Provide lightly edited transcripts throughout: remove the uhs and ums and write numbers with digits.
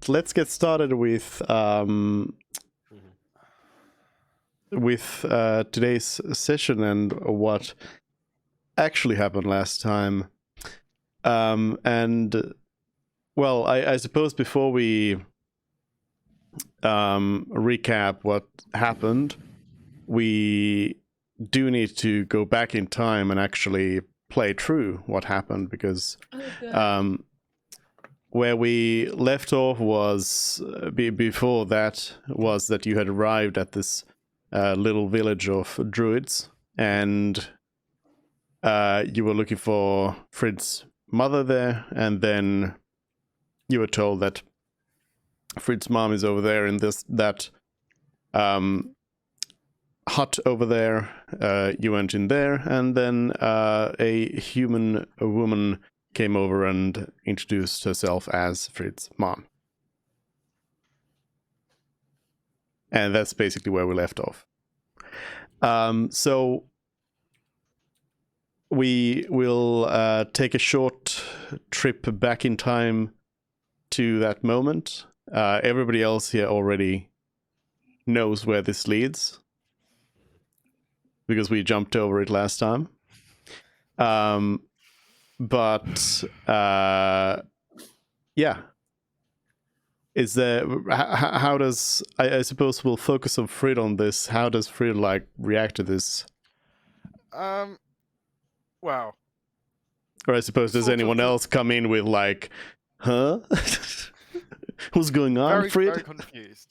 let's get started with today's session and what actually happened last time. And well, I suppose before we recap what happened, we do need to go back in time and actually play through what happened, because where we left off was before that was that you had arrived at this little village of druids, and you were looking for Frid's mother there, and then you were told that Frid's mom is over there in that hut over there. You went in there, and then a woman came over and introduced herself as Frid's mom. And that's basically where we left off. So we will take a short trip back in time to that moment. Everybody else here already knows where this leads, because we jumped over it last time. But yeah. Is there, how does, I suppose we'll focus on Frid on this. How does Frid react to this? Well. Or I suppose, does anyone else come in with huh? What's going on, Frid?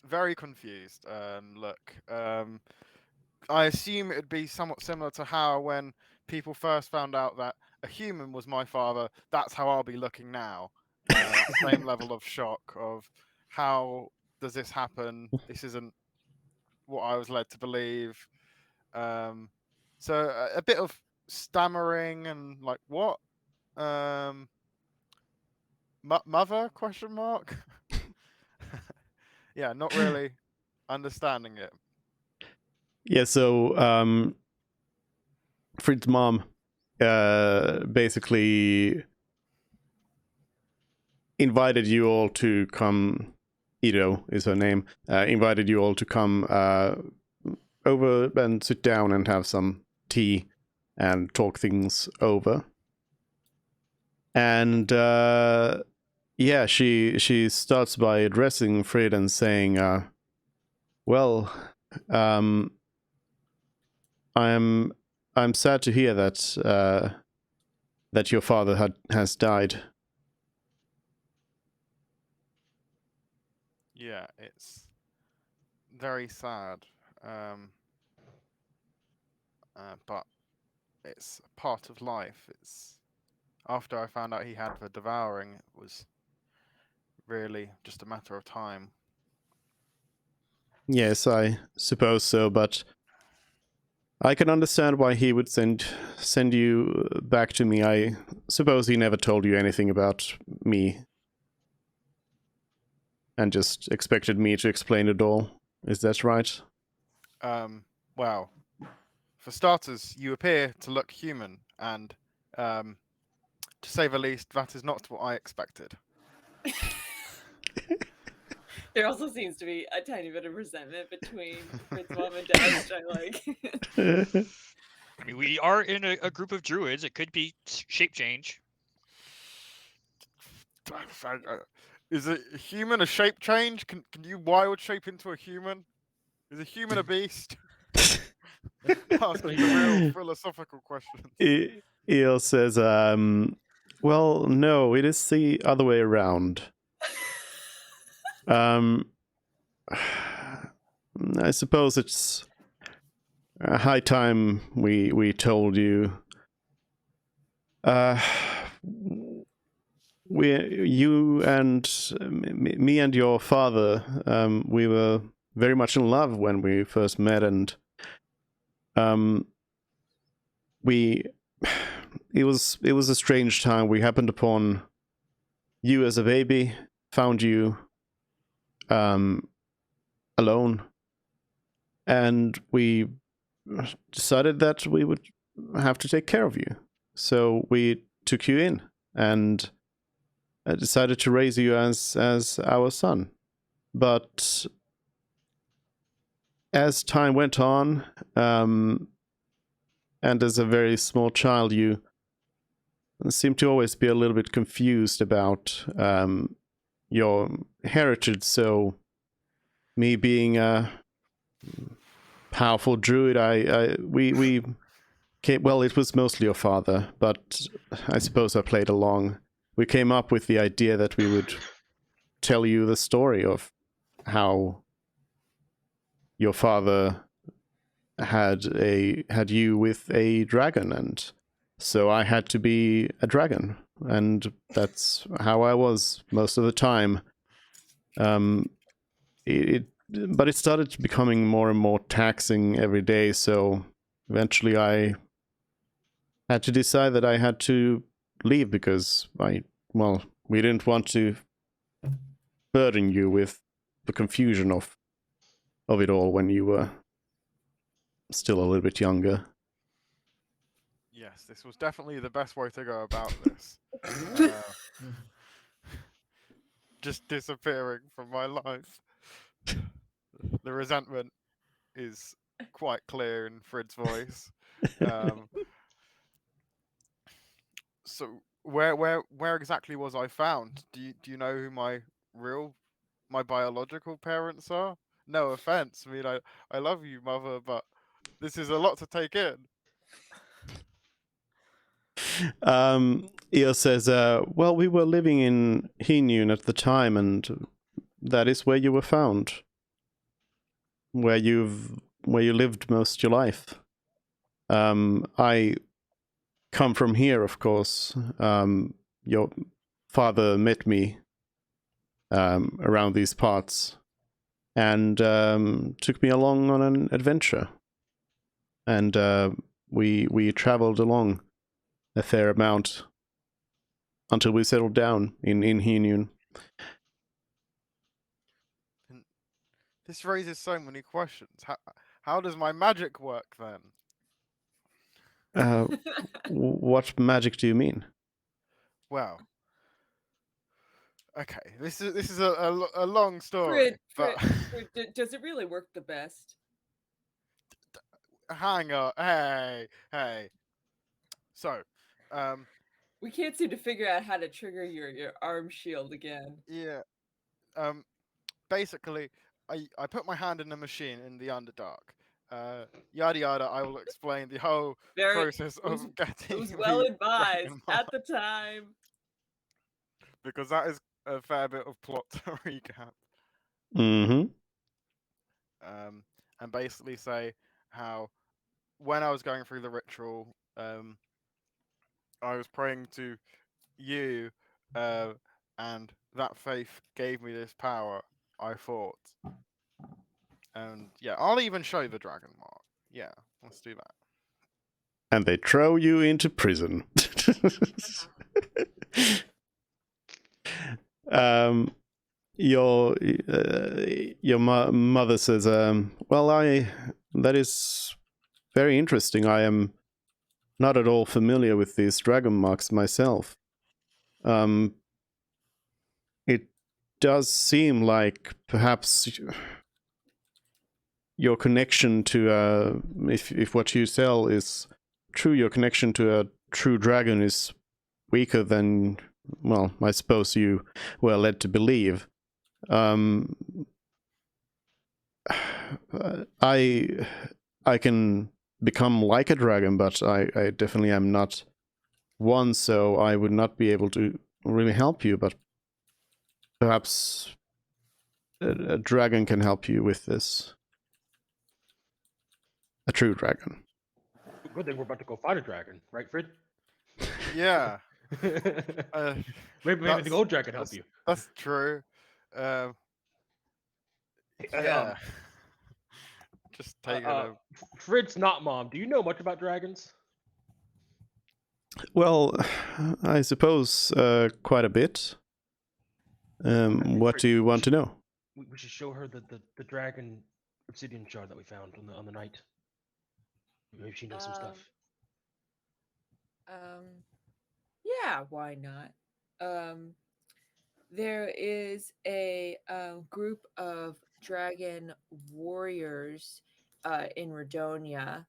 Very confused. Look, I assume it'd be somewhat similar to how when people first found out that a human was my father, that's how I'll be looking now. Same level of shock of how does this happen? This isn't what I was led to believe. So a bit of stammering and what? Mother? Question mark. Yeah, not really understanding it. Yeah, so Frid's mom basically invited you all to come. Ido is her name. Invited you all to come over and sit down and have some tea and talk things over. And yeah, she starts by addressing Frid and saying, well, I'm sad to hear that that your father has died. Yeah, it's very sad, but it's part of life. It's after I found out he had the devouring, it was really just a matter of time. Yes, I suppose so, but I can understand why he would send you back to me. I suppose he never told you anything about me and just expected me to explain it all. Is that right? Well, for starters, you appear to look human, and to say the least, that is not what I expected. There also seems to be a tiny bit of resentment between Frid's mom and dad, which I like. I mean, we are in a group of druids. It could be shape change. Is a human a shape change? Can you wild shape into a human? Is a human a beast? Asking the real philosophical questions. Eel says, well, no, it is the other way around. I suppose it's a high time we told you. You and me and your father, we were very much in love when we first met, and it was a strange time. We happened upon you as a baby, found you alone, and we decided that we would have to take care of you. So we took you in, and decided to raise you as our son. But as time went on, and as a very small child, you seemed to always be a little bit confused about your heritage. So, me being a powerful druid, we came, well, it was mostly your father, but I suppose I played along. We came up with the idea that we would tell you the story of how your father had you with a dragon, and so I had to be a dragon, and that's how I was most of the time. But it started becoming more and more taxing every day, so eventually I had to decide that I had to leave because we didn't want to burden you with the confusion of it all when you were still a little bit younger. Yes, this was definitely the best way to go about this. Uh, just disappearing from my life. The resentment is quite clear in Frid's voice. So where exactly was I found? Do you know who my biological parents are? No offense. I mean, I love you, mother, but this is a lot to take in. Eo says, well, we were living in Hinun at the time, and that is where you were found. Where you lived most of your life. I come from here, of course. Your father met me around these parts and took me along on an adventure. And we traveled along a fair amount until we settled down in Hinun. This raises so many questions. How does my magic work then? What magic do you mean? Well, okay, this is a long story, but Does it really work the best? hang on, hey. So, we can't seem to figure out how to trigger your arm shield again. Yeah, basically, I put my hand in the machine in the Underdark. Yada yada. I will explain the whole process of getting. It was well advised at the time. Because that is a fair bit of plot to recap. Mm-hmm. And basically say how when I was going through the ritual, I was praying to you, and that faith gave me this power, I thought. And yeah, I'll even show the dragon mark. Yeah, let's do that. And they throw you into prison. Your mother says, well, that is very interesting. I am not at all familiar with these dragon marks myself. It does seem like perhaps your connection to if what you sell is true, your connection to a true dragon is weaker than, well, I suppose you were led to believe. I can become like a dragon, but I definitely am not one, so I would not be able to really help you, but perhaps a dragon can help you with this. A true dragon. Good thing we're about to go fight a dragon, right, Frid? Yeah. Maybe the old dragon help you. That's true. Yeah. Just take it. Frid's not mom. Do you know much about dragons? Well, I suppose quite a bit. What do you want to know? We should show her the dragon obsidian shard that we found on the night. Maybe she knows some stuff. Yeah, why not? There is a group of dragon warriors in Redonia,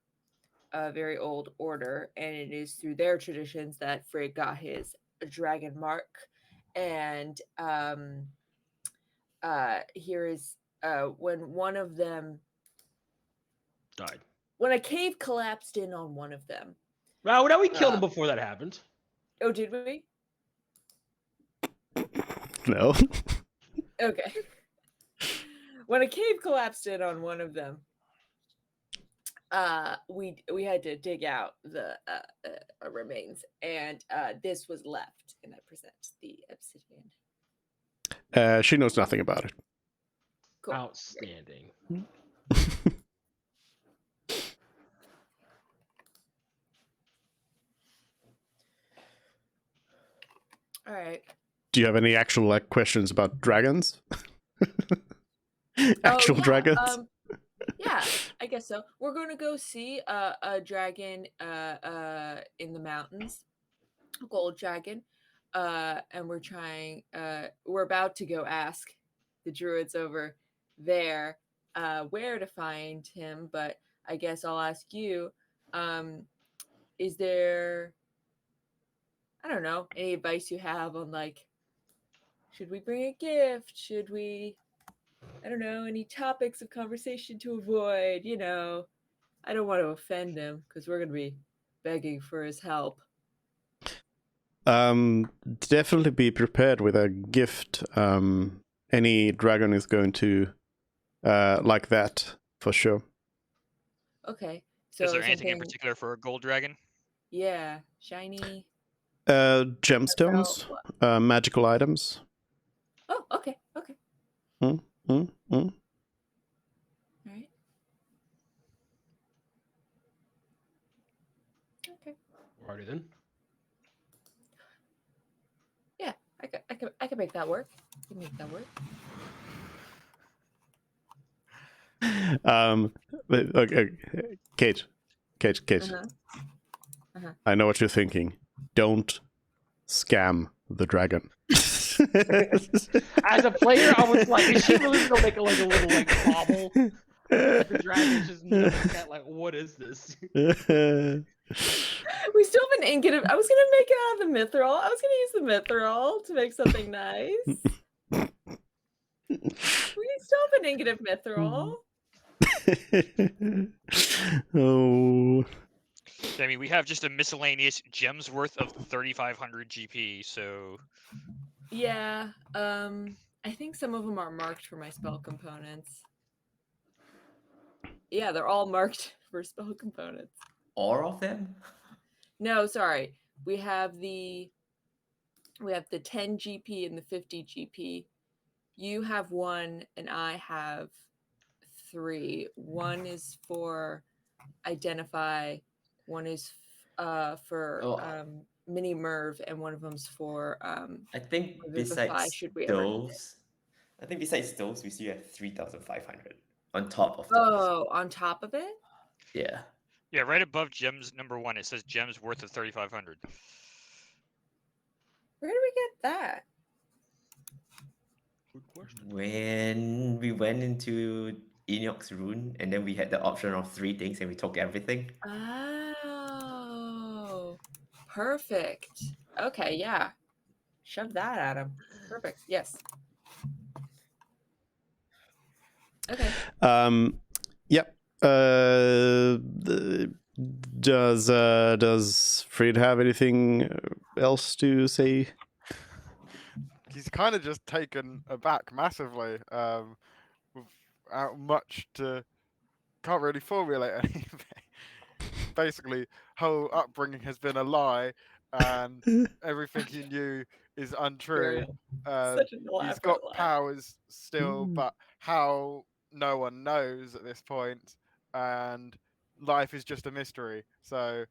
a very old order, and it is through their traditions that Frigg got his dragon mark. And here is when one of them, Died. when a cave collapsed in on one of them. Well, now we killed him before that happened. Oh, did we? No. Okay. When a cave collapsed in on one of them, we had to dig out the remains, and this was left, and I present the obsidian. She knows nothing about it. Cool. Outstanding. All right. Do you have any actual questions about dragons? Actual yeah, dragons? Yeah, I guess so. We're going to go see a dragon in the mountains, a gold dragon. And we're about to go ask the druids over there where to find him, but I guess I'll ask you, is there, I don't know, any advice you have on, like, should we bring a gift? Should we, I don't know, any topics of conversation to avoid? I don't want to offend him because we're going to be begging for his help. Definitely be prepared with a gift. Any dragon is going to like that for sure. Okay. So Is there anything in something- particular for a gold dragon? Yeah, shiny. Gemstones, magical items. Oh, okay. Mm. All right. Okay. Alrighty then. Yeah, I can make that work. I can make that work. But, okay, Kate. Uh-huh. I know what you're thinking. Don't scam the dragon. As a player, I was like, is she really gonna make a little bobble? The dragon's just looking at like, what is this? We still have an ingot of, I was gonna make it out of the mithril. I was gonna use the mithril to make something nice. We still have an ingot of mithril. Oh. I mean, we have just a miscellaneous gems worth of 3,500 GP, so Yeah, I think some of them are marked for my spell components. Yeah, they're all marked for spell components. All of them? No, sorry. We have the 10 GP and the 50 GP. You have one and I have 3. One is for identify, one is for mini Merv, and one of them's for I think Vivify, besides should we ever need it. those, we still have 3,500 on top of those. Oh, on top of it? Yeah. yeah, right above gems number 1, it says gems worth of 3,500. Where do we get that? Good question. When we went into Enoch's rune and then we had the option of 3 things and we took everything. Oh, perfect. Okay, yeah. Shove that at him. Perfect. Yes. Okay. Yep. Does Fred have anything else to say? He's kind of just taken aback massively. Without much to, can't really formulate anything. Basically, whole upbringing has been a lie, and everything he knew is untrue. Such an He's elaborate got lie. powers still, but how, no one knows at this point, and life is just a mystery. So,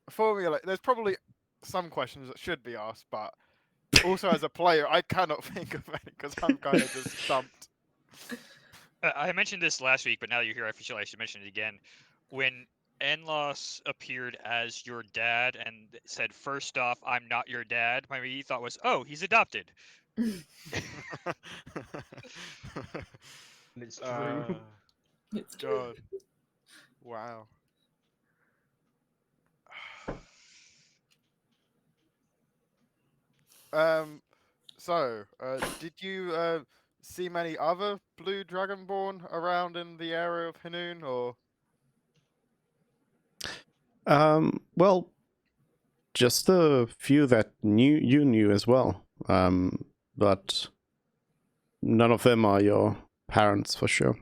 formulate. There's probably some questions that should be asked, but also as a player, I cannot think of any because I'm kind of just stumped. I mentioned this last week, but now that you're here, I feel like I should mention it again. When Enlos appeared as your dad and said, "First off, I'm not your dad," my immediate thought was, "Oh, he's adopted." And it's true. It's true. God. Wow. So, did you see many other blue dragonborn around in the area of Hanoon, or? Well, just a few that you knew as well. But none of them are your parents for sure.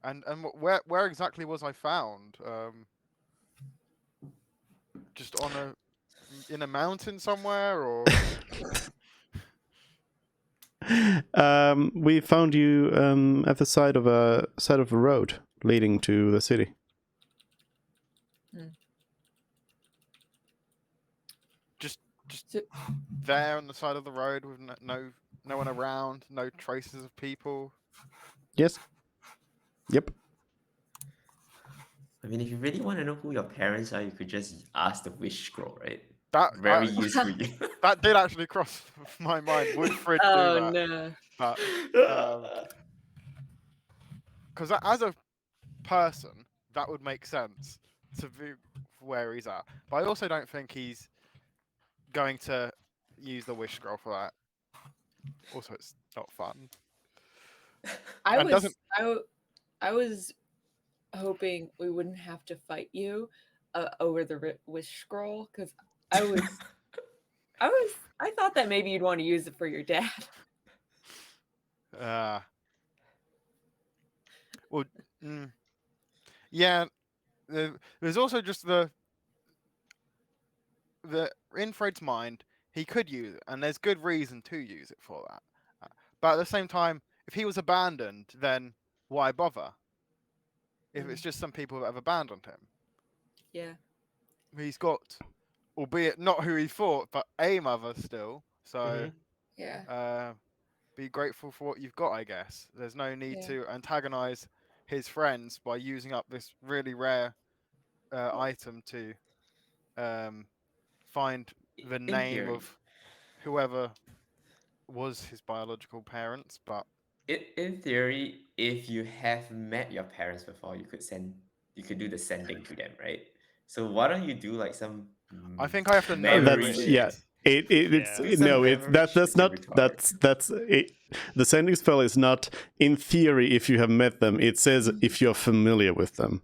And where exactly was I found? Just in a mountain somewhere, or? We found you at the side of a road leading to the city. Just So- there on the side of the road with no one around, no traces of people. Yes. Yep. I mean, if you really want to know who your parents are, you could just ask the wish scroll, right? That Very useful. that did actually cross my mind. Would Frid do Oh that? no. But because as a person, that would make sense to be where he's at. But I also don't think he's going to use the wish scroll for that. Also, it's not fun. I And was doesn't- I was hoping we wouldn't have to fight you over the wish scroll, because I thought that maybe you'd want to use it for your dad. Well, yeah. There's also just the in Fred's mind, he could use it, and there's good reason to use it for that. But at the same time, if he was abandoned, then why bother? If it's just some people that have abandoned him. Yeah. He's got, albeit not who he thought, but a mother still. So Mhm. Yeah. be grateful for what you've got, I guess. There's no need Yeah. to antagonize his friends by using up this really rare item to find the In name theory. of whoever was his biological parents. But In theory, if you have met your parents before, you could do the sending to them, right? So why don't you do like some I think I have to know who memory it That's is. yeah. It's Do some no. It's memory shit that's to not retard. that's it. The sending spell is not in theory if you have met them. It says if you're familiar with them.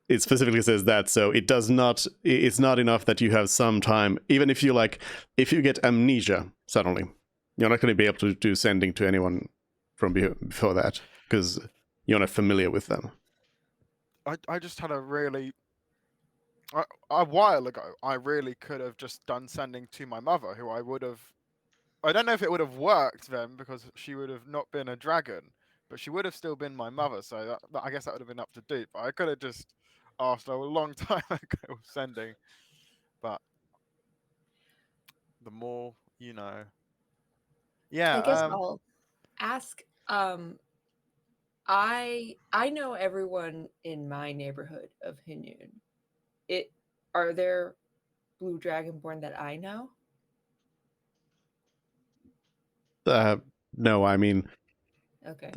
It specifically says that, so it does not. It's not enough that you have some time. Even if you if you get amnesia suddenly, you're not going to be able to do sending to anyone from before that because you're not familiar with them. I just had a while ago, I really could have just done sending to my mother, who I would have. I don't know if it would have worked then because she would have not been a dragon, but she would have still been my mother. So I guess that would have been up to date. But I could have just asked her a long time ago sending. But the more you know. Yeah. I guess I'll ask. I know everyone in my neighborhood of Hinoon. Are there blue dragonborn that I know? No, I mean, Okay.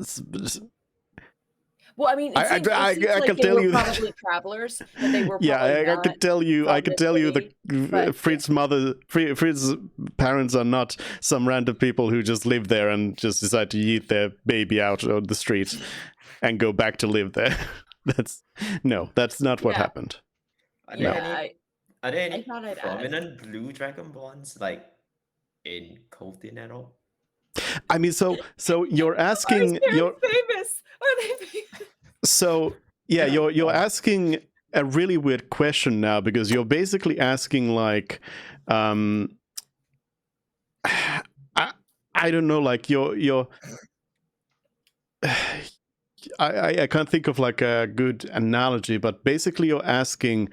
Well, I mean, I it seems like can they tell were you that- probably travelers, but they were yeah, probably I could tell you. I from could the tell you city, the but Fritz Fritz's parents are not some random people who just live there and just decide to yeet their baby out on the street and go back to live there. That's not what Yeah. happened. Are Yeah, there any, are there I any thought I'd ask. prominent blue dragonborns like in Colton at all? I mean, so you're asking Are they you're famous? Are they famous? so yeah, you're asking a really weird question now because you're basically asking like I don't know, like you're I can't think of like a good analogy, but basically you're asking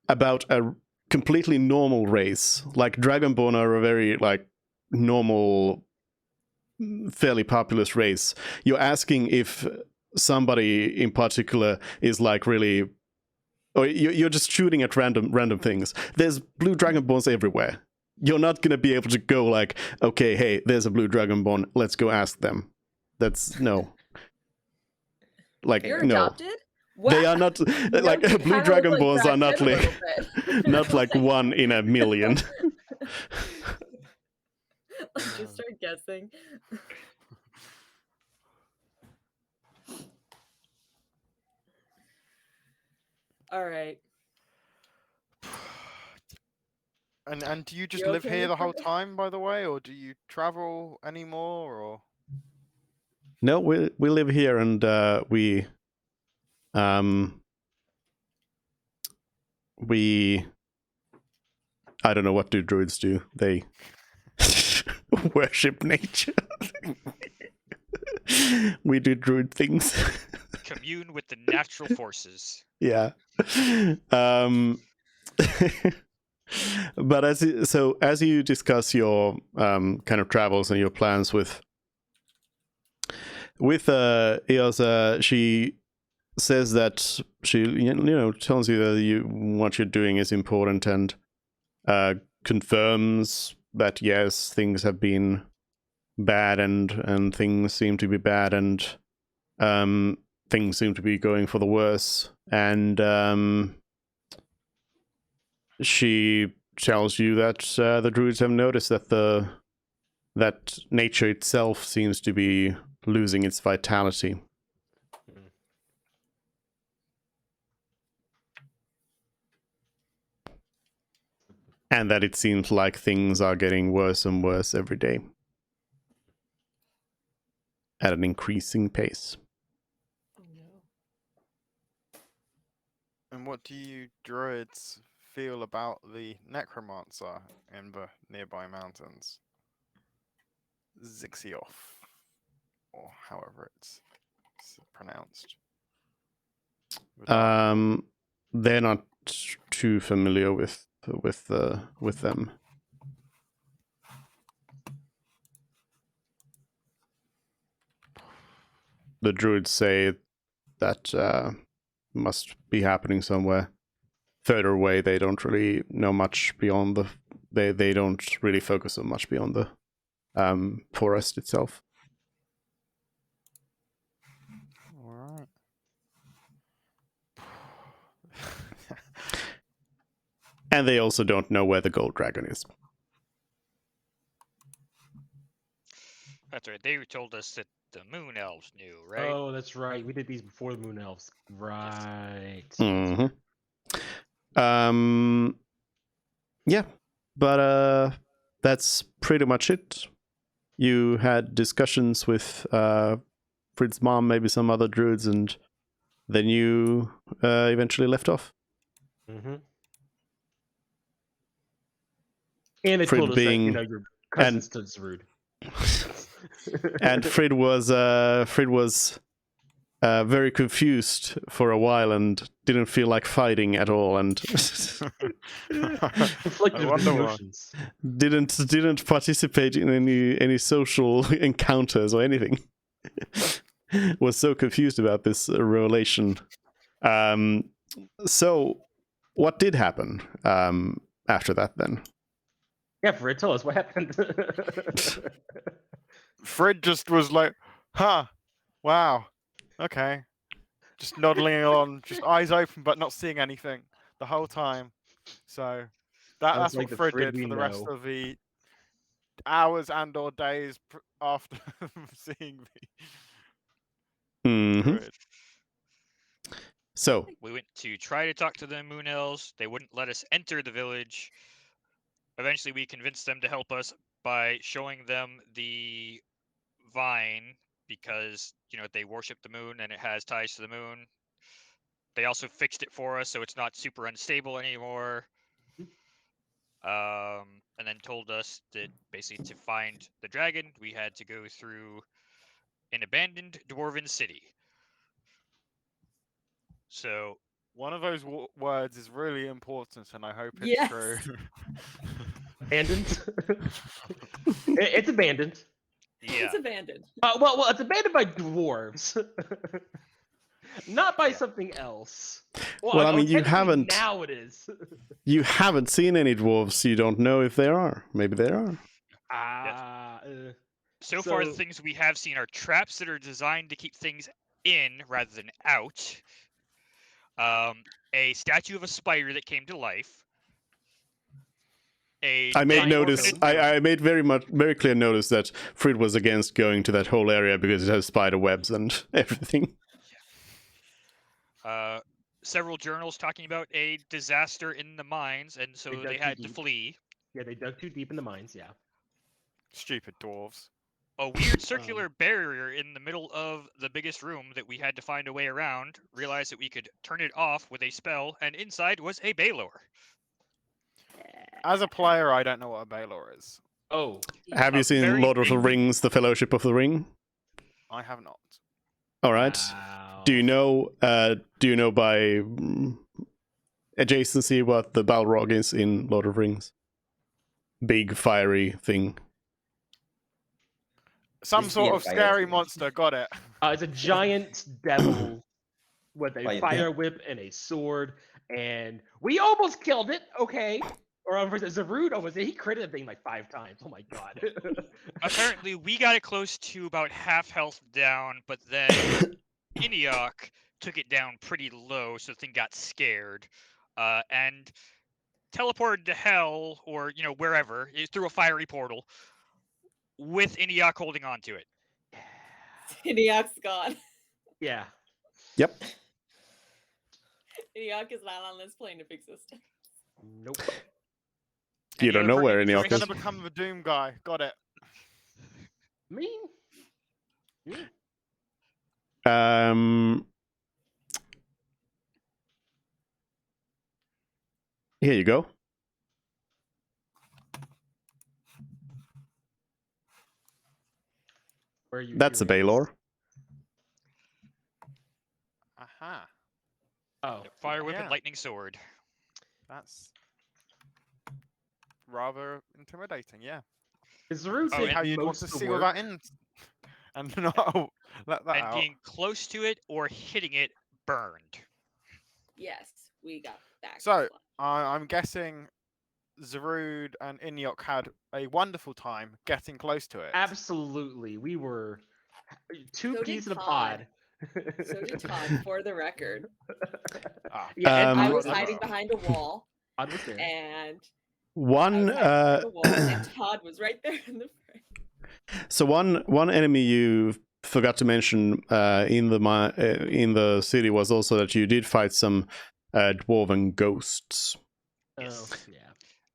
about a completely normal race. Like Dragonborn are a very like normal, fairly populous race. You're asking if somebody in particular is like really or you're just shooting at random things. There's blue dragonborns everywhere. You're not gonna be able to go like, okay, hey, there's a blue dragonborn. Let's go ask them. That's no. Like You're no, adopted? Wow. they are not like you blue kinda look like dragonborns are Brad not Pitt a like little bit. not like 1 in a million. Just start guessing. All right. And do you just You live okay here the with whole that? time, by the way, or do you travel anymore, or? No, we live here, and we I don't know, what do druids do? They worship nature. We do druid things. Commune with the natural forces. Yeah. But as you discuss your kind of travels and your plans with Eosa, she says that she tells you that what you're doing is important, and confirms that yes, things have been bad, and things seem to be bad, and things seem to be going for the worse, and she tells you that the druids have noticed that that nature itself seems to be losing its vitality. And that it seems like things are getting worse and worse every day. At an increasing pace. Oh no. And what do you druids feel about the necromancer in the nearby mountains? Zixioth, or however it's pronounced. They're not too familiar with them. The druids say that must be happening somewhere further away. They don't really know much beyond the. They don't really focus on much beyond the forest itself. All right. And they also don't know where the gold dragon is. That's right. They told us that the moon elves knew, right? Oh, that's right. We did these before the moon elves. Right. Mm-hmm. Yeah, but that's pretty much it. You had discussions with Frid's mom, maybe some other druids, and then you eventually left off. Mm-hmm. And they Frid told us being- that, your cousin stood's rude. And Frid was very confused for a while and didn't feel like fighting at all, and Conflicted with his wonder why. emotions. didn't participate in any social encounters or anything. Was so confused about this relation. So what did happen after that then? Yeah, Fred, tell us what happened. Fred just was like, huh, wow, okay. Just nodding along, just eyes open but not seeing anything the whole time. So that's Sounds what like the Fred Fred did we for the rest know. of the hours and or days after seeing the Mhm. druid. So We went to try to talk to the moon elves. They wouldn't let us enter the village. Eventually, we convinced them to help us by showing them the vine because, they worship the moon and it has ties to the moon. They also fixed it for us so it's not super unstable anymore. And then told us that basically to find the dragon, we had to go through an abandoned dwarven city. So One of those words is really important, and I hope it's Yes. true. Abandoned? It's abandoned. yeah, It's abandoned. Well, it's abandoned by dwarves. Not by Yeah. something else. Well, I mean, you technically haven't- Now it is. You haven't seen any dwarves, you don't know if there are. Maybe there are. So far, the So- things we have seen are traps that are designed to keep things in rather than out. A statue of a spider that came to life. I made giant notice. orphan. I made very clear notice that Frid was against going to that whole area because it has spider webs and everything. Several journals talking about a disaster in the mines, and so dug they too had to deep. flee. Yeah, they dug too deep in the mines. Yeah. Stupid dwarves. A weird circular barrier in the middle of the biggest room that we had to find a way around. Realized that we could turn it off with a spell, and inside was a Baylor. As a player, I don't know what a Baylor is. Oh, Have you A seen very Lord of the big- Rings: The Fellowship of the Ring? I have not. All right. wow. Do you know? Do you know by adjacency what the Balrog is in Lord of the Rings? Big fiery thing. Some Is he sort a of fire scary thing? monster. Got it. It's a giant devil with a Fire fire thing. whip and a sword, and we almost killed it. Okay. Or Zarud almost he critted that thing like 5 times. Oh my god. Apparently, we got it close to about half health down, but then Iniok took it down pretty low, so the thing got scared, and teleported to hell, or wherever, through a fiery portal, with Iniok holding on to it. Iniok's gone. Yeah. Yep. Iniok is not on this plane of existence. Nope. You don't know where He's Iniok gonna is. become the Doom guy. Got it. Me? Here you go. Where are you? That's a hearing this? Baylor. Aha. Oh. Fire whip and Yeah. lightning sword. That's rather intimidating. Yeah. Is Zarud Oh, See and how you'd want most to of the see all work? that in, and not let that And out. being close to it or hitting it burned. Yes, we got that. So, I'm guessing Zarud and Inyok had a wonderful time getting close to it. Absolutely. We were 2 So did peas in a Todd. pod. So did Todd, for the record. Ah, Yeah, and I Todd was Todd hiding behind a wall, Todd was there. and I One was hiding behind a wall, and Todd was right there in the frame. so one enemy you forgot to mention in the city was also that you did fight some dwarven ghosts. Yes. Oh, yeah.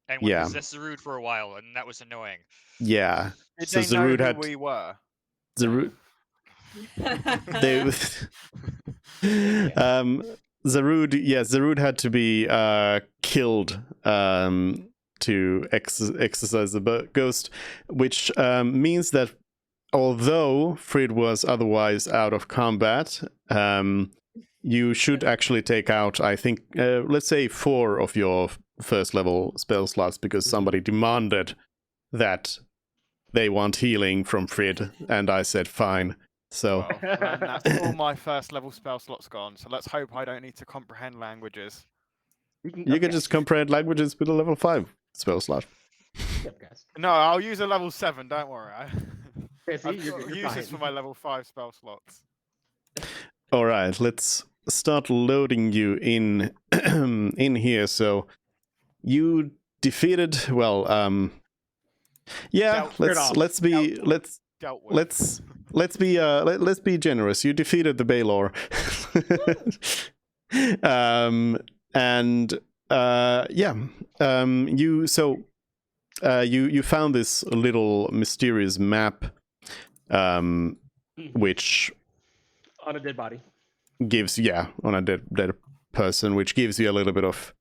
And one Yeah. possessed Zarud for a while, and that was annoying. Yeah. Did So they know Zarud who had we were? Zarud. They Zarud had to be killed to exercise the ghost, which means that although Frid was otherwise out of combat, you should actually take out, I think, let's say 4 of your first level spell slots because somebody demanded that they want healing from Frid, and I said fine. So Well, then that's all my first level spell slots gone. So let's hope I don't need to comprehend languages. you can just comprehend languages with a level 5 spell slot. Yep, guys. No, I'll use a level 7. Don't worry. Yeah, see, I've you're, got you're uses for fine. my level 5 spell slots. All right, let's start loading you in in here. So you defeated. Well, yeah. Dealt Straight off. Let's be Dealt with. let's be generous. You defeated the Baylor. And yeah. You found this little mysterious map, which On a dead body. gives on a dead person, which gives you a little bit of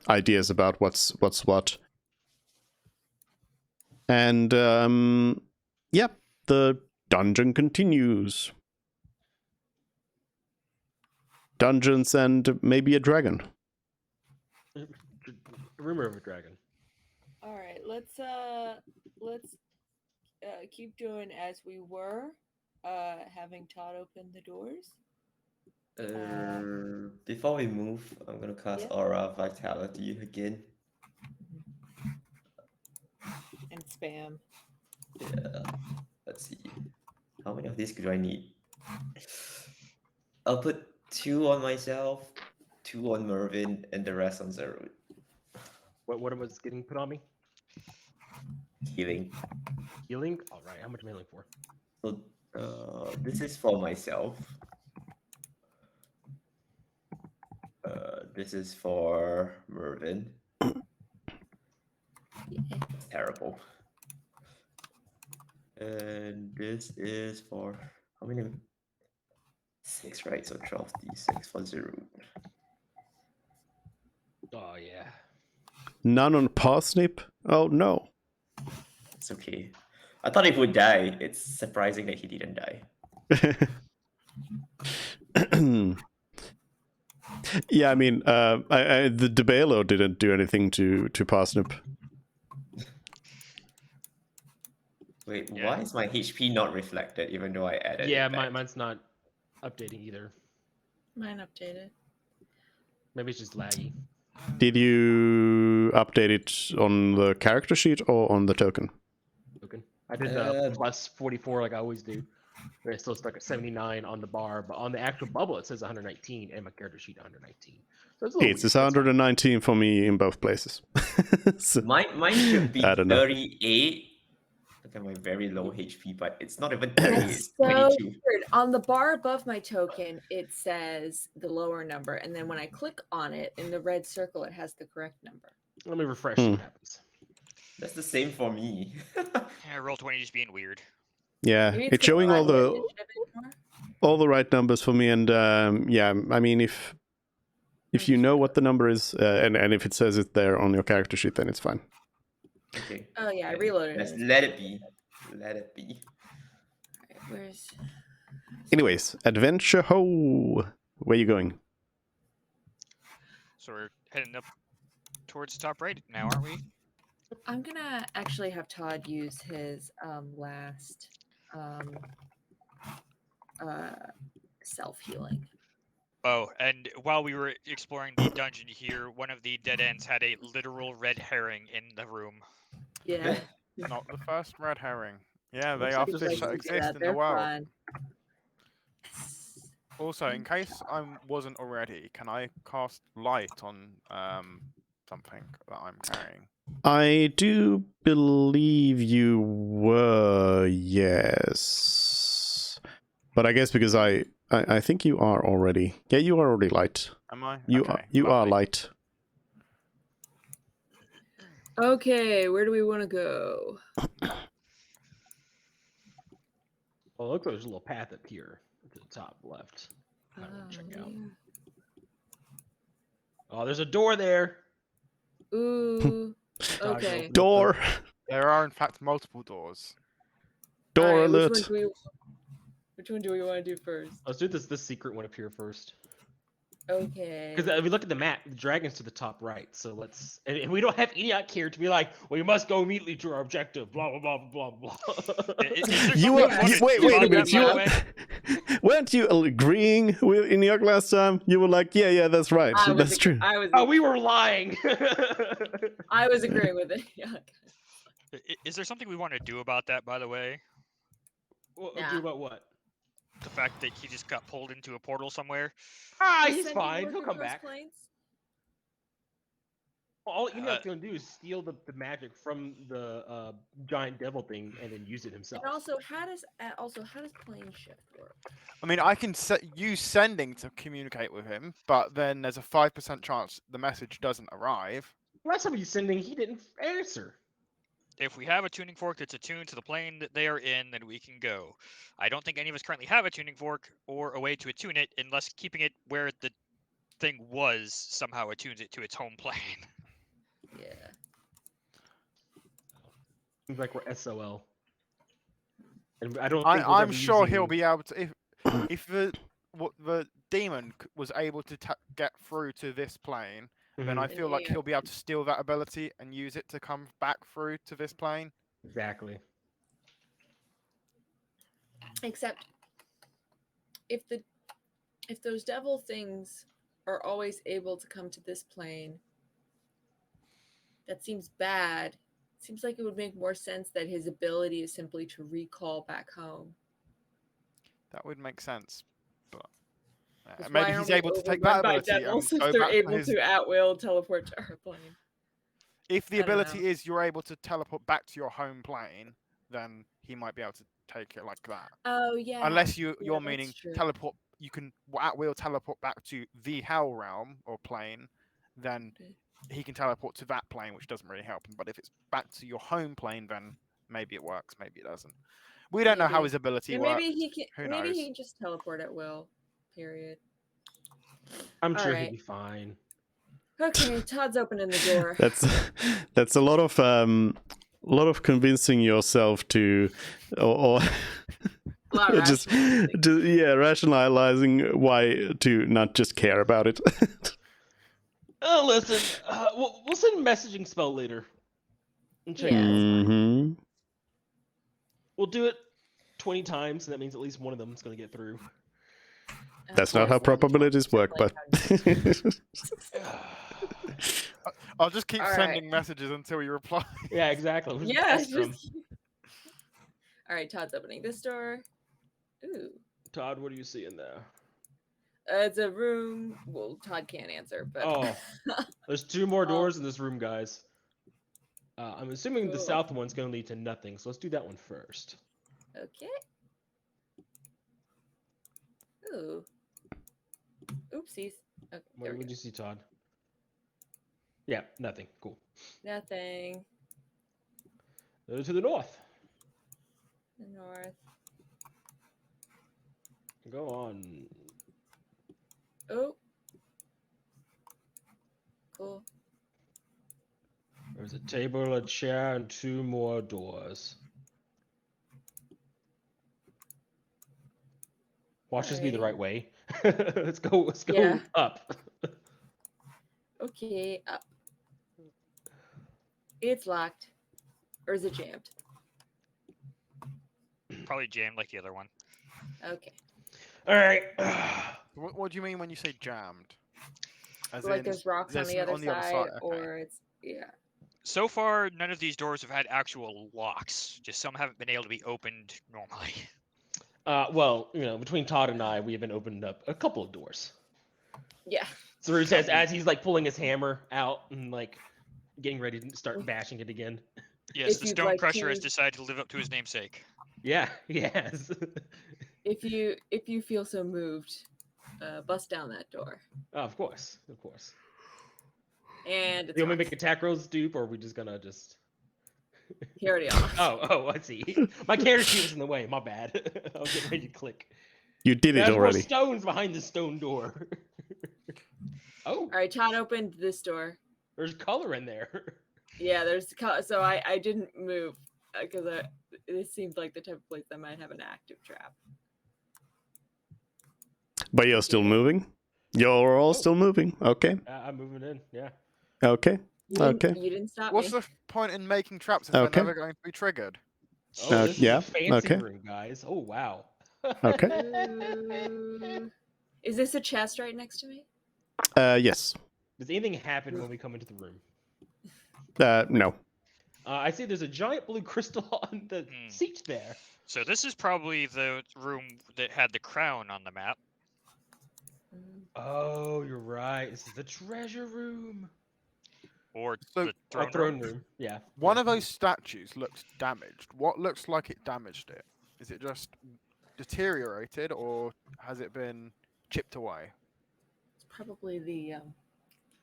ideas about what's what. And the dungeon continues. Dungeons and maybe a dragon. Rumor of a dragon. All right, let's keep doing as we were. having Todd open the doors. Before we move, I'm gonna cast Yeah. Aura Vitality again. And spam. Yeah. Let's see. How many of these do I need? I'll put 2 on myself, 2 on Mervin, and the rest on Zerud. What was getting put on me? Healing. Healing? Alright, how much am I healing for? So this is for myself. This is for Mervin. That's terrible. And this is for how many? 6, right? So 12d6 for Zerud. Oh yeah. None on Parsnip? Oh no. It's okay. I thought he would die. It's surprising that he didn't die. Yeah, I mean, the Debalo didn't do anything to Parsnip. Wait, Yeah. why is my HP not reflected even though I added Yeah, it back? mine's not updating either. Mine updated. Maybe it's just laggy. Did you update it on the character sheet or on the token? Token. I did the plus 44 like I always do. But it's still stuck at 79 on the bar, but on the actual bubble it says 119 and my character sheet 119. So it's a little It's weird. That's fine. 119 for me in both places. So, Mine should be I don't know. 38. Look at my very low HP, but it's not even 38, That's it's so 22. weird. On the bar above my token, it says the lower number, and then when I click on it in the red circle, it has the correct number. Let me refresh see what happens. That's the same for me. Yeah, Roll20 just being weird. yeah, Maybe it's 'cause showing I all the initiative anymore. all the right numbers for me, and yeah, I mean, if you know what the number is, and if it says it there on your character sheet, then it's fine. Okay. Oh yeah, I Let- reloaded let's it. let it be. Let it be. Alright, where's Anyways, adventure ho! Where you going? So we're heading up towards the top right now, aren't we? I'm gonna actually have Todd use his last self healing. Oh, and while we were exploring the dungeon here, one of the dead ends had a literal red herring in the room. Yeah. Not the first red herring. Yeah, they Looks like often there's like- exist in the they're world. fun. Also, in case I wasn't already, can I cast light on something that I'm carrying? I do believe you were, yes. But I guess because I think you are already. Yeah, you are already light. Am I? You Okay, are lovely. light. Okay, where do we want to go? Well, it looks like there's a little path up here to the top left. I want Oh, to check out. yeah. Oh, there's a door there. Ooh. Dodge Okay. open. Door! There are in fact multiple doors. Door Alright, alert! which one do we want to do first? Let's do this secret one up here first. Okay. Because if we look at the map, the dragon's to the top right. So let's, and we don't have Enoch here to be like, well, you must go immediately to our objective. Blah blah blah blah blah. Is there You something were we wanna wait do a about minute. that, by the way? Weren't you agreeing with Inyok last time? You were like, yeah, that's right. That's true. Oh, we were lying. I was agreeing with it. Yeah. Is there something we want to do about that, by the way? Well, Nah. do about what? The fact that he just got pulled into a portal somewhere? Ah, Is he's sending fine. word He'll to come those back. planes? All Enoch's gonna do is steal the magic from the giant devil thing and then use it himself. And also, how does plane shift work? I mean, I can use sending to communicate with him, but then there's a 5% chance the message doesn't arrive. Last time he's sending, he didn't answer. If we have a tuning fork that's attuned to the plane that they are in, then we can go. I don't think any of us currently have a tuning fork or a way to attune it, unless keeping it where the thing was somehow attunes it to its home plane. Yeah. Seems like we're SOL. And I don't think we'll I'm ever sure using- he'll be able to. If the demon was able to get through to this plane, then I Mhm. feel like Yeah. he'll be able to steal that ability and use it to come back through to this plane. Exactly. Except if those devil things are always able to come to this plane, that seems bad. Seems like it would make more sense that his ability is simply to recall back home. That would make sense, but 'Cause maybe why he's aren't we able to take that overrun by ability and devils go if they're back to able his. to at will teleport to our plane? If the I don't ability know. is you're able to teleport back to your home plane, then he might be able to take it like that. Oh yeah. Unless Yeah, you're that's meaning true. teleport, you can at will teleport back to the hell realm or plane, then he can teleport to that plane, which doesn't really help him. But if it's back to your home plane, then maybe it works, maybe it doesn't. We don't know how his ability Then works. maybe he can. Who Maybe knows? he can just teleport at will. Period. I'm sure Alright. he'll be fine. Okay, Todd's opening the door. That's a lot of convincing yourself to, or A lot of just rationalizing. rationalizing why to not just care about it. Oh, listen, we'll send a messaging spell later. And check Yeah, it out. that's fine. Mhm. We'll do it 20 times, and that means at least one of them is going to get through. That's not how probabilities work, but I'll just keep Alright. sending messages until you reply. Yeah, exactly. We'll just Yeah. pester 'em. All right, Todd's opening this door. Ooh. Todd, what do you see in there? It's a room. Well, Todd can't answer, but Oh, there's 2 more doors in this room, guys. I'm assuming the Cool. south one's going to lead to nothing, so let's do that one first. Okay. Ooh. Oopsies. Okay, What there we did go. you see, Todd? Yeah, nothing. Cool. Nothing. Go to the north. The north. Go on. Oh. Cool. There's a table, a chair, and 2 more doors. Watch this be the Alrighty. right way. Let's go Yeah. up. Okay, up. It's locked. Or is it jammed? Probably jammed like the other one. Okay. All right. What do you mean when you say jammed? As Like in, there's rocks on the other side, or it's yeah. So far, none of these doors have had actual locks. Just some haven't been able to be opened normally. Well, between Todd and I, we have been opening up a couple of doors. Yeah. So he says as he's like pulling his hammer out and like getting ready to start bashing it again. Yes, If the you'd Stone like Crusher has to- decided to live up to his namesake. Yeah, he has. If you feel so moved, bust down that door. Oh, of course. And it's You want me to locked. make attack rolls dupe, or are we just gonna just? He already locked. Oh, I see. My character sheet was in the way. My bad. I was getting ready to click. You did it There's more already. stones behind the stone door. Oh, All right, Todd opened this door. there's color in there. Yeah, there's so I didn't move because it seemed like the type of place that might have an active trap. But you're still moving? You're all still moving. Okay. I'm moving in. Yeah. Okay. Okay. You didn't stop What's me. the point in making traps if Okay. they're never going to be triggered? Oh, this yeah, is a fancy okay. room, guys. Oh, wow. Okay. Ooh. Is this a chest right next to me? Yes. Does anything happen when we come into the room? No. I see there's a giant blue crystal on the seat there. So this is probably the room that had the crown on the map. Oh, you're right. This is the treasure room. Or So- the Or throne room. throne room. Yeah. One of those statues looks damaged. What looks like it damaged it? Is it just deteriorated, or has it been chipped away? It's probably the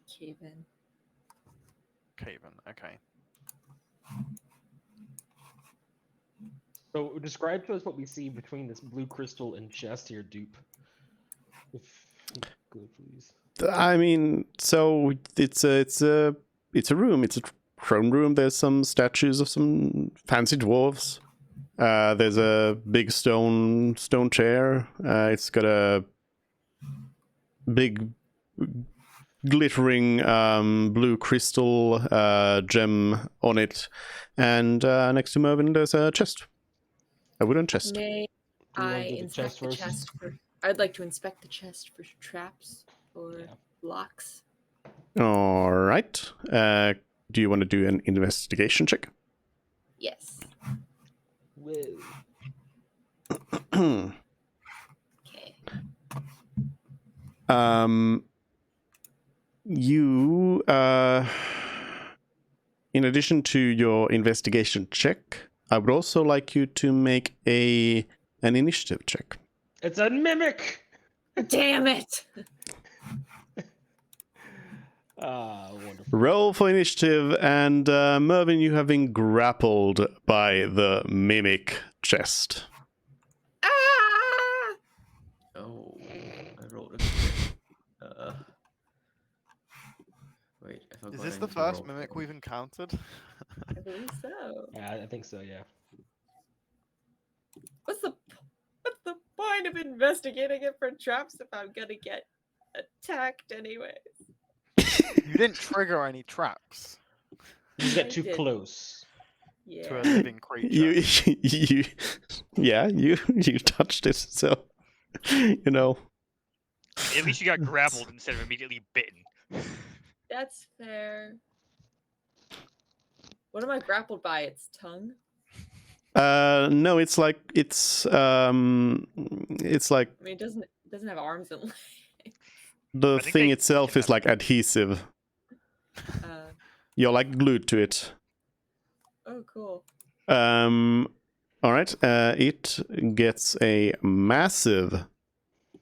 cave-in. Caven. Okay. So describe to us what we see between this blue crystal and chest here, dupe. If you could, please. I mean, so it's a room. It's a throne room. There's some statues of some fancy dwarves. There's a big stone chair. It's got a big glittering blue crystal gem on it, and next to Mervyn there's a chest, a wooden chest. May Do you wanna I do the inspect chest the first? chest for? I'd like to inspect the chest for traps or locks. All right. Do you want to do an investigation check? Yes. Whoa. Okay. You, in addition to your investigation check, I would also like you to make an initiative check. It's a mimic. Damn it! Wonderful. Roll for initiative, and Mervin, you have been grappled by the mimic chest. Ah! Oh, I rolled a crit. Wait, I forgot. Is this I the need to roll first mimic for- we've encountered? I believe so. Yeah, I think so. Yeah. What's the point of investigating it for traps if I'm gonna get attacked anyways? You didn't trigger any traps You just got I too did. close. Yeah. to a living creature. You touched it, so you know. At least you got grappled instead of immediately bitten. That's fair. What am I grappled by? Its tongue? No, it's like I mean, it doesn't have arms and legs. the I think thing they itself can is have- like adhesive. Uh, You're like glued to it. oh, cool. All right. It gets a massive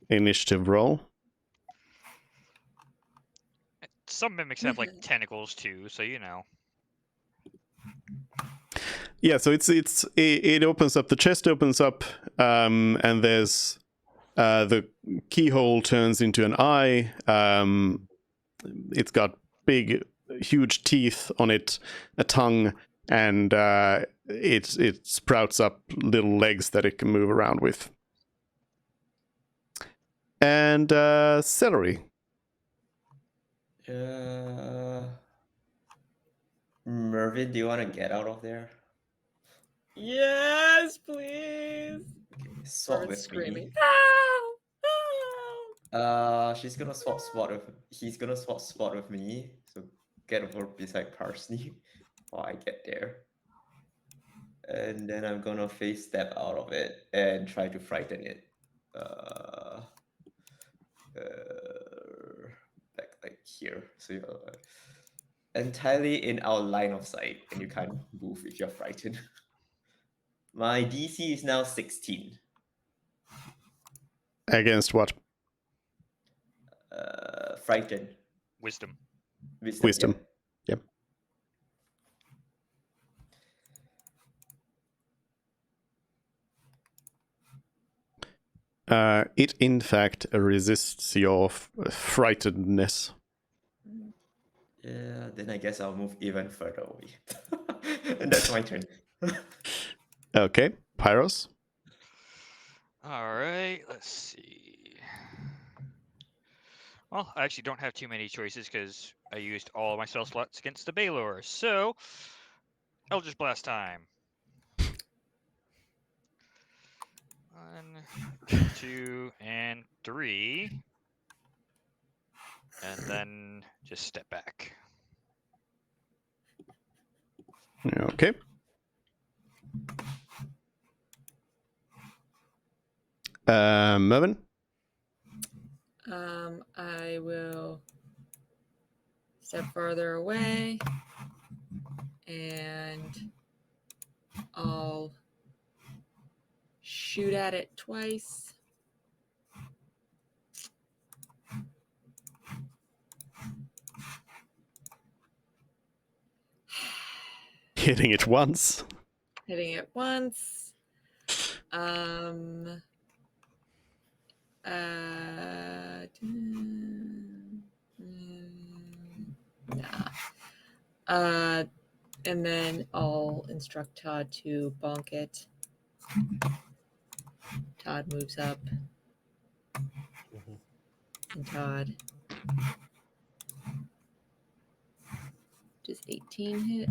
initiative roll. Some mimics have like tentacles too, so you know. Yeah, so it opens up. The chest opens up, and there's the keyhole turns into an eye. It's got big, huge teeth on it, a tongue, and it sprouts up little legs that it can move around with. And celery. Mervin, do you want to get out of there? Yes, please. Okay, swap Mervin's with screaming. me. No! She's gonna swap spot with. He's gonna swap spot with me. So get over beside Parsley while I get there. And then I'm gonna face step out of it and try to frighten it. Like here. So you're entirely in our line of sight, and you can't move if you're frightened. My DC is now 16. Against what? Frightened. Wisdom. Wisdom. Yep. It in fact resists your frightenedness. Yeah, then I guess I'll move even further away. And that's my turn. Okay, Pyros. All right, let's see. Well, I actually don't have too many choices because I used all of my spell slots against the Baylor. So, Eldritch Blast time. 1, 2, and 3. And then just step back. Okay. Mervin. I will step farther away and I'll shoot at it twice. Hitting it once. Hitting it once. And then I'll instruct Todd to bonk it. Todd moves up. And Todd. Does 18 hit?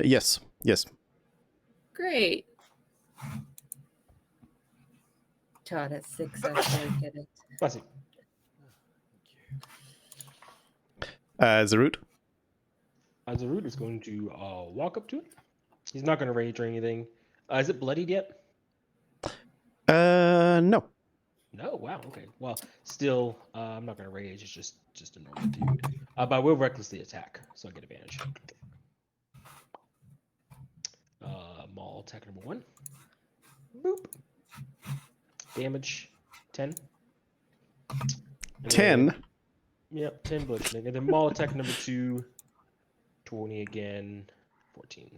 Yes. Yes. Great. Todd has successfully hit it. Bless you. Zarut. Zarut is going to walk up to it. He's not going to rage or anything. Is it bloodied yet? No. No. Wow. Okay. Well, still, I'm not going to rage. It's just a normal dude. But I will recklessly attack, so I get advantage. Maul attack number 1. Boop. Damage 10. 10. Yep, 10 bludgeoning. And then Maul attack number 2. 20 again. 14.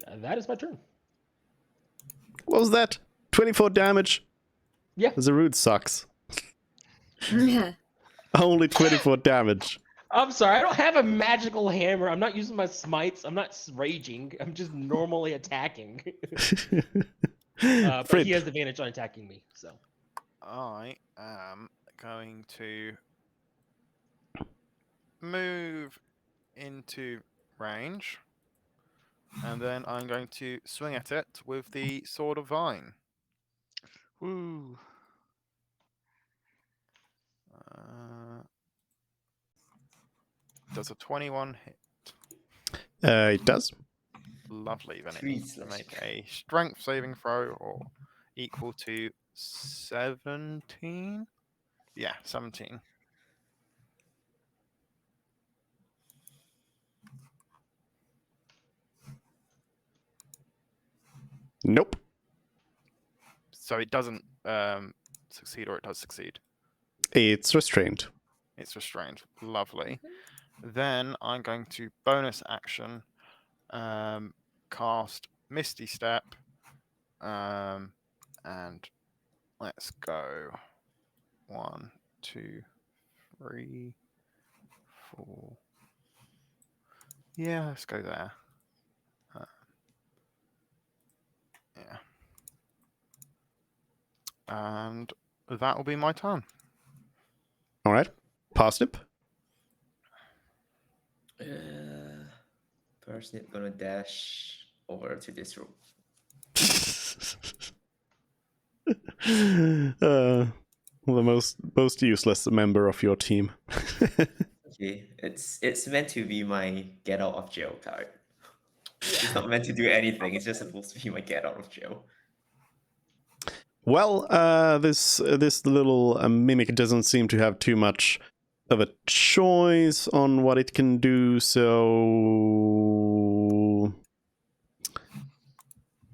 And that is my turn. What was that? 24 damage? Yeah. Zarut sucks. Yeah. Only 24 damage. I'm sorry, I don't have a magical hammer. I'm not using my smites. I'm not raging. I'm just normally attacking. But Frid. he has advantage on attacking me, so. I am going to move into range, and then I'm going to swing at it with the Sword of Vine. Woo. Does a 21 hit? It does. Lovely. Then it Three needs to slash. make a strength saving throw or equal to 17. Yeah, 17. Nope. So it doesn't succeed, or it does succeed. It's restrained. It's restrained. Lovely. Then I'm going to bonus action cast Misty Step. And let's go. 1, 2, 3, 4. Yeah, let's go there. Yeah. And that will be my turn. All right. Parsnip. Parsnip gonna dash over to this room. The most useless member of your team. Okay, it's meant to be my get out of jail card. It's not meant to do anything. It's just supposed to be my get out of jail. Well, this little mimic doesn't seem to have too much of a choice on what it can do, so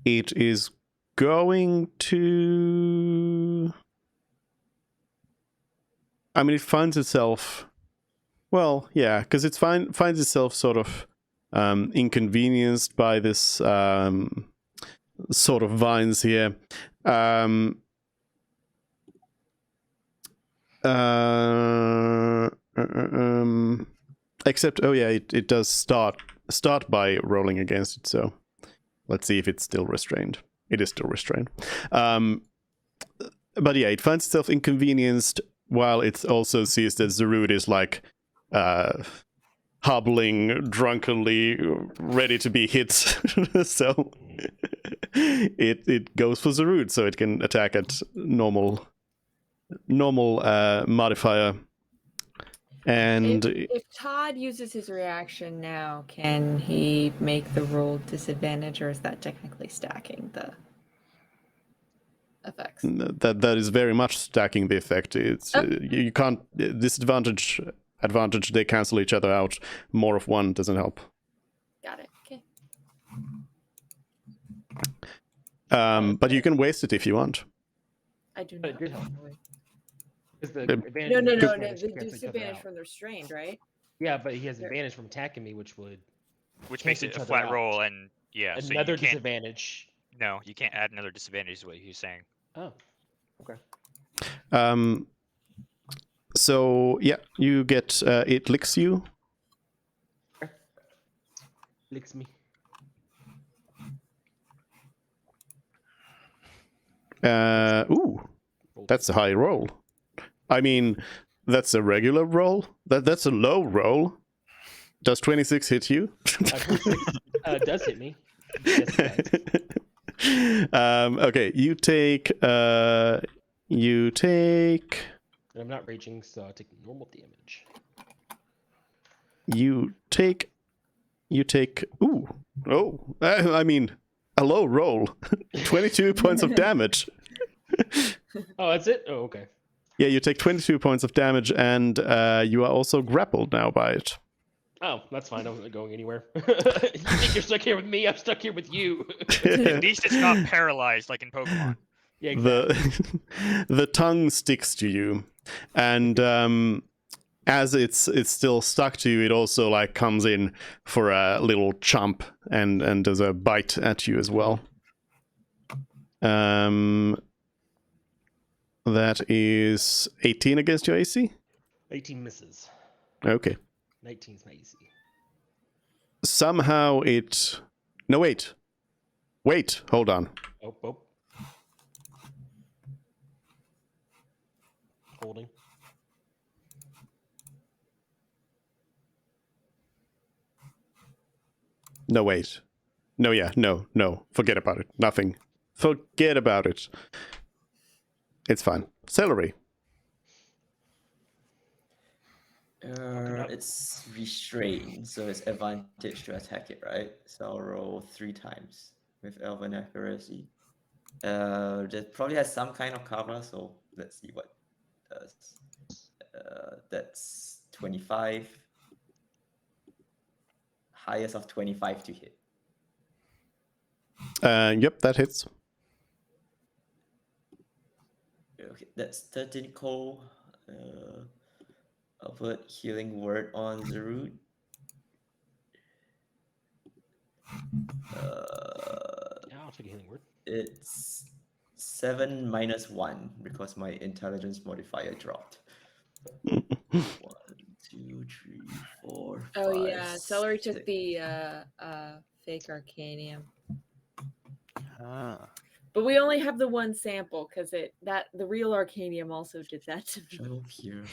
it is going to. I mean, it finds itself. Well, yeah, because it finds itself sort of inconvenienced by this sort of vines here. Except, oh yeah, it does start by rolling against it. So let's see if it's still restrained. It is still restrained. But yeah, it finds itself inconvenienced while it also sees that Zarud is like hobbling drunkenly, ready to be hit. So it goes for Zarud, so it can attack at normal modifier. And if Todd uses his reaction now, can he make the roll disadvantage, or is that technically stacking the effects? that is very much stacking the effect. It's you can't disadvantage, advantage, they cancel each other out. More of one doesn't help. Got it. Okay. But you can waste it if you want. I do But not. it did help. know. The No, advantage the cancel each other disadvantage out. from the restrained, right? Yeah, but he has advantage from attacking me, which makes cancel it each a other flat out. roll, and yeah, so Another you can't. disadvantage. No, you can't add another disadvantage. Is what he's saying. Oh, okay. So yeah, you get it licks you. Licks me. Ooh, that's a high roll. I mean, that's a regular roll. That's a low roll. Does 26 hit you? 26 does hit me. Yes, it does. Okay, you take. And I'm not raging, so I'll take normal damage. You take. Ooh. Oh. I mean, a low roll. 22 points of damage. Oh, that's it? Oh, okay. Yeah, you take 22 points of damage, and you are also grappled now by it. Oh, that's fine. I'm not going anywhere. You think you're stuck here with me? I'm stuck here with you. At least it's not paralyzed like in Pokemon. Yeah, exactly. The tongue sticks to you, and as it's still stuck to you, it also like comes in for a little chomp and does a bite at you as well. That is 18 against your AC. 18 misses. Okay. 19's my AC. Somehow it. No, wait. Hold on. Oh. Holding. No, wait. No, yeah, no. Forget about it. Nothing. Forget about it. It's fine. Celery. It's restrained, so it's advantage to attack it, right? So I'll roll 3 times with Elven accuracy. That probably has some kind of cover, so let's see what it does. That's 25. Highest of 25 to hit. Yep, that hits. Okay, that's 13 cold. I'll put healing word on Zarud. Yeah, I'll take a healing word. It's 7 minus 1 because my intelligence modifier dropped. 1, 2, 3, 4. Oh 5, yeah, Celery took 6. the fake Arcanium. Ah. But we only have the one sample because the real Arcanium also did that to me. Should I move here?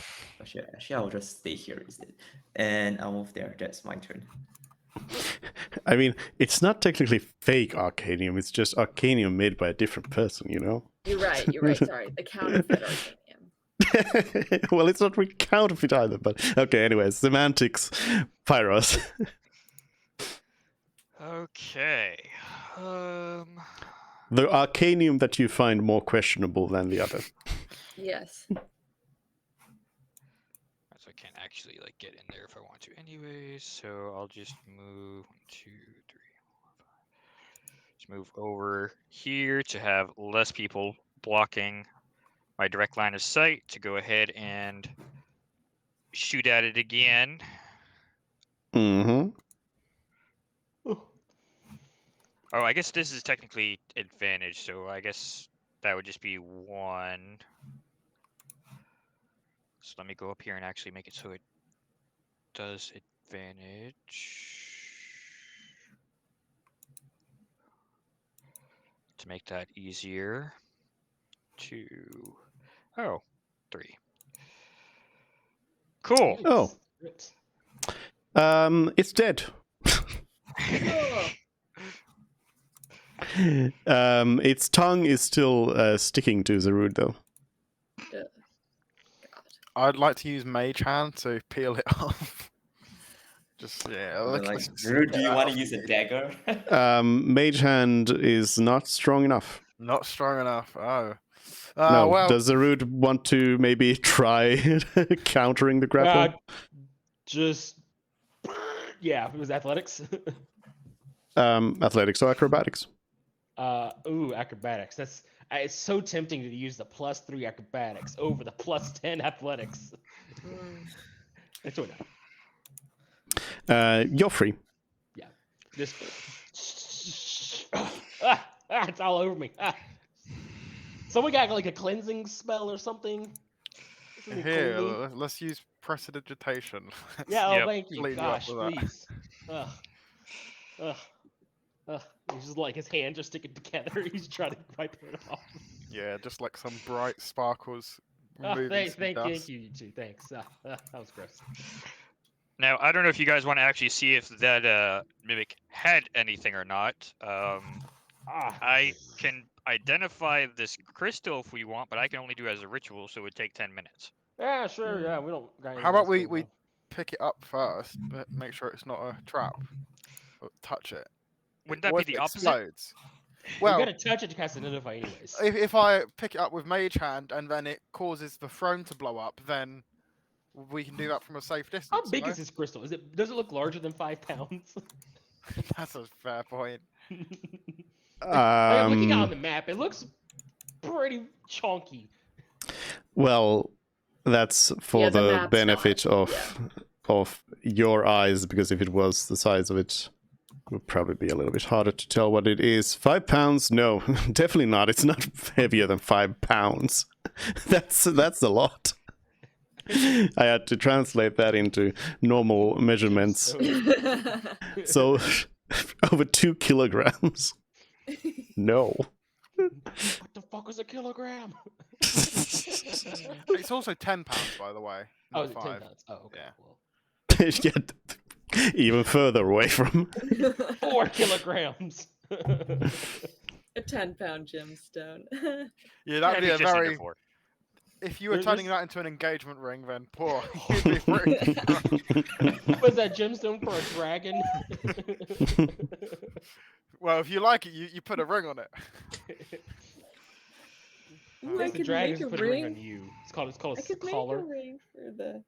Actually, I'll just stay here instead. And I'll move there. That's my turn. I mean, it's not technically fake Arcanium, it's just Arcanium made by a different person, you know? You're right, sorry. The counterfeit Arcanium. Well, it's not really counterfeit either, but okay, anyways, semantics. Pyros. Okay. The Arcanium that you find more questionable than the other. Yes. So I can't actually like get in there if I want to anyways, so I'll just move 1, 2, 3, 4, 5. Just move over here to have less people blocking my direct line of sight to go ahead and shoot at it again. Mm-hmm. Oh, I guess this is technically advantage, so I guess that would just be 1. So let me go up here and actually make it so it does advantage. To make that easier. 2. Oh, 3. Cool. Oh. It's dead. Its tongue is still sticking to Zarud, though. I'd like to use Mage Hand to peel it off. Just Zarud, do you want to use a dagger? Mage Hand is not strong enough. Not strong enough. Oh. No. Well, Does Zarud want to maybe try countering the grapple? Yeah, it was athletics. Athletics or acrobatics? Acrobatics. It's so tempting to use the +3 acrobatics over the +10 athletics. It's so not. You're free. Yeah. Just it's all over me. Someone got like a cleansing spell or something. here, let's use prestidigitation. Yeah, Yep. thank you. Clean you Gosh, up with please. He's just like his hand just sticking together. He's trying to wipe it off. Yeah, just like some bright sparkles removing some Thank dust. you, you two. Thanks. That was gross. Now, I don't know if you guys want to actually see if that mimic had anything or not. I can identify this crystal if we want, but I can only do it as a ritual, so it would take 10 minutes. Yeah, sure. Yeah, we don't. got How anything about else we going on. pick it up first, but make sure it's not a trap. But touch it. Wouldn't that What be if the it opposite? explodes? We Well, gotta touch it to cast identify, anyways. if I pick it up with Mage Hand and then it causes the throne to blow up, then we can do that from a safe distance. How big no? is this crystal? Does it look larger than 5 pounds? That's a fair point. I'm looking on the map. It looks pretty chunky. Well, that's for Yeah, the the map's benefit not, of your eyes, because if it was the size of it, it would probably be a little bit harder to tell what it is. 5 pounds? No, definitely not. It's not heavier than 5 pounds. That's a lot. I had to translate that into normal measurements. So over 2 kilograms. No. What the fuck is a kilogram? It's also £10, by the way. Oh, Not is it 10 5. pounds? Oh, okay. Yeah. Well, Yeah, even further away from. 4 kilograms. A 10-pound gemstone. Yeah, that'd be a just under very. 4. If you were There's turning this- that into an engagement ring, then poor. You'd be pretty. Was that gemstone for a dragon? Well, if you like it, you put a ring on it. Ooh, I the could dragons make a put a ring ring. on you. It's called I a could make collar. a ring for the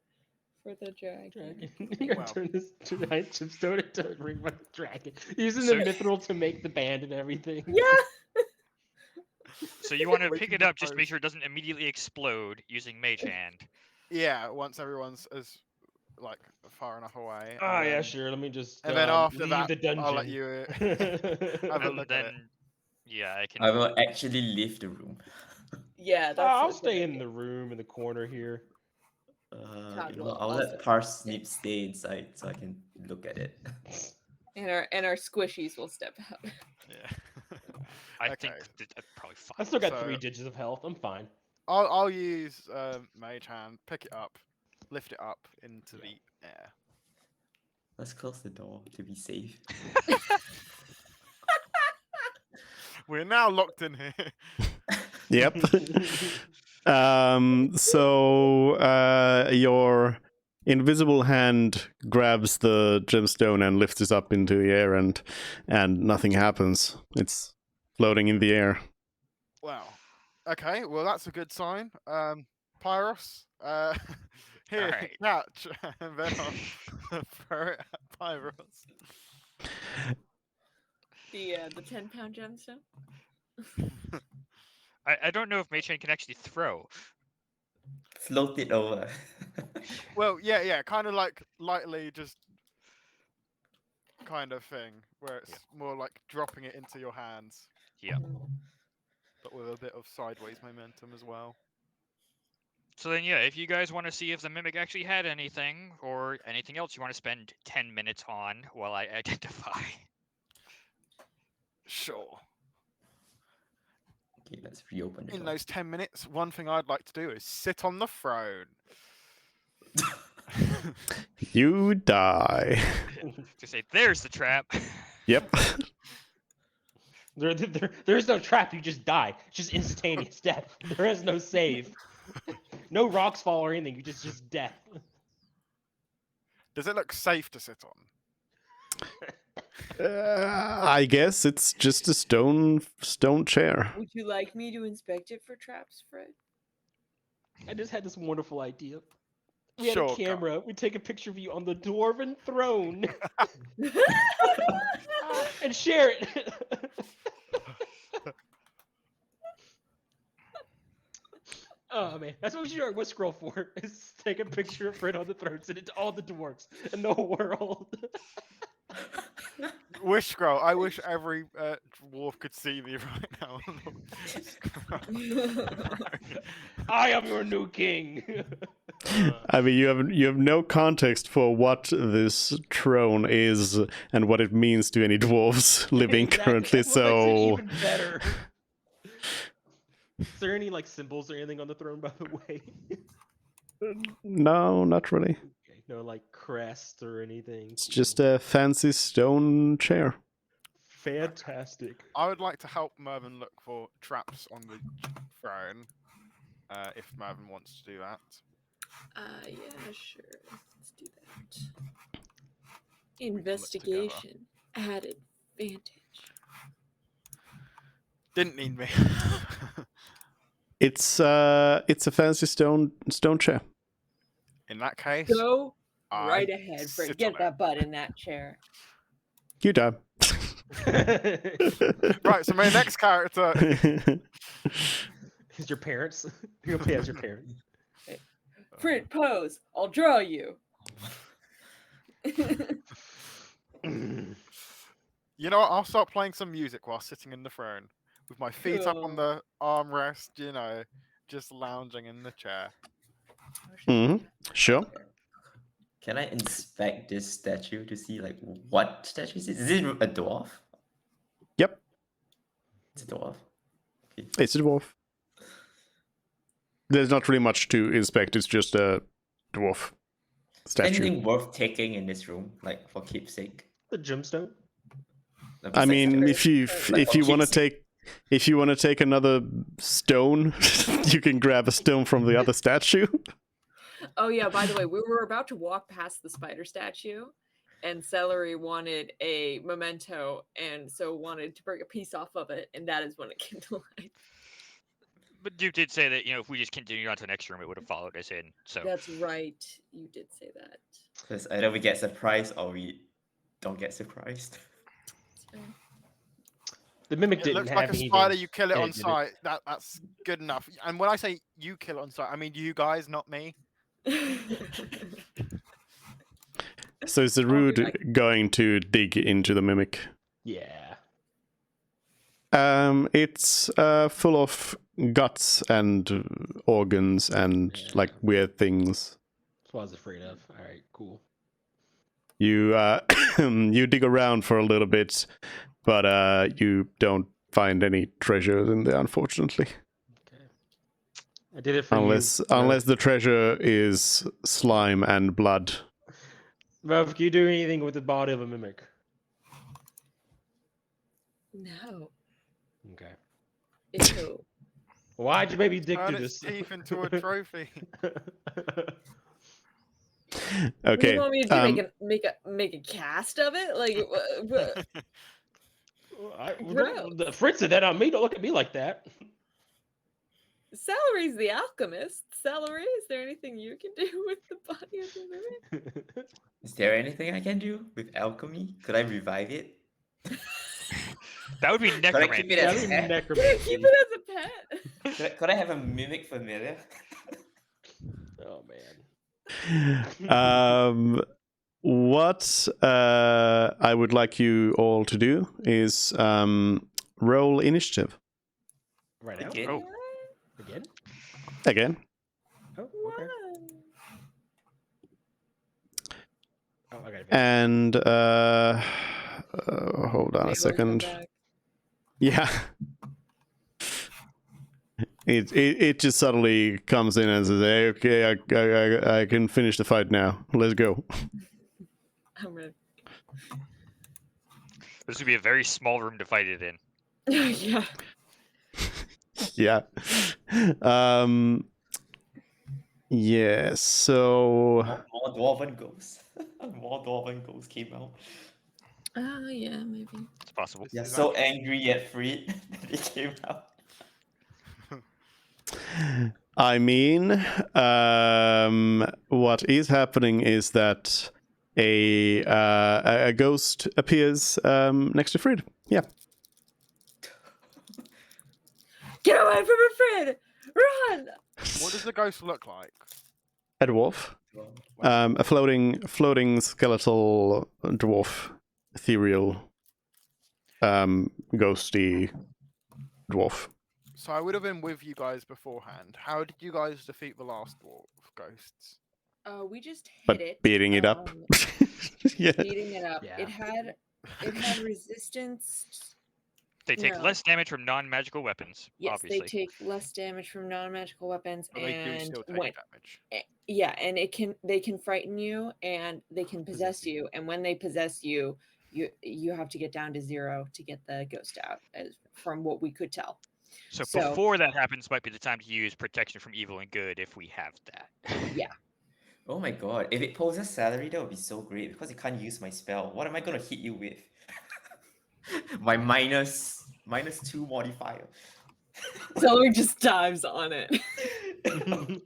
dragon. Dragon. You gotta Wow. turn this giant gemstone into a ring by the dragon. Using So- the mithril to make the band and everything. Yeah. So you want to Wait pick till it the up just to make pose. sure it doesn't immediately explode using Mage Hand. Yeah, once everyone's as like far enough away. Oh and yeah, then- sure. Let me just And then after leave that, the dungeon. I'll let you have a And look then, at it. yeah, I can. I will actually leave the room. Yeah, that's. I'll a good stay in idea. the room in the corner here. You know, I'll let Parsnip stay inside so I can look at it. And our squishies will step out. Yeah. I think Okay. that's probably fine. I still got 3 So- digits of health. I'm fine. I'll use Mage Hand, pick it up, lift it up into the air. Let's close the door to be safe. We're now locked in here. Yep. So your invisible hand grabs the gemstone and lifts it up into the air, and nothing happens. It's floating in the air. Wow. Okay, well that's a good sign. Pyros, here, Alright. catch, and then I'll throw it at Pyros. The 10-pound gemstone. I don't know if Mage Hand can actually throw. Float it over. Well, yeah, kind of like lightly, just kind of thing, where it's more like dropping it into your hands, Yeah. but with a bit of sideways momentum as well. So then, yeah, if you guys want to see if the mimic actually had anything or anything else you want to spend 10 minutes on while I identify. Sure. Okay, let's reopen the In door. those 10 minutes, one thing I'd like to do is sit on the throne. You die. To say, there's the trap. Yep. There's no trap. You just die. It's just instantaneous death. There is no save. No rocks fall or anything. You just death. Does it look safe to sit on? I guess it's just a stone chair. Would you like me to inspect it for traps, Fred? I just had this wonderful idea. We had Sure, a Carl. camera. We take a picture of you on the dwarven throne and share it. Oh man, that's what we should use our West Scroll for. Is take a picture of Fred on the throne, send it to all the dwarves in the whole world. Wish scroll. I wish every dwarf could see me right now. I am your new king. I mean, you have no context for what this throne is and what it means to any dwarves living Exactly. currently. That's what makes it So even better. Is there any like symbols or anything on the throne, by the way? No, not really. Okay, no like crest or anything. It's Cool. just a fancy stone chair. Fantastic. I would like to help Mervyn look for traps on the throne, if Mervyn wants to do that. Yeah, sure. Let's do that. Investigation. Added advantage. Didn't need me. It's a fancy stone chair. In that case, Go I right ahead, Fred. sit Get on it. that butt in that chair. You done. Right, so my next character. Is your parents? You're gonna play as your parents. Print pose. I'll draw you. You know what? I'll start playing some music while sitting in the throne, with my feet up on Cool. the armrest, you know, just lounging in the chair. Sure. Can I inspect this statue to see like what statue is it? Is it a dwarf? Yep. It's a dwarf. Okay. It's a dwarf. There's not really much to inspect. It's just a dwarf statue. Anything worth taking in this room, like for keepsake? The gemstone. No, I besides mean, that, if you Like, want to keepsake. take another stone, you can grab a stone from the other statue. Oh yeah, by the way, we were about to walk past the spider statue, and Celery wanted a memento, and so wanted to break a piece off of it, and that is when it came to life. But you did say that, if we just continued on to the next room, it would have followed us in. So That's right. You did say that. Because either we get surprised or we don't get surprised. That's fair. The mimic It didn't looks have like a anything spider. You kill it in on did it? sight. That's good enough. And when I say you kill it on sight, I mean you guys, not me. So is the I'll be Rude back. going to dig into the mimic? Yeah. It's full of guts and organs and Yeah. like weird things. That's what I was afraid of. All right, cool. You you dig around for a little bit, but you don't find any treasures in there, unfortunately. Okay. I did it for Unless you. unless the treasure is slime and blood. Merv, can you do anything with the body of a mimic? No. Okay. Ew. Why'd you maybe dig Turn through its this? teeth into a trophy. Okay. You want me to make a cast of it? Like, Gross. Fritz said that on me. Don't look at me like that. Celery's the alchemist. Celery, is there anything you can do with the body of the mimic? Is there anything I can do with alchemy? Could I revive it? that would be Could I necromancy. keep it as That'd a be pet? necromancy. Keep it as a pet. Could I have a mimic familiar? Oh man. What I would like you all to do is roll initiative Right now. Again? Oh. Again? again. Oh, okay. What? Oh, I got it. And hold on a Wait, we'll come second. back. Yeah. It just suddenly comes in and says, hey, okay, I can finish the fight now. Let's go. I'm ready. This would be a very small room to fight it in. Yeah. Yeah. Yeah, so More dwarven ghosts. More dwarven ghosts came out. Oh, yeah, maybe. It's possible. They're Is so that- angry yet freed that they came out. I mean, what is happening is that a ghost appears next to Frid. Yeah. Get away from her, Fred! Run! What does the ghost look like? A dwarf. A floating skeletal dwarf. Ethereal ghosty dwarf. So I would have been with you guys beforehand. How did you guys defeat the last dwarf ghosts? We just hit But it. beating it up. Yeah. Beating it up. Yeah. It had resistance They take No. less damage from non-magical weapons. Yes, obviously. they take less damage from non-magical weapons, But they do and still take damage. yeah, and they can frighten you, and they can possess you, and when they possess you, you have to get down to 0 to get the ghost out, as from what we could tell. So before that happens, might be the time to use protection from evil and good if we have that. Yeah. Oh my god, if it poses salary, that would be so great because you can't use my spell. What am I gonna hit you with? My -2 modifier. Celery just dives on it. That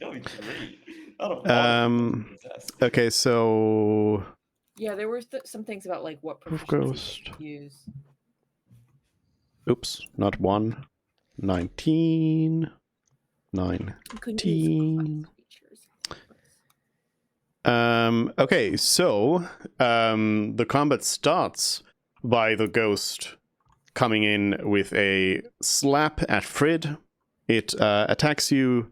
would be great. Out of all Okay, so Yeah, there were some things about like what Proof proficiency Ghost. you could use. Oops, not 1. 19. You couldn't use 19. class features. Okay, so the combat starts by the ghost coming in with a slap at Frid. It attacks you.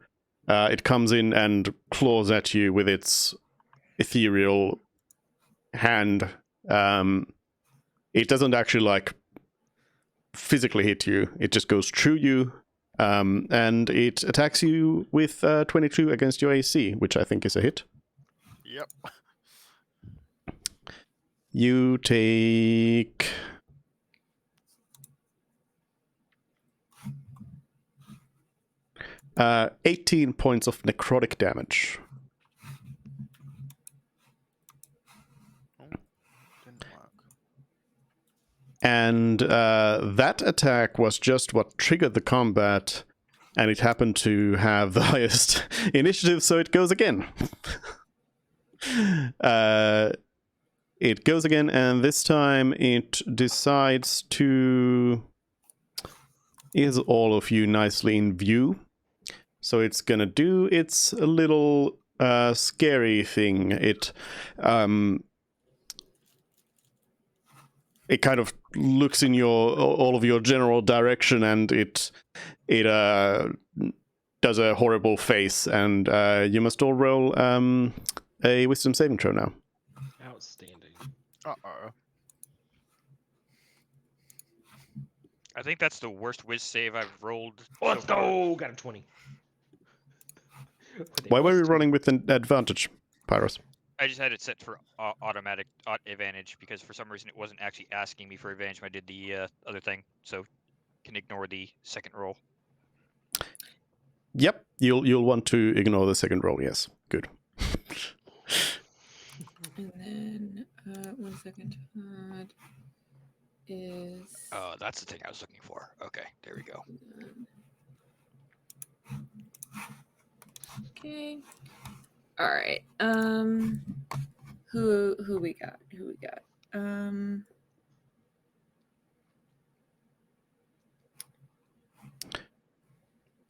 It comes in and claws at you with its ethereal hand. It doesn't actually like physically hit you. It just goes through you. And it attacks you with 22 against your AC, which I think is a hit. Yep. You take 18 points of necrotic damage. Didn't work. And that attack was just what triggered the combat, and it happened to have the highest initiative, so it goes again. It goes again, and this time it decides to... Is all of you nicely in view? So it's gonna do its little scary thing. It kind of looks in all of your general direction, and it does a horrible face, and you must all roll a wisdom saving throw now. Outstanding. Uh-oh. I think that's the worst whiz save I've rolled. Let's so far. go! Got a 20. Why were we running with an advantage, Pyros? I just had it set for automatic advantage because for some reason it wasn't actually asking me for advantage when I did the other thing, so can ignore the second roll. Yep, you'll want to ignore the second roll. Yes, good. And then 1 second. Is Oh, that's the thing I was looking for. Okay, there we go. Okay. All right. Who we got?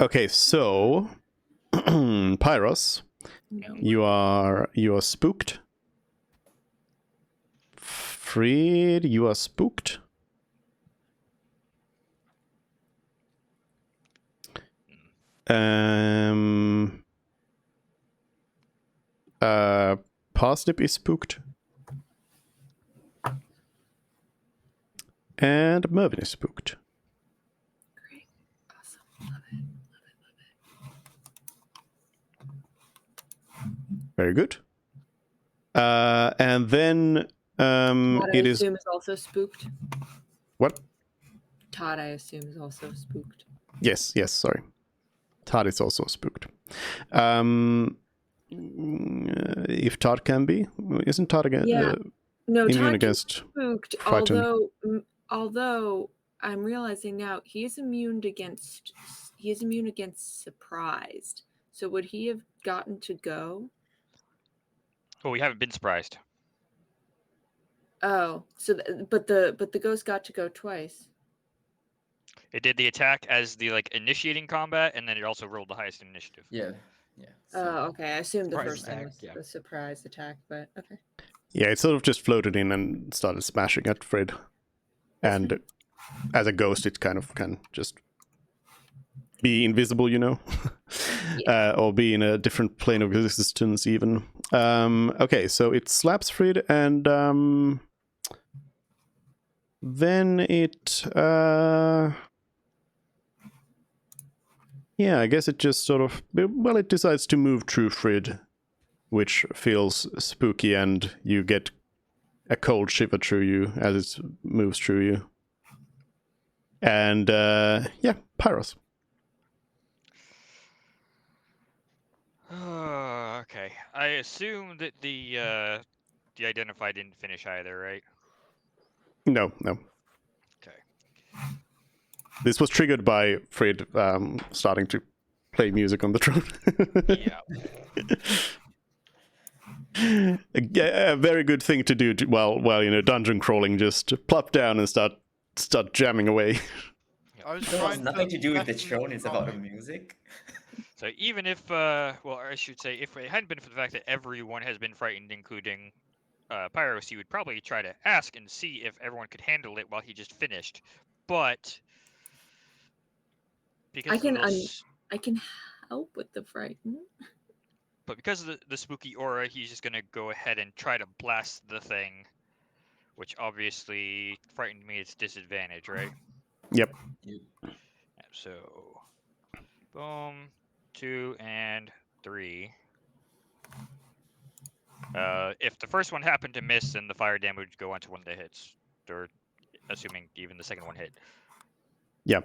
Okay, so Pyros, No. you are spooked. Frid, you are spooked. Parsnip is spooked. And Mervyn is spooked. Great. Awesome. Love it. Very good. And then Todd, I it is... assume is also spooked. What? Todd, I assume, is also spooked. Yes, sorry. Todd is also spooked. If Todd can be, isn't Todd again? Yeah. No, immune Todd against spooked. frightened. Although I'm realizing now he is immune against surprised. So would he have gotten to go? Oh, we haven't been surprised. Oh, so but the ghost got to go twice. It did the attack as the initiating combat, and then it also rolled the highest initiative. Yeah. Oh, okay. I assumed the Surprise first time attack, was yeah. the surprise attack, but okay. Yeah, it sort of just floated in and started smashing at Fred. And as a ghost, it kind of can just be invisible, Yeah. or be in a different plane of existence even. Okay, so it slaps Fred, and then it yeah, I guess it just sort of, well, it decides to move through Frid, which feels spooky, and you get a cold shiver through you as it moves through you. And yeah, Pyros. Okay. I assume that the identify didn't finish either, right? No. Okay. This was triggered by Frid starting to play music on the throne. Yeah. A very good thing to do while you know, dungeon crawling. Just plop down and start jamming away. I was So it's trying nothing to do with the lessen throne, it's about the volume. music. So even if, well, I should say, if it hadn't been for the fact that everyone has been frightened, including Pyros, he would probably try to ask and see if everyone could handle it while he just finished. But because I can of those, I can help with the frighten. but because of the spooky aura, he's just gonna go ahead and try to blast the thing, which obviously frightened me. It's disadvantage, right? Yep. So, boom, 2 and 3. If the first one happened to miss, then the fire damage would go onto one of the hits, or assuming even the second one hit. Yeah.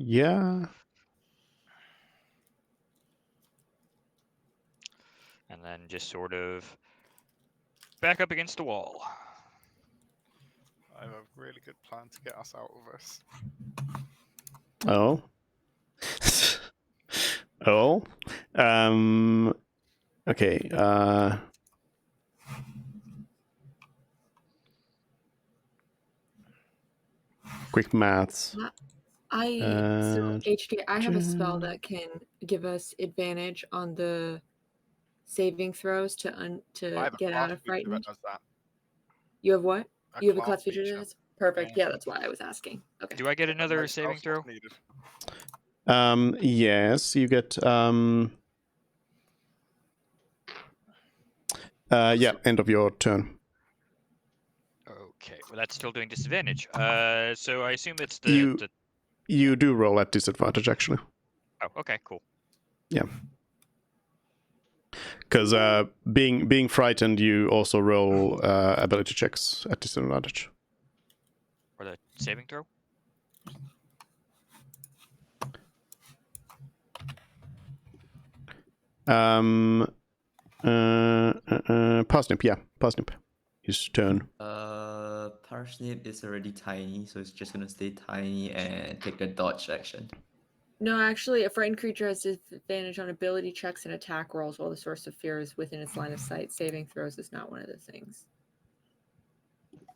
Yeah. And then just sort of back up against the wall. I have a really good plan to get us out of this. Oh. Oh. Okay. Quick maths. So HK, I have a spell that can give us advantage on the saving throws to I have a get class out of feature frightened. that does that. You have what? You have a class feature that feature. does? Perfect. Yeah. Yeah, that's why I was asking. Okay. Do I get another No saving spell throw? slot needed. Yes, you get yeah, end of your turn. Okay, well that's still doing disadvantage. So I assume it's You do roll at disadvantage, actually. Oh, okay, cool. Yeah. Because being frightened, you also roll ability checks at disadvantage. Or the saving throw? Parsnip, yeah, Parsnip. His turn. Parsnip is already tiny, so it's just gonna stay tiny and take the dodge action. No, actually, a frightened creature has disadvantage on ability checks and attack rolls while the source of fear is within its line of sight. Saving throws is not one of the things.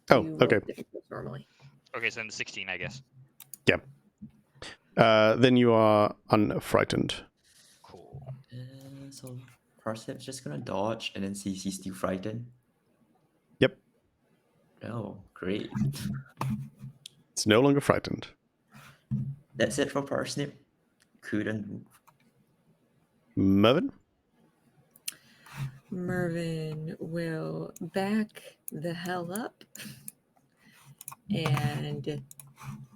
Oh, You roll okay. saving throws normally. Okay, so then the 16, I guess. Yeah. Then you are unfrightened. Cool. So Parsnip's just gonna dodge and then see he's still frightened. Yep. Oh, great. It's no longer frightened. That's it for Parsnip. Couldn't move. Mervin? Mervin will back the hell up and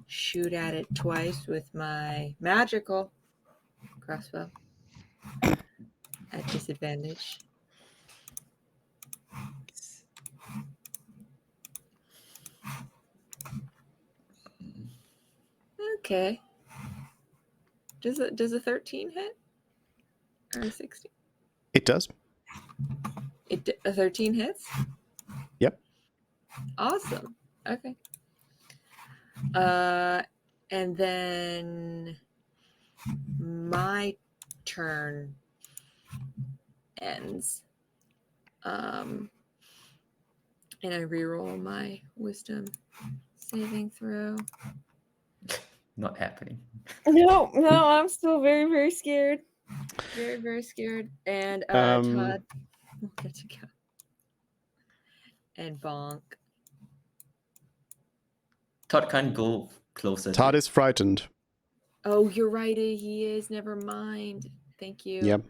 shoot at it twice with my magical crossbow at disadvantage. Okay. Does a 13 hit? Or a 16? It does. A 13 hits? Yep. Awesome. Okay. And then my turn ends. And I reroll my wisdom saving throw. Not happening. No, I'm still very, very scared. Very, very scared. And Todd will get to go. And bonk. Todd can't go closer. Todd is frightened. Oh, you're right. He is. Never mind. Thank you. Yep.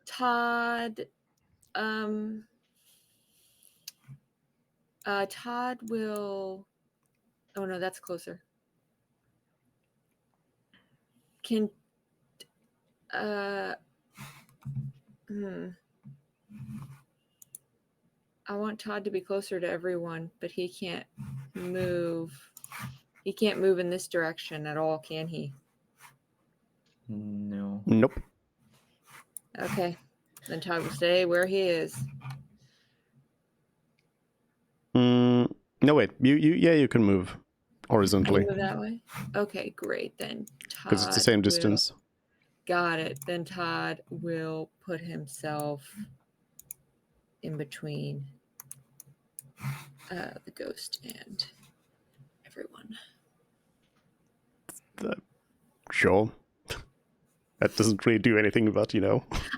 Todd. Todd will. Oh no, that's closer. Can. I want Todd to be closer to everyone, but he can't move. He can't move in this direction at all, can he? No. Nope. Okay. Then Todd will stay where he is. No, wait. You can move horizontally Can you move that way? Okay, great. Then Todd. because it's the same distance. Got it. Then Todd will put himself in between the ghost and everyone. Sure. That doesn't really do anything, but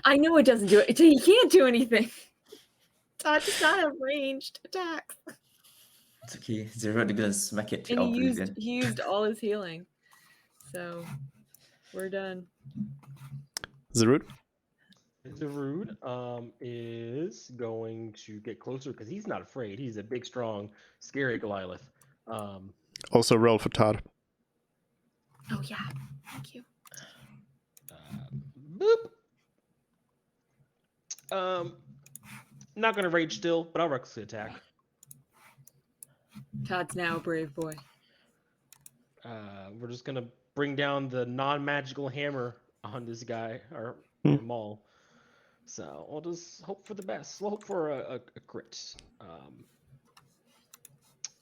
I know it doesn't do it. He can't do anything. Todd does not have ranged attacks. It's okay. Zero gonna smack it to And oblivion. he used all his healing. So we're done. Zarud? Zarud is going to get closer because he's not afraid. He's a big, strong, scary Goliath. Also roll for Todd. Oh yeah, thank you. Boop. Not gonna rage still, but I'll recklessly attack. Todd's now a brave boy. We're just gonna bring down the non-magical hammer on this guy or Maul. So we'll just hope for the best. We'll hope for a crit.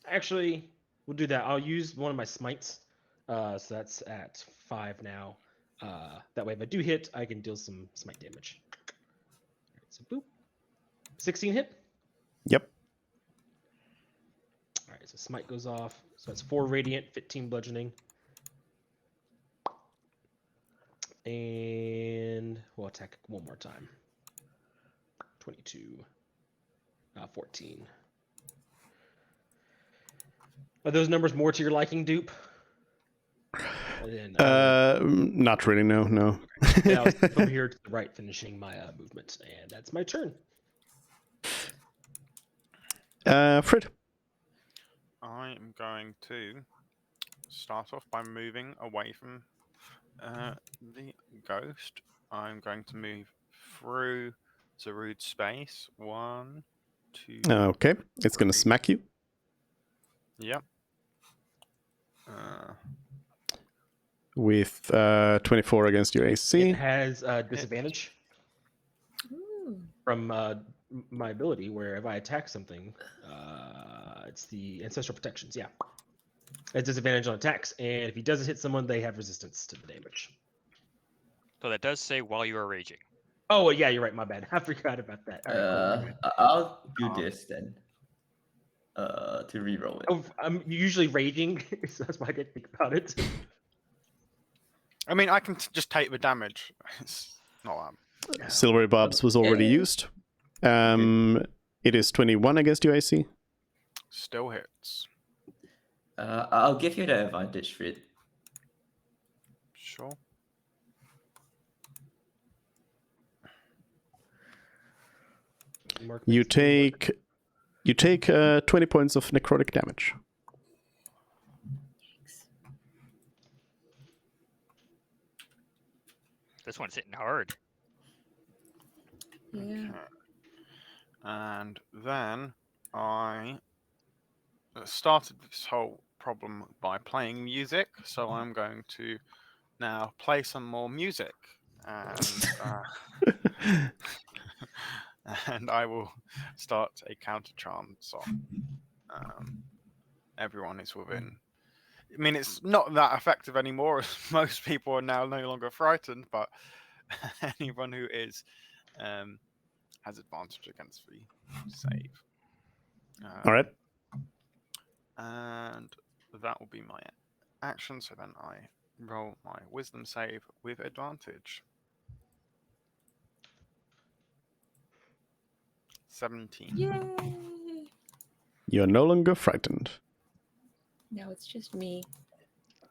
Actually, we'll do that. I'll use one of my smites. So that's at 5 now. That way, if I do hit, I can deal some smite damage. All right, so boop. 16 hit. Yep. All right, so smite goes off. So that's 4 radiant, 15 bludgeoning. And we'll attack one more time. 22. 14. Are those numbers more to your liking, Dupe? Not really, no. Yeah, I was over here to the right, finishing my movement, and that's my turn. Fred. I am going to start off by moving away from the ghost. I'm going to move through Zarud's space. 1, 2. Okay, it's gonna smack you. Yep. With 24 against your AC. It has disadvantage from my ability, where if I attack something, it's the ancestral protections. Yeah, it's disadvantage on attacks, and if he doesn't hit someone, they have resistance to the damage. So that does say while you are raging. Oh, well, yeah, you're right. My bad. I forgot about that. All right, cool. I'll do this then. To reroll it. Oh, I'm usually raging, so that's why I didn't think about it. I mean, I can just take the damage. It's not that. Silvery Barbs was already used. It is 21 against your AC. Still hits. I'll give you the advantage for it. Sure. You take 20 points of necrotic damage. This one's hitting hard. Yeah. Okay. And then I started this whole problem by playing music, so I'm going to now play some more music, and and I will start a counter chant song. Everyone is within. I mean, it's not that effective anymore, as most people are now no longer frightened, but anyone who is has advantage against the save. All right. And that will be my action, so then I roll my wisdom save with advantage. 17. Yay! You're no longer frightened. Now it's just me.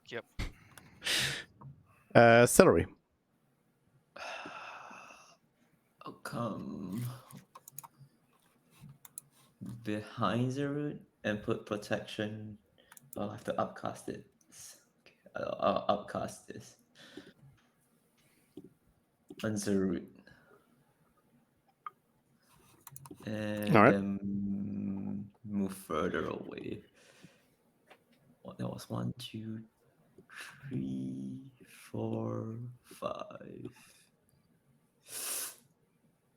Yep. Celery. I'll come behind the root and put protection. I'll have to upcast it. Okay, I'll upcast this. On Zarut. And All right. then move further away. What, that was 1, 2, 3, 4, 5.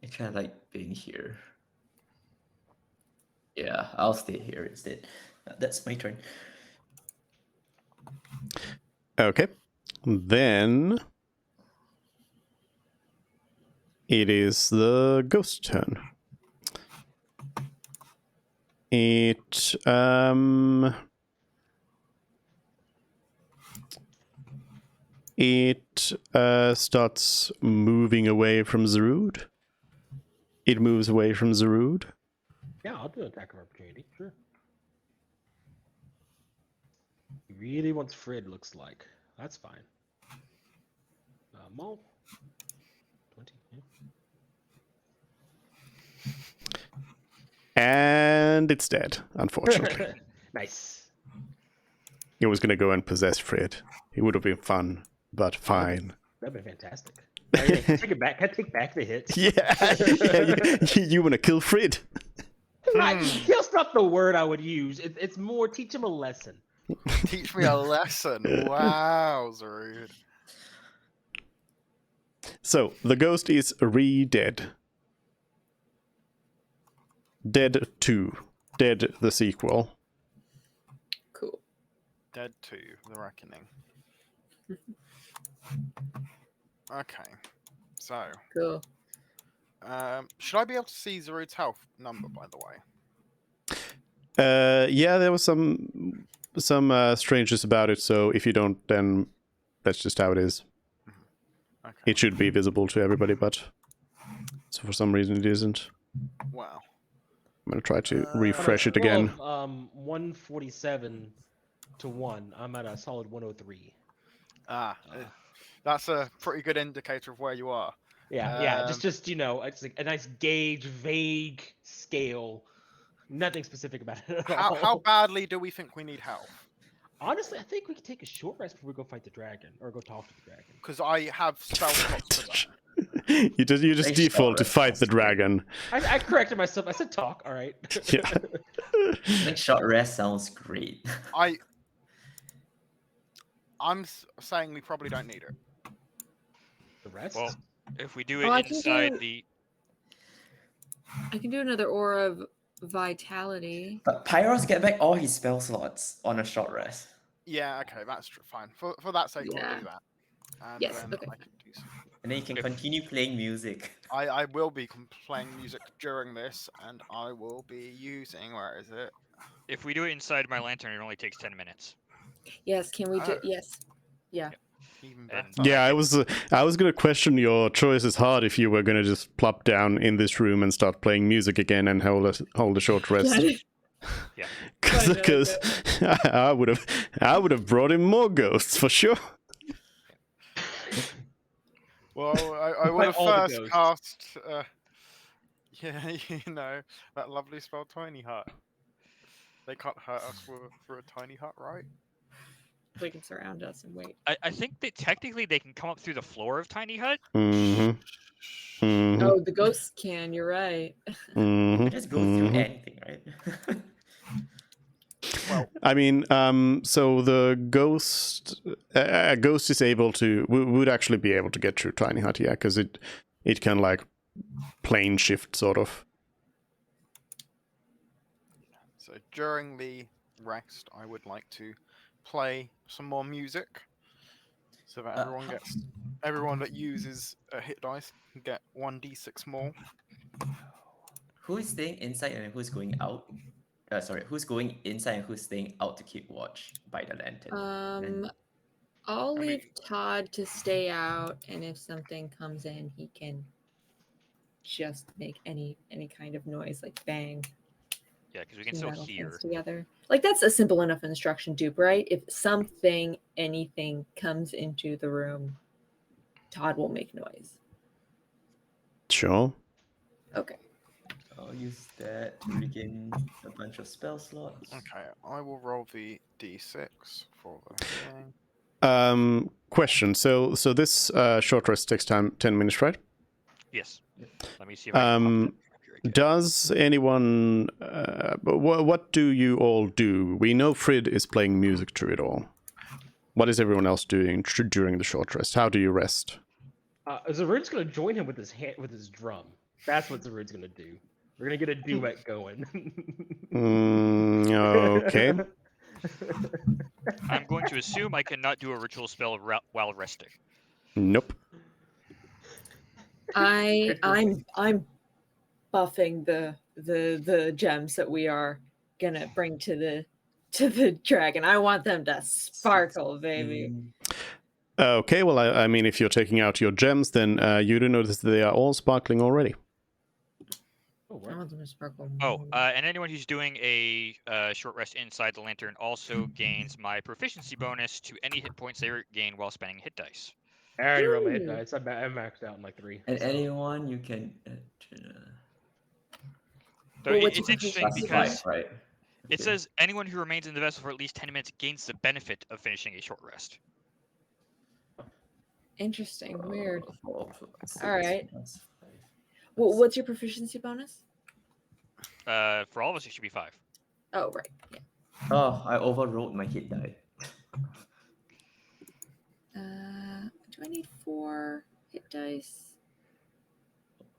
Actually, I like being here. Yeah, I'll stay here instead. That's my turn. Okay. Then it is the ghost turn. It starts moving away from Zarud. It moves away from Zarud. Yeah, I'll do an attack of opportunity. Sure. He really wants Frid, looks like. That's fine. Maul. 20. Yeah. And it's dead, unfortunately. Nice. He was gonna go and possess Fred. It would have been fun, but fine. That'd be fantastic. Take it back. Can I take back the hits? Yeah, you want to kill Fred? Right. Kill's not the word I would use. It's more teach him a lesson. Teach me a lesson. Wow, Zarud. So the ghost is re-dead. Dead 2. Dead the sequel. Cool. Dead 2, The Reckoning. Okay, so Cool. should I be able to see Zarud's health number, by the way? Yeah, there was some strangeness about it, so if you don't, then that's just how it is. Okay. It should be visible to everybody, but so for some reason it isn't. Wow. I'm gonna try to On a refresh it On a roll again. of, 147 to 1. I'm at a solid 103. That's a pretty good indicator of where you are. Yeah. Just it's like a nice gauge, vague scale. Nothing specific about it at all. How badly do we think we need help? Honestly, I think we could take a short rest before we go fight the dragon or go talk to the dragon. Because I have spell slots for that. You just Nice default to shot, fight the that's great. dragon. I corrected myself. I said talk. All right. Yeah. I think short rest sounds great. I'm saying we probably don't need it. The rest. Well, if we do Oh, I it can inside do- the I can do another aura of vitality. But Pyros get back all his spell slots on a short rest. Yeah, okay, that's fine. For that sake, we'll Yeah. do that. And Yes, then okay. I can do something. And then you can If- continue playing music. I will be playing music during this, and I will be using. Where is it? if we do it inside my lantern, it only takes 10 minutes. Yes, can we do? Oh. Yes. Yeah. Even And- better. Yeah, I was gonna question your choices hard if you were gonna just plop down in this room and start playing music again and hold a short rest. Yeah. Because I would have brought in more ghosts for sure. Well, I would have all the first ghosts. cast. That lovely spell, Tiny Hut. They can't hurt us for a tiny hut, right? They can surround us and wait. I think that technically they can come up through the floor of Tiny Hut. Mm-hmm. Mm-hmm. Oh, the ghosts can. You're right. Mm-hmm. You just go through anything, right? Well, I mean, so the ghost, a ghost is able to would actually be able to get through Tiny Hut, yeah, because it can like plane shift sort of. so during the rest, I would like to play some more music, so that everyone that uses a hit dice can get 1d6 more. Who is staying inside and who's going out? Who's going inside and who's staying out to keep watch by the lantern? I'll I mean- leave Todd to stay out, and if something comes in, he can just make any kind of noise, like bang. Yeah, because we can two still metal hear. things together. Like that's a simple enough instruction, dupe, right? If anything comes into the room, Todd will make noise. Sure. Okay. I'll use that to regain a bunch of spell slots. Okay, I will roll the d6 for the healing. Question. So this short rest takes time 10 minutes, right? Yes. Let me see if I can pop Um, that here again. Does anyone? What do you all do? We know Frid is playing music through it all. What is everyone else doing during the short rest? How do you rest? Zarid's gonna join him with his drum. That's what Zarid's gonna do. We're gonna get a duet going. Okay. I'm going to assume I cannot do a ritual spell while resting. Nope. I'm buffing the gems that we are gonna bring to the dragon. I want them to sparkle, baby. Okay, well, I mean, if you're taking out your gems, then you do notice that they are all sparkling already. I want them to sparkle. Oh, more. and anyone who's doing a short rest inside the lantern also gains my proficiency bonus to any hit points they gain while spending hit dice. I already rolled my hit Ooh. dice. I maxed out in like 3. And so. anyone you can. So Well, what's it's your interesting proficiency because right? it says anyone who remains in the vessel for at least 10 minutes gains the benefit of finishing a short rest. Interesting. Weird. 4 plus 6 All right. plus 5 Well, plus- what's your proficiency bonus? For all of us, it should be 5. Oh, right. Yeah. Oh, I overrolled my hit die. Do I need 4 hit dice?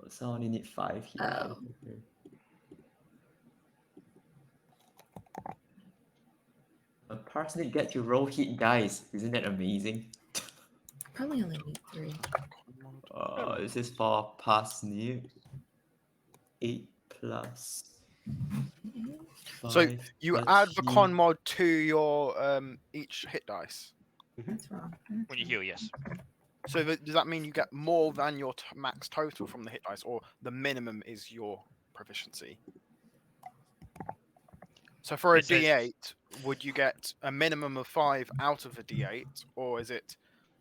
So I only need 5 hit die. Oh. Okay. A parsnip get to roll hit dice. Isn't that amazing? Probably only need 3. This is for parsnip. 8 plus. So 5, you add the 13. con mod to your each hit dice. That's wrong. When you heal, yes. So does that mean you get more than your max total from the hit dice, or the minimum is your proficiency? So for a It says- D8, would you get a minimum of 5 out of a D8, or is it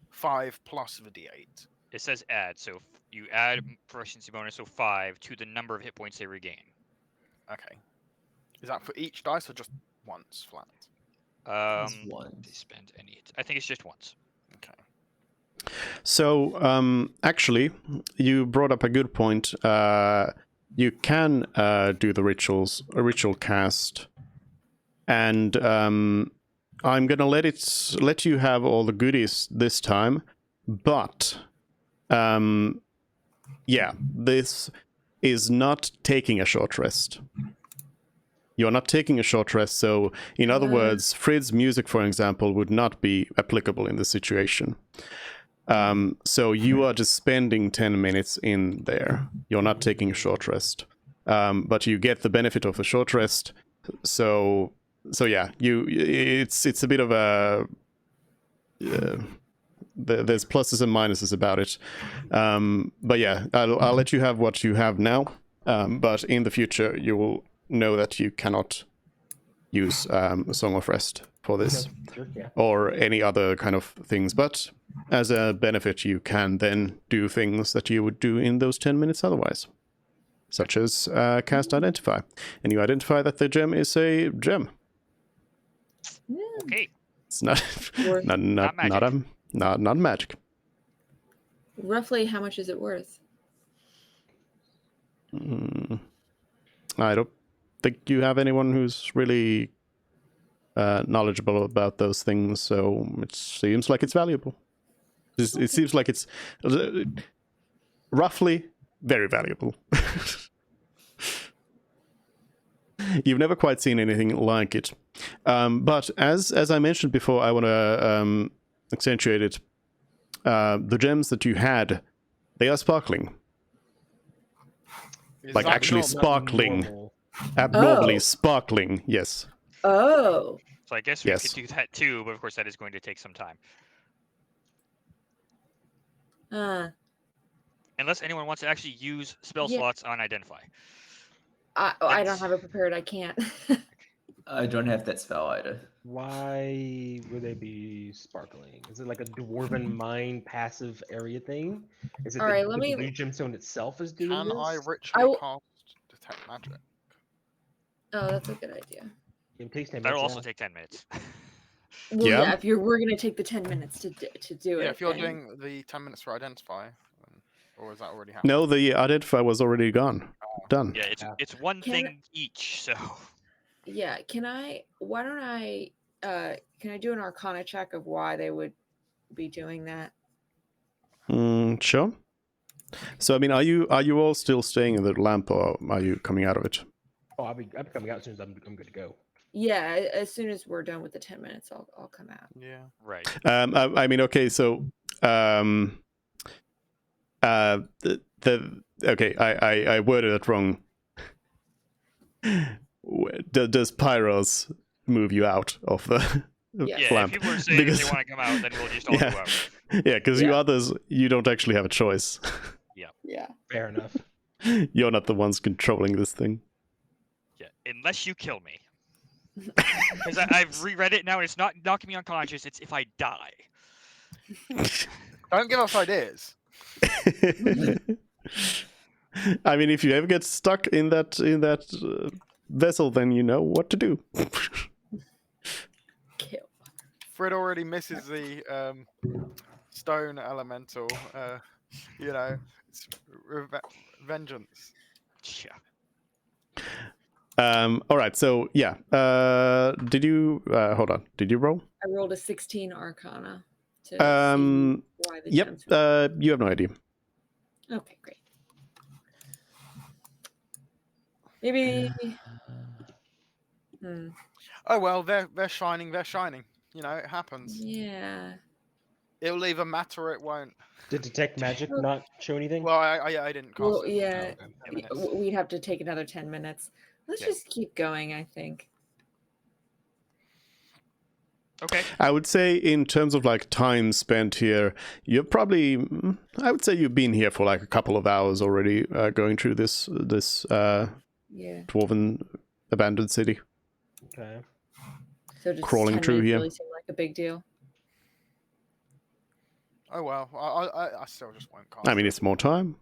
5 plus the D8? It says add, so you add proficiency bonus of 5 to the number of hit points they regain. Okay. Is that for each dice or just once flat? Plus They 1. spend any hits. I think it's just once. Okay. So, actually, you brought up a good point. You can do the ritual cast, and I'm gonna let you have all the goodies this time, but yeah, this is not taking a short rest. You're not taking a short rest, so in other words, Frid's music, for example, would not be applicable in this situation. So you are just spending 10 minutes in there. You're not taking a short rest, but you get the benefit of a short rest. So yeah, it's a bit of a there's pluses and minuses about it. But yeah, I'll let you have what you have now. But in the future, you will know that you cannot use a Song of Rest for this. Sure, yeah. Or any other kind of things, but as a benefit you can then do things that you would do in those 10 minutes otherwise, such as cast Identify, and you identify that the gem is a gem. Yeah. Okay. It's not Worth- not magic. not magic. Roughly, how much is it worth? I don't think you have anyone who's really knowledgeable about those things, so it seems like it's valuable. It seems like it's roughly very valuable. You've never quite seen anything like it. But as I mentioned before, I want to accentuate it. The gems that you had, they are sparkling. Is Like that actually normal? sparkling. Normal. Abnormally Oh. sparkling, yes. Oh. So I guess we Yes. could do that too, but of course that is going to take some time. Unless anyone wants to actually use spell Yeah. slots on Identify. I That's- don't have it prepared. I can't. I don't have that spell either. Why would they be sparkling? Is it like a dwarven mind passive area thing? Is it All the, right, let the me- blue gemstone itself is doing Can this? I ritually will- cast detect magic. Oh, that's a good idea. It takes 10 That'll minutes. also take 10 minutes. Well, Yeah. yeah, if we're gonna take the 10 minutes to do it. Yeah, if you're then- doing the 10 minutes for identify, or is that already happened? No, the identify was already gone. Done. Yeah, Yeah. it's one Can- thing each, so Yeah, why don't I can I do an Arcana check of why they would be doing that? Sure. So I mean, are you all still staying in the lamp, or are you coming out of it? Oh, I'll be coming out as soon as I'm good to go. Yeah, as soon as we're done with the 10 minutes, I'll come out. Yeah. right. I mean, okay, so okay, I worded it wrong. Does Pyros move you out of the Yeah. Yeah, lamp? if people are saying Because- they want to come out, then we'll just all Yeah. go out. Yeah, because you Yeah. others, you don't actually have a choice. Yeah. Fair enough. You're not the ones controlling this thing. Yeah, unless you kill me. Because I've reread it now, and it's not knocking me unconscious, it's if I die. Don't give us ideas. I mean, if you ever get stuck in that vessel, then you know what to do. Kill. Fred already misses the stone elemental. You know, it's vengeance. Yeah. All right, so yeah. Did you hold on? Did you roll? I rolled a 16 Arcana to Um, see why the Yep. gems. You have no idea. Okay, great. Maybe. Oh well, they're shining. They're shining. You know, it happens. Yeah. It'll either matter or it won't. Did detect magic not show anything? Well, I didn't cast Well, it. yeah. Oh, okay. 10 minutes. We'd have to take another 10 minutes. Let's Yeah. just keep going, I think. Okay. I would say in terms of like time spent here, you're probably, I would say you've been here for like a couple of hours already, going through this Yeah. dwarven abandoned city. Okay. So just Crawling 10 through minutes here. really seem like a big deal. Oh well, I still just won't cast. I mean, it. it's more time.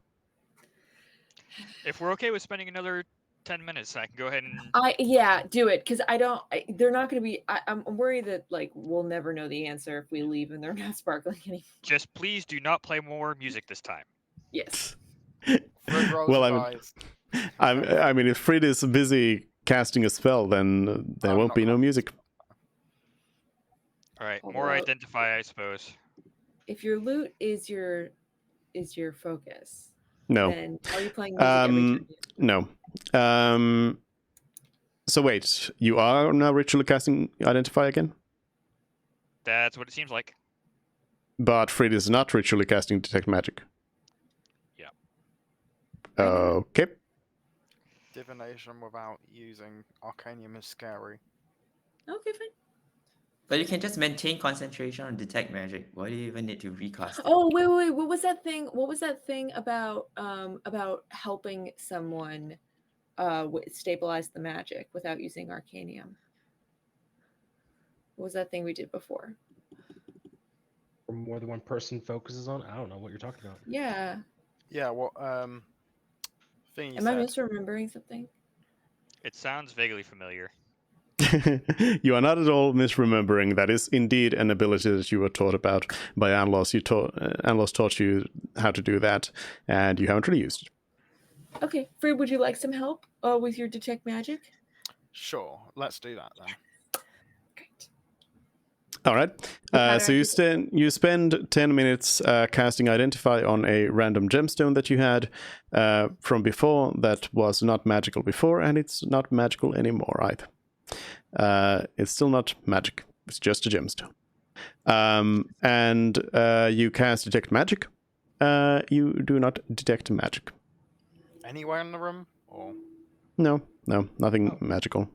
If we're okay with spending another 10 minutes, I can go ahead and Yeah, do it because they're not going to be. I'm worried that like we'll never know the answer if we leave and they're not sparkling anymore. just please do not play more music this time. Yes. Fred rolls Well, his I eyes. I mean, if Frid is busy casting a spell, then there I'm won't not be no casting music. All right, Although- more identify, I suppose. If your loot is your focus, No, then are you playing music every time? no. So wait, you are now ritually casting identify again, That's what it seems like. but Frid is not ritually casting detect magic. Yeah. Okay. Divination without using Arcanium is scary. Okay, fine. But you can just maintain concentration on detect magic. Why do you even need to recast it? Oh wait! What was that thing? What was that thing about helping someone stabilize the magic without using Arcanium? What was that thing we did before? Or more than one person focuses on. I don't know what you're talking about. Yeah. Yeah, what thing you Am I said? misremembering something? It sounds vaguely familiar. You are not at all misremembering. That is indeed an ability that you were taught about by Anlos. Anlos taught you how to do that, and you haven't really used it. Okay, Fred, would you like some help with your detect magic? Sure, let's do that then. Great. All right. kind So of you spend 10 minutes casting identify on a random gemstone that you had from before that was not magical before, and it's not magical anymore either. It's still not magic. It's just a gemstone. And you cast detect magic. You do not detect magic. Anywhere in the room? Or No, nothing magical.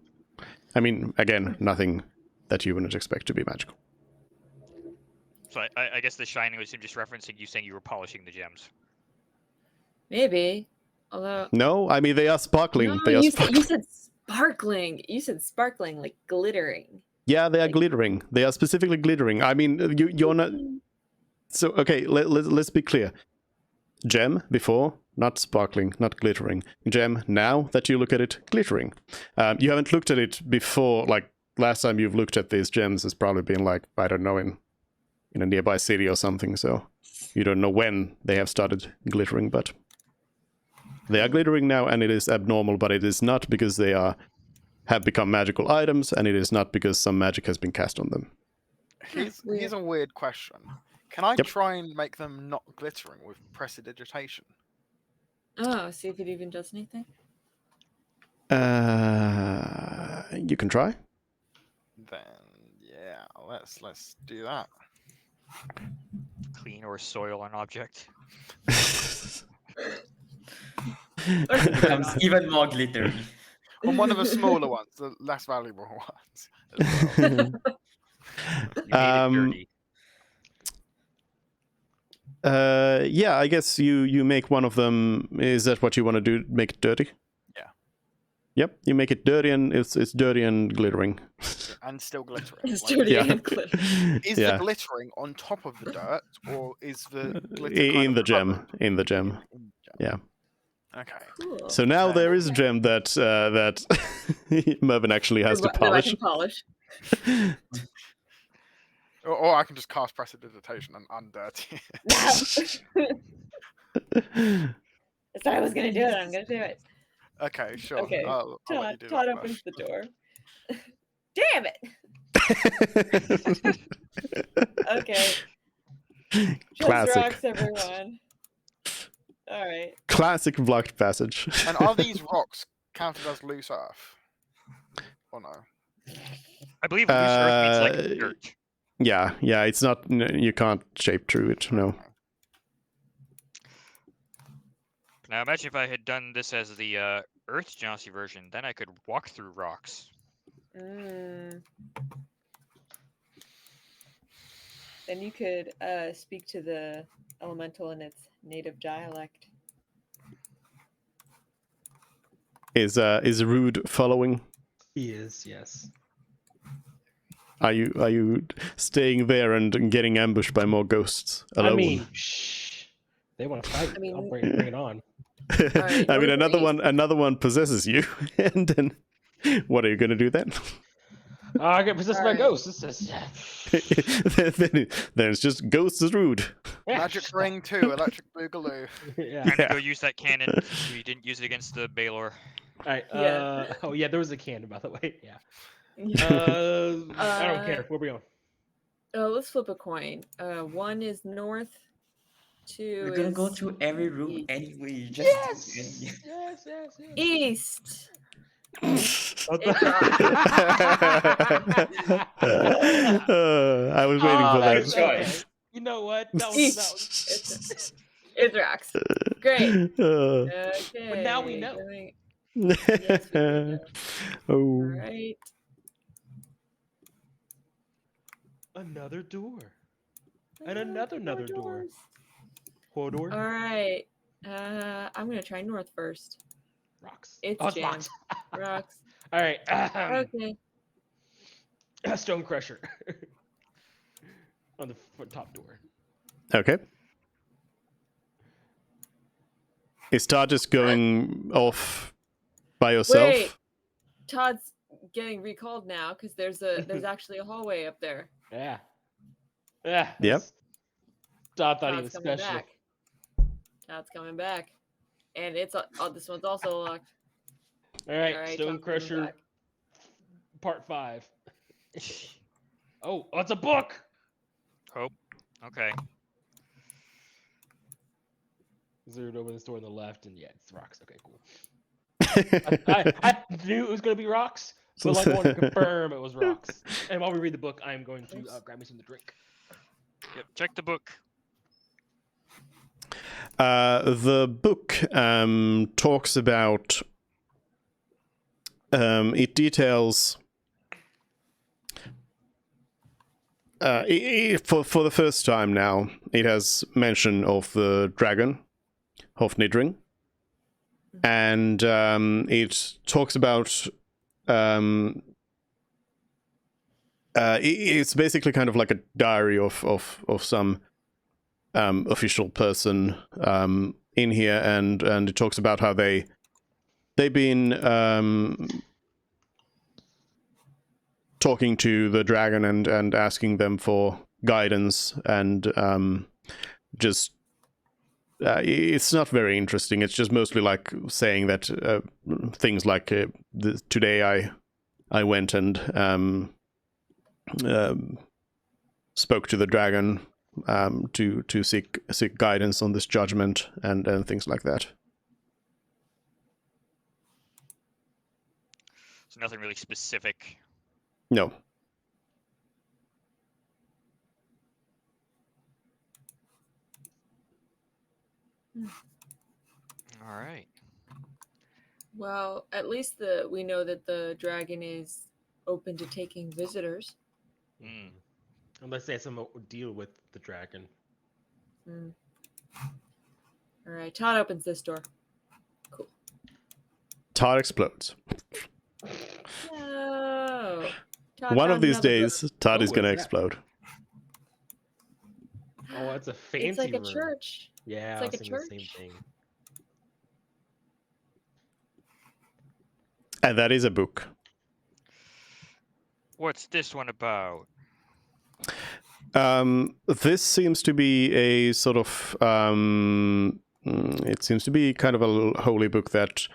I mean, again, nothing that you wouldn't expect to be magical. So I guess the shining was him just referencing you saying you were polishing the gems. Maybe. Although No, I mean, they are sparkling. no, They are you sparkling. said sparkling. You said sparkling, like glittering. Yeah, they are like- glittering. They are specifically glittering. I mean, you're not. So okay, let's be clear. Gem before not sparkling, not glittering gem. Now that you look at it, glittering. You haven't looked at it before. Like last time you've looked at these gems has probably been like, I don't know, in a nearby city or something. So you don't know when they have started glittering, but they are glittering now, and it is abnormal. But it is not because they have become magical items, and it is not because some magic has been cast on them. Here's a weird question. Can I Yep. try and make them not glittering with prestidigitation? Oh, see if it even does anything. You can try. Then yeah, let's do that. Clean or soil an object. Becomes even more glittery. On one of the smaller ones, the less valuable ones. As well. You made it dirty. Yeah, I guess you make one of them. Is that what you want to do? Make it dirty? Yeah. Yep, you make it dirty, and it's dirty and glittering. And still glittering. It's Like, dirty Yeah. and glittering. Is Yeah. the glittering on top of the dirt, or is the glitter In kind the of gem. covered In the gem. in the gem? Yeah. Okay. Cool. So now Okay. there is a gem that Mervin actually has to That I polish. can polish. Or I can just cast prestidigitation and undirty. I said I was gonna do it. I'm gonna do it. Okay, sure. Okay, I'll let you Todd, do Todd that opens first. the door. Damn it! Okay. Just Classic. rocks, everyone. All right. Classic blocked passage. And are these rocks counted as loose earth? Or no? I believe loose earth means like Uh, dirt. Yeah, it's not. You can't shape through it. No. Now imagine if I had done this as the Earth Genesty version, then I could walk through rocks. Mm. Then you could speak to the elemental in its native dialect. Is Rude following? He is, yes. Are you staying there and getting ambushed by more ghosts alone? I mean, shh. They want to fight. I mean- I'll bring it on. Alright, I mean, what another one possesses you, and then what are you gonna do then? I get possessed by Alright. ghosts. then it's just ghosts as Rude. Magic Ring 2, Electric Boogaloo. Yeah. I'm Yeah. gonna go use that cannon. We didn't use it against the Baylor. Alright. Yeah. Oh yeah, there was a cannon, by the way. Yeah. you- I don't care. Where we going? let's flip a coin. 1 is north. 2 We're gonna go is through every room east. anyway. Just Yes. Yes. East. What It's I was waiting for nice that. choice. You know what? That was, It's rocks. Great. Uh, Okay. now we know. going- Yes, we do know. All oh, right. another door. And another door. doors. Corridor. All right. I'm gonna try north first. Rocks. It's oh, it's jammed. rocks. Rocks. All right. Okay. Stone Crusher. On the top door. okay. Is Todd just going off by yourself? Wait. Todd's getting recalled now because there's actually a hallway up there. Yeah. Yeah. Yep. that's- Todd thought he Todd's was coming special. back. Todd's coming back, and it's this one's also locked. All right. All right, Stone Todd's coming Crusher back. Part 5. Oh, it's a book. Hope. Okay. Zeroed over this door on the left, and yeah, it's rocks. Okay, cool. I knew it was going to be rocks, but like, I wanted to confirm it was rocks. And while we read the book, I'm going to grab me something to drink. Yep. Check the book. The book talks about. It details. For the first time now, it has mention of the dragon, Hofnidring, and it talks about. It's basically kind of like a diary of some official person. in here, and it talks about how they've been talking to the dragon and asking them for guidance, and just it's not very interesting. It's just mostly like saying that things like today I went and spoke to the dragon to seek guidance on this judgment and things like that. So nothing really specific. No. All right. Well, at least we know that the dragon is open to taking visitors. Mm. Unless they have some deal with the dragon. Mm. All right, Todd opens this door. Cool. Todd explodes. No. Todd One of found these another days, Todd is Oh, gonna is that- explode. Oh, it's a fancy It's like a room. church. Yeah, It's I like was a thinking the same church. thing. And that is a book. What's this one about? This seems to be a sort of it seems to be kind of a holy book that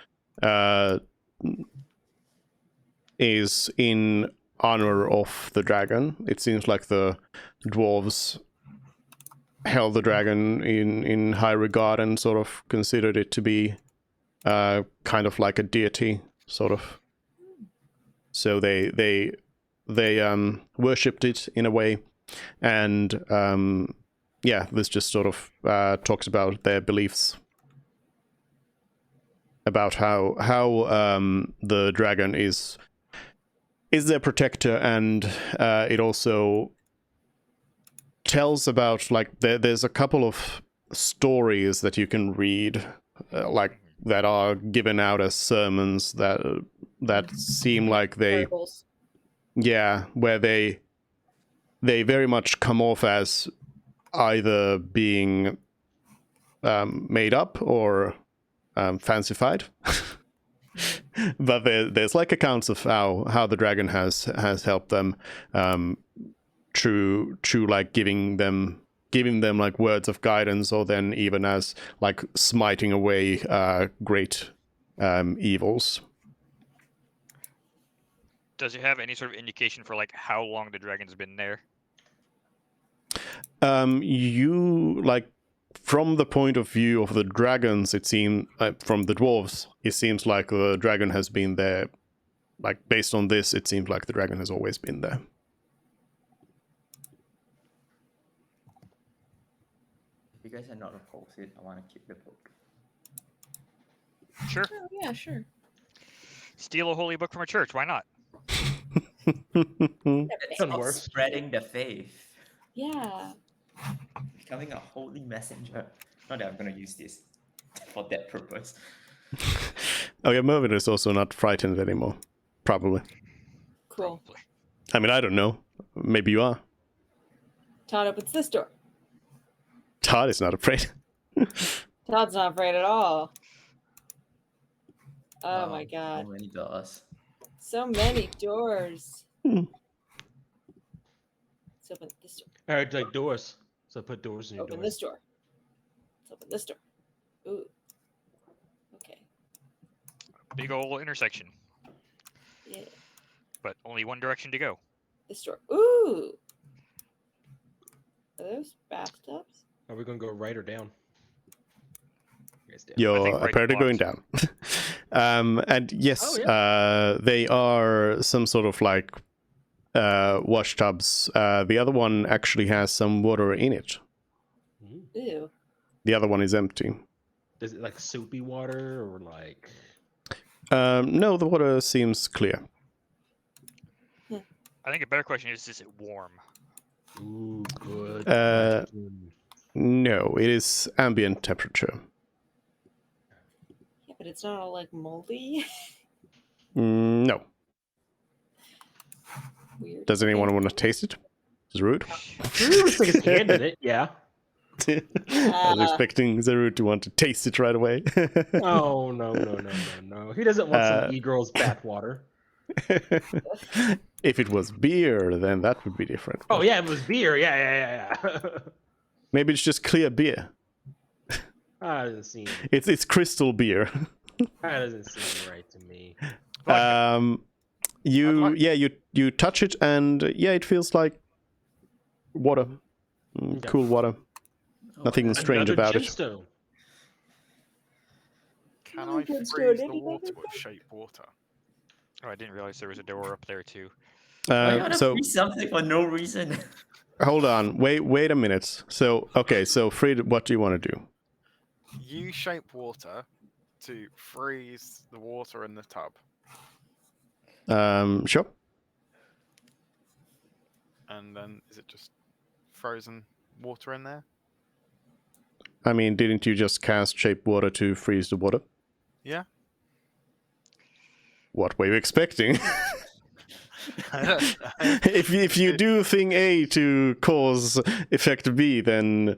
is in honor of the dragon. It seems like the dwarves held the dragon in high regard and sort of considered it to be kind of like a deity, sort of. So they worshipped it in a way, and yeah, this just sort of talks about their beliefs about how the dragon is their protector, and it also tells about, like, there's a couple of stories that you can read, like that are given out as sermons that seem like they, Parables. yeah, where they very much come off as either being made up or fancified. But there's like accounts of how the dragon has helped them, through like giving them like words of guidance, or then even as like smiting away great evils. Does it have any sort of indication for like how long the dragon's been there? You, like, from the point of view of the dragons, it seems, from the dwarves, it seems like the dragon has been there. Like, based on this, it seems like the dragon has always been there. If you guys are not opposed to it, I want to keep the book. Sure. Oh, yeah, sure. Steal a holy book from a church. Why not? Done It's worse. spreading the faith. Yeah. Becoming a holy messenger. Not that I'm gonna use this for that purpose. Okay, Mervyn is also not frightened anymore. Probably. Cool. Probably. I mean, I don't know. Maybe you are. Todd opens this door. Todd is not afraid. Todd's not afraid at all. Oh my So god. many doors. So many doors. Hmm. Let's open this door. I heard like doors, so put doors in your Open doors. this door. Let's open this door. Ooh. Okay. Big old intersection, Yeah. but only one direction to go. This door. Ooh. Are those bathtubs? Are we gonna go right or down? You guys down. You're think right apparently going down. And yes, Oh, they are some sort of like wash tubs. The other one actually has some water in it. Mm. Ew. The other one is empty. Is it like soapy water or like? No, the water seems clear. I think a better question is it warm? Ooh, good. Uh, No, it is ambient temperature. Yeah, but it's not all like moldy. No. Weird. Does anyone Okay. want to taste it? It's rude. Looks like his hand in it. Yeah. I was expecting Zeru to want to taste it right away. Oh no. He doesn't want some e-girl's bathwater. If it was beer, then that would be different. Oh yeah, it was beer. Yeah. Maybe it's just clear beer. That doesn't seem. It's crystal beer. That doesn't seem right to me. You touch it and it feels like water. Cool water. Nothing strange Another about it. gemstone. Can Oh, I that's freeze good. the water with shape water? Oh, I didn't realize there was a door up there too. Why you wanna So freeze something for no reason? hold on, wait a minute. So Fried, what do you want to do? Use shape water to freeze the water in the tub. Sure. And then is it just frozen water in there? I mean, didn't you just cast shape water to freeze the water? Yeah. What were you expecting? if you do thing A to cause effect B, then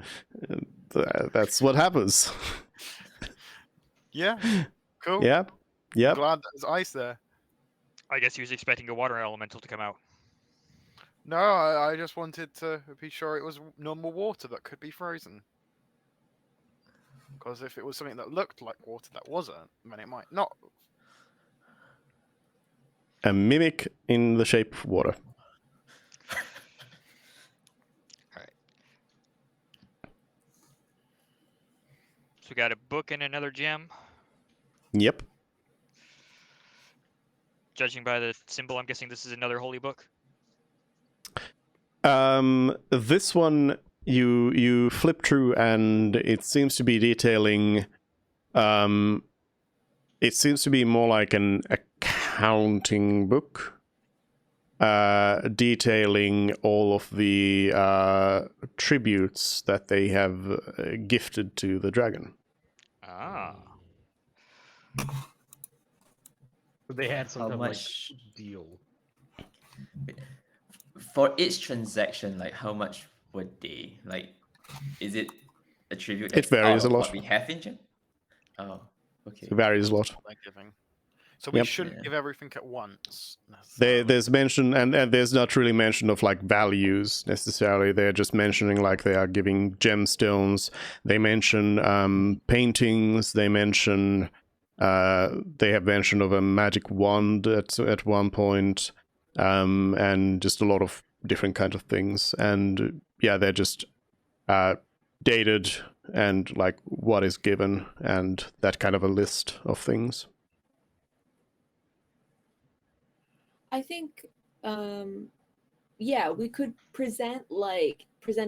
that's what happens. Yeah. Cool. Yeah. Yep. Glad there's ice there. I guess he was expecting a water elemental to come out. No, I just wanted to be sure it was normal water that could be frozen. Because if it was something that looked like water that wasn't, then it might not. A mimic in the shape of water. So we got a book and another gem. Yep. Judging by the symbol, I'm guessing this is another holy book. This one you flip through and it seems to be detailing. It seems to be more like an accounting book, detailing all of the tributes that they have gifted to the dragon. Ah. They had some How kind much- of like deal. For each transaction, like how much would they like? Is it a tribute? It That's varies out of a lot. What we have in gem? Oh, okay. It varies a lot. They're giving. So we Yep. shouldn't Yeah. give everything at once. necessarily. There's mention, and there's not really mention of like values necessarily. They're just mentioning like they are giving gemstones. They mention paintings. They mention they have mention of a magic wand at one point, and just a lot of different kinds of things. And yeah, they're just dated and like what is given and that kind of a list of things. I think, we could present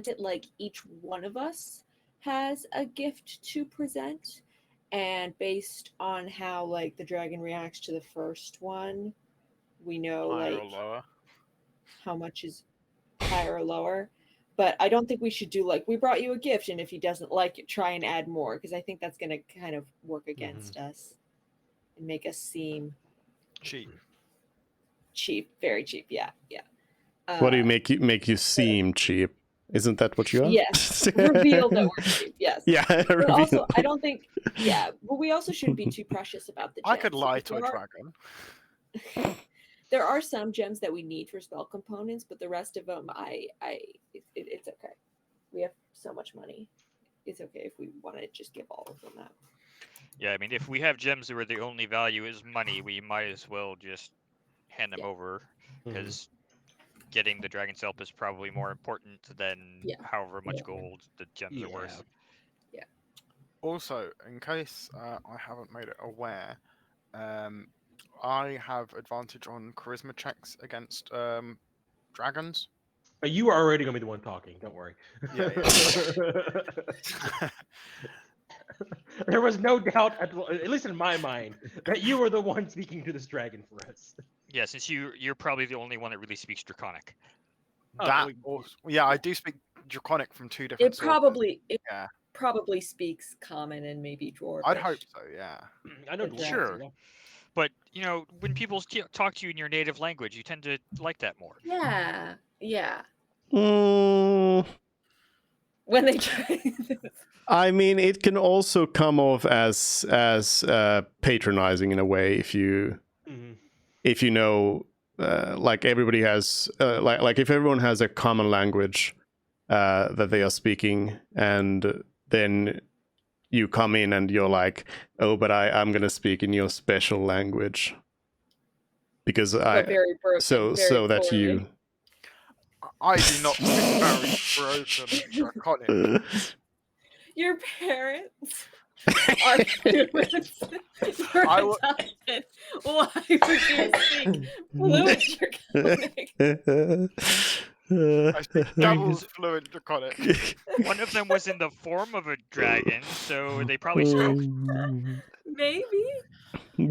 it like each one of us has a gift to present, and based on how like the dragon reacts to the first one, we know Higher or like lower. how much is higher or lower. But I don't think we should do like we brought you a gift, and if he doesn't like it, try and add more, because I think that's going to kind of work against us and make us seem Cheap. cheap, very cheap. Yeah. What do you make you seem cheap? Isn't that what you are? Yes, reveal that we're cheap. Yes. Yeah, But reveal. also, I don't think. Yeah, but we also shouldn't be too precious about the gems. I could lie because to a there are- dragon. There are some gems that we need for spell components, but the rest of them, it's okay. We have so much money. It's okay if we want to just give all of them out. Yeah, I mean, if we have gems where the only value is money, we might as well just hand them Yeah. over, because getting the dragon scalp is probably more important than Yeah. however much Yeah. gold the gems are worth. Also, in case I haven't made it aware, I have advantage on charisma checks against dragons. You are already gonna be the one talking. Don't worry. Yeah. There was no doubt, at least in my mind, that you were the one speaking to this dragon for us. Yeah, since you're probably the only one that really speaks Draconic. Oh, That well, also, yeah, I do speak Draconic from two different It sources. probably probably speaks common and maybe dwarvish. I'd hope so, yeah. I know But dwarves, sure. yeah. But when people talk to you in your native language, you tend to like that more. Yeah. Mm, when they try. I mean, it can also come off as patronizing in a way if you know, like everybody has, like if everyone has a common language that they are speaking, and then you come in and you're like, oh, but I'm gonna speak in your special language because But very broken, so very that poorly. you. I do not speak very broken draconic. Your parents are fluent. You're I w- adopted. Why would you speak fluent draconic? I speak I mean, double fluent draconic. One of them was in the form of a dragon, so they probably spoke. Maybe. Do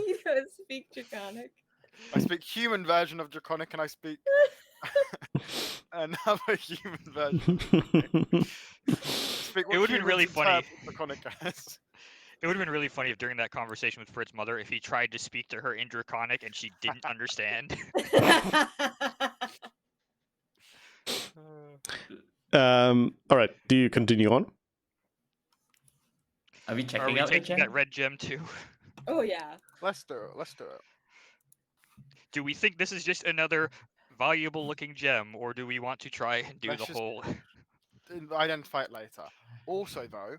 you don't speak draconic? I speak human version of draconic, and I speak another human version. Speak what It would've been humans really funny. interpret draconic as. It would have been really funny if during that conversation with Frit's mother, if he tried to speak to her in Draconic and she didn't understand. All right. Do you continue on? Are we Are checking we out the taking gem? that red gem too? Oh yeah. Let's do it. Let's do it. Do we think this is just another valuable looking gem, or do we want to try and do Let's the just- whole? Identify it later. Also, though,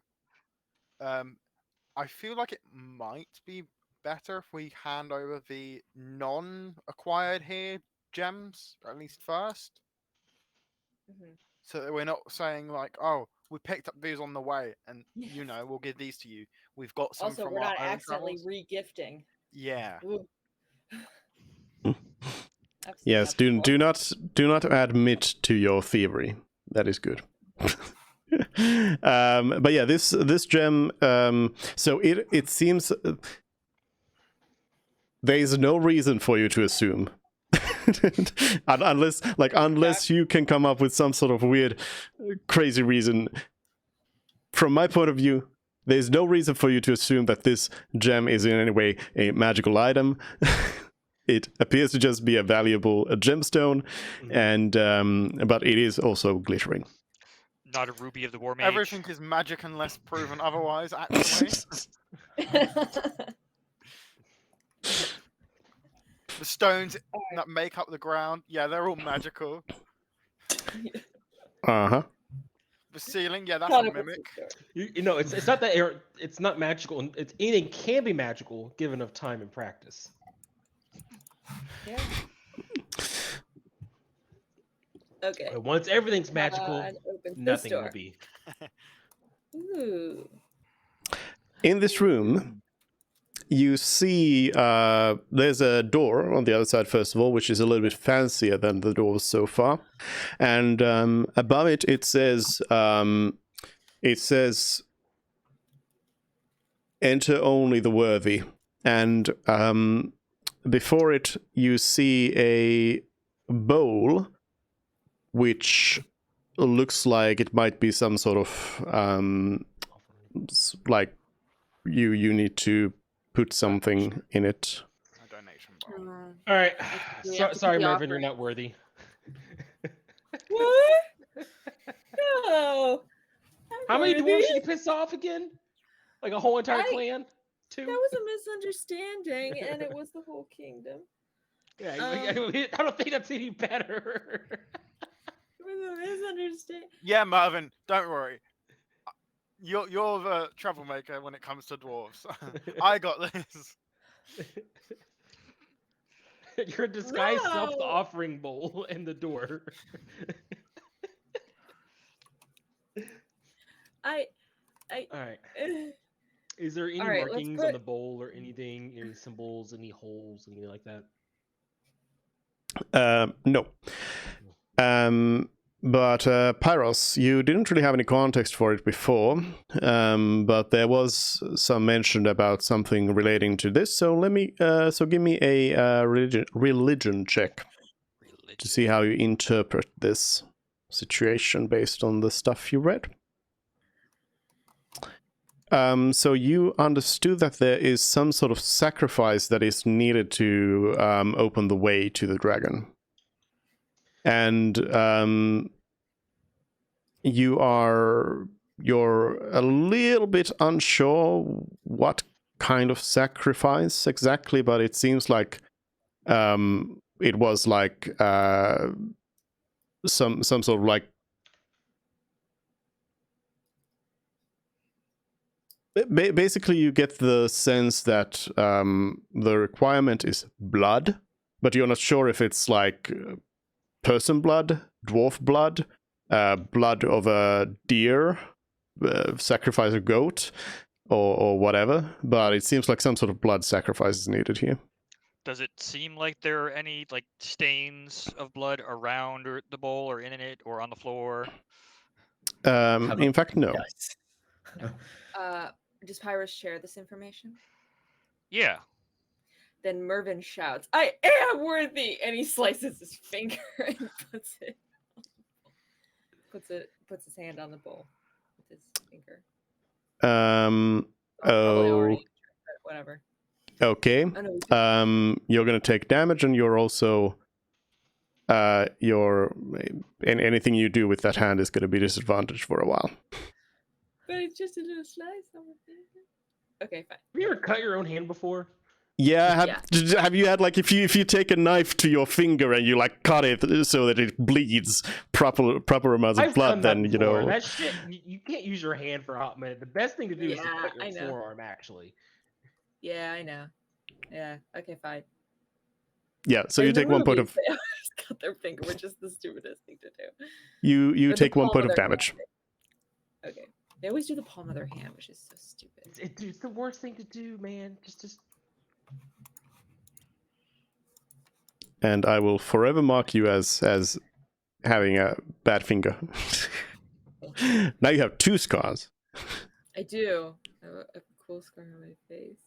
I feel like it might be better if we hand over the non-acquired here gems, at least first, Mhm. so that we're not saying like, "Oh, we picked up these on the way, and we'll give these to you. We've got some Also, from we're our not own accidentally travels." re-gifting. Yeah. Ooh. I've seen Yes. that Do before. not admit to your thievery. That is good. But yeah, this gem. So it seems there is no reason for you to assume, unless you can come up with some sort of weird, crazy reason. From my point of view, there's no reason for you to assume that this gem is in any way a magical item. It appears to just be a valuable gemstone, and but it is also glittering. Not a ruby of the war mage. Everything is magic unless proven otherwise. Actually, the stones that make up the ground, they're all magical. Uh-huh. The ceiling, that's Thought a it was mimic. a joke. You know, it's not that it's not magical. It's anything can be magical given enough time and practice. Yeah. Okay. But once everything's magical, God opens the nothing door. will be. Ooh. In this room, you see there's a door on the other side, first of all, which is a little bit fancier than the doors so far. And above it, it says, enter only the worthy. And before it, you see a bowl, which looks like it might be some sort of, like, you need to put something in it. A donation bowl. All right. We have to Sorry, put the Mervin, you're offering. not worthy. What? No. How many I'm dwarves worthy. did you piss off again? Like a whole entire I- clan? Two? That was a misunderstanding, and it was the whole kingdom. Yeah, I don't think that's any better. It was a misunderstanding. Yeah, Marvin, don't worry. You're the troublemaker when it comes to dwarves. I got this. You're a disguised No. self-offering bowl in the door. I. All right. Is there any All right, let's markings on put- the bowl or anything? Any symbols, any holes, anything like that? No. But Pyros, you didn't really have any context for it before, but there was some mention about something relating to this. So give me a religion check to see how you interpret this situation based on the stuff you read. So you understood that there is some sort of sacrifice that is needed to open the way to the dragon. And you're a little bit unsure what kind of sacrifice exactly, but it seems like it was like some sort of like basically you get the sense that the requirement is blood, but you're not sure if it's like person blood, dwarf blood, blood of a deer, sacrifice a goat, or whatever. But it seems like some sort of blood sacrifice is needed here. Does it seem like there are any like stains of blood around or the bowl or in it or on the floor? In fact, no. Yes. Does Pyrus share this information? Yeah. Then Mervin shouts, "I am worthy!" And he slices his finger and puts his hand on the bowl with his finger. Oh. Whatever. Okay. You're gonna take damage, and you're also anything you do with that hand is gonna be disadvantaged for a while. But it's just a little slice on the finger. Okay, fine. Have you ever cut your own hand before? Yeah, have you had like if you take a knife to your finger and you like cut it so that it bleeds proper amounts of blood, then you know that shit. You can't use your hand for a hot minute. The best thing to do is to cut your forearm. Actually. Yeah, I know. Yeah. Okay, fine. Yeah. So you take 1 point of. They always cut their finger, which is the stupidest thing to do. You take 1 point of damage. Hand. Okay. They always do the palm of their hand, which is so stupid. It's the worst thing to do, man. Just. And I will forever mark you as having a bad finger. Now you have 2 scars. I do. I have a cool scar on my face.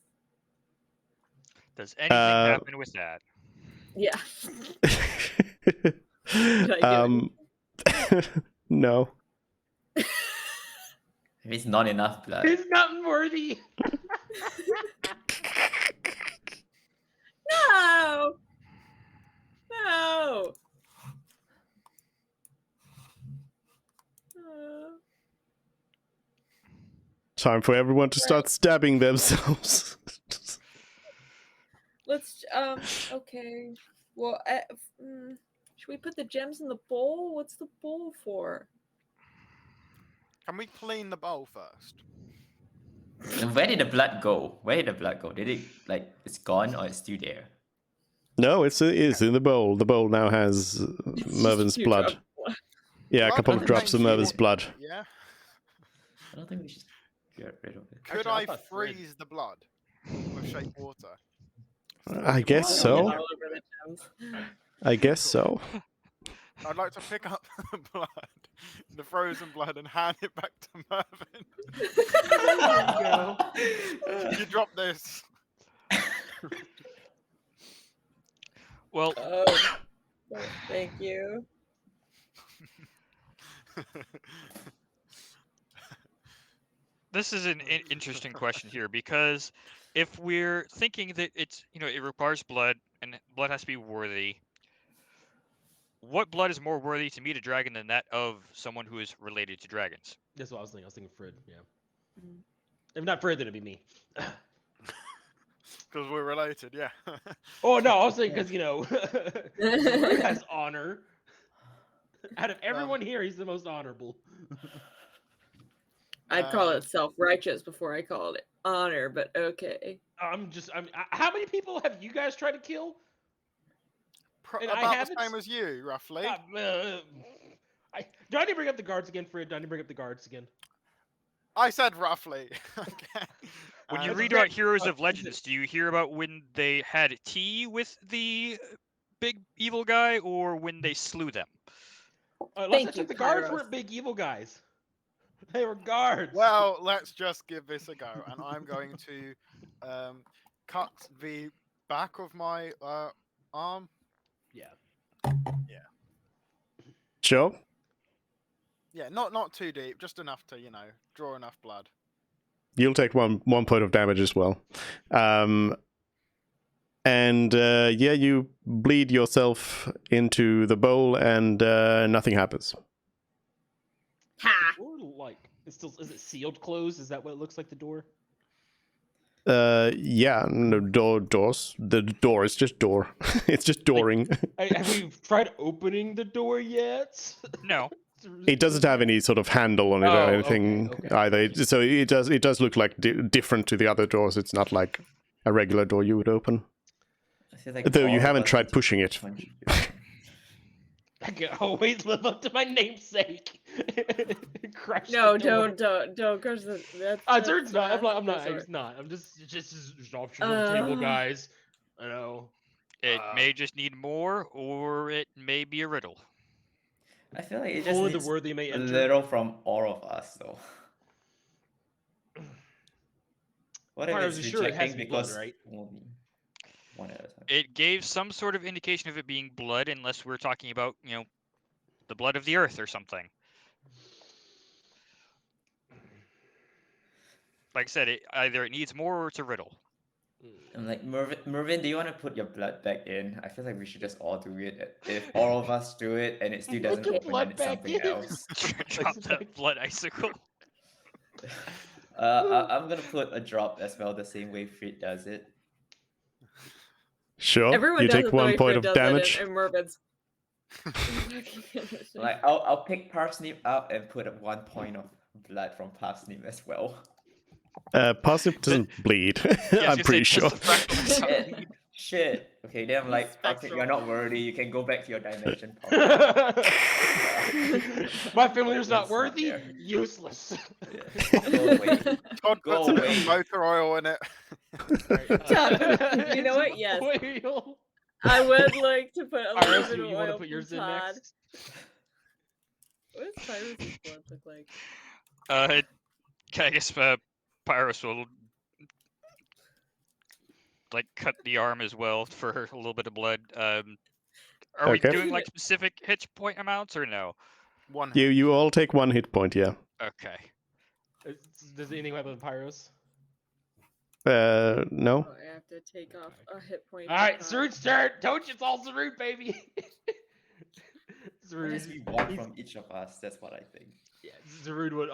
Does anything happen with that? Yeah. No. It's not enough blood. It's not worthy. No. No. Time for everyone to start stabbing themselves. Let's okay. Well, should we put the gems in the bowl? What's the bowl for? Can we clean the bowl first? And where did the blood go? Did it like it's gone or it's still there? No, it's in the bowl. The bowl now has Mervin's blood. Yeah, a couple of drops of Mervin's blood. Yeah. I don't think we should get rid of it. Could I freeze the blood with shape water? I guess so. I guess so. I'd like to pick up the blood, the frozen blood, and hand it back to Mervin. There you go. You drop this. Well, Thank you. this is an interesting question here because if we're thinking that it's it requires blood and blood has to be worthy, what blood is more worthy to meet a dragon than that of someone who is related to dragons? That's what I was thinking. I was thinking Fred. Yeah. If not Fred, then it'd be me. Because we're related, yeah. Oh no, I was thinking because Fred has honor. Out of everyone here, he's the most honorable. I'd call it self-righteous before I called it honor, but okay. How many people have you guys tried to kill? About the same as you, roughly. Do I need to bring up the guards again, Fred? Do I need to bring up the guards again? I said roughly. Okay. When you read about Heroes of Legends, do you hear about when they had tea with the big evil guy or when they slew them? The guards weren't big evil guys. They were guards. Well, let's just give this a go, and I'm going to cut the back of my arm. Yeah. Sure. Yeah, not too deep, just enough to draw enough blood. You'll take one point of damage as well. You bleed yourself into the bowl and nothing happens. Ha! Door like it's still is it sealed closed? Is that what it looks like the door? Yeah, no doors. The door is just door. It's just dooring. Have we tried opening the door yet? No. It doesn't have any sort of handle on it Oh, or okay, anything okay. either. So it does look like different to the other doors. It's not like a regular door you would open. I feel like Though you all of haven't us tried need to pushing it. punch it. I can always live up to my namesake. Crush No, the door. don't crush the. Zerd's not. I'm not. resort. He's not. I'm just options on the table, guys. I know. It may just need more, or it may be a riddle. I feel like it just Only the needs worthy may a enter. little from all of us, though. What if Pyros, it's you sure it has rejecting to be blood, because right? only one at a time? It gave some sort of indication of it being blood, unless we're talking about, the blood of the earth or something. Like I said, either it needs more or it's a riddle. I'm like, Mervin, do you want to put your blood back in? I feel like we should just all do it. If all of us do it and it still doesn't your open, blood then it's back something in. else. Drop that blood icicle. I'm gonna put a drop as well, the same way Frit does it. Sure, Everyone you does take it the 1 way point Fred of does it, damage. and Mervin's. Like, I'll pick Parsnip up and put 1 point of blood from Parsnip as well. Parsnip doesn't bleed. Yeah, I'm pretty sure. Shit. Okay, then I'm like, Parsnip, Spectral. you're not worthy. You can go back to your dimension. My family is It's not not worthy. there. Useless. Go away. Todd Go puts a bit away. of motor oil in it. You know what? Yes. Oil. I would like to put a little Pyros, bit you of want to oil put from yours in Todd. next? What does Pyrus' blood look like? I guess Pyros will cut the arm as well for a little bit of blood. Are we Okay. doing specific hit point amounts or no? One hit. You all take 1 hit point, yeah. Okay. Does anything happen with Pyros? No. Oh, I have to take off a hit point. All right, from Todd. Zerud's turn. Don't you? It's all Zerud, baby. Unless Zerud. we one from each of us, that's what I think. Yeah, Zerud would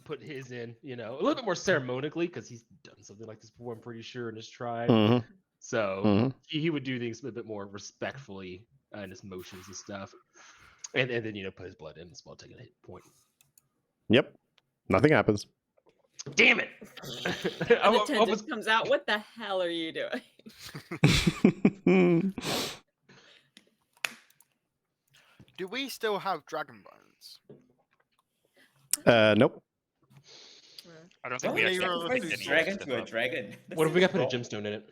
put his in, a little bit more ceremonically because he's done something like this before. I'm pretty sure in his tribe. Hmm. So Hmm. he would do things a bit more respectfully in his motions and stuff, and then put his blood in as well, taking a hit point. Yep. Nothing happens. Damn it! An attendant comes out. What the hell are you doing? Do we still have dragon bones? Nope. I don't think Don't we actually sacrifice picked any dragon of to a them up. dragon. What if we got to put a That's gemstone in it?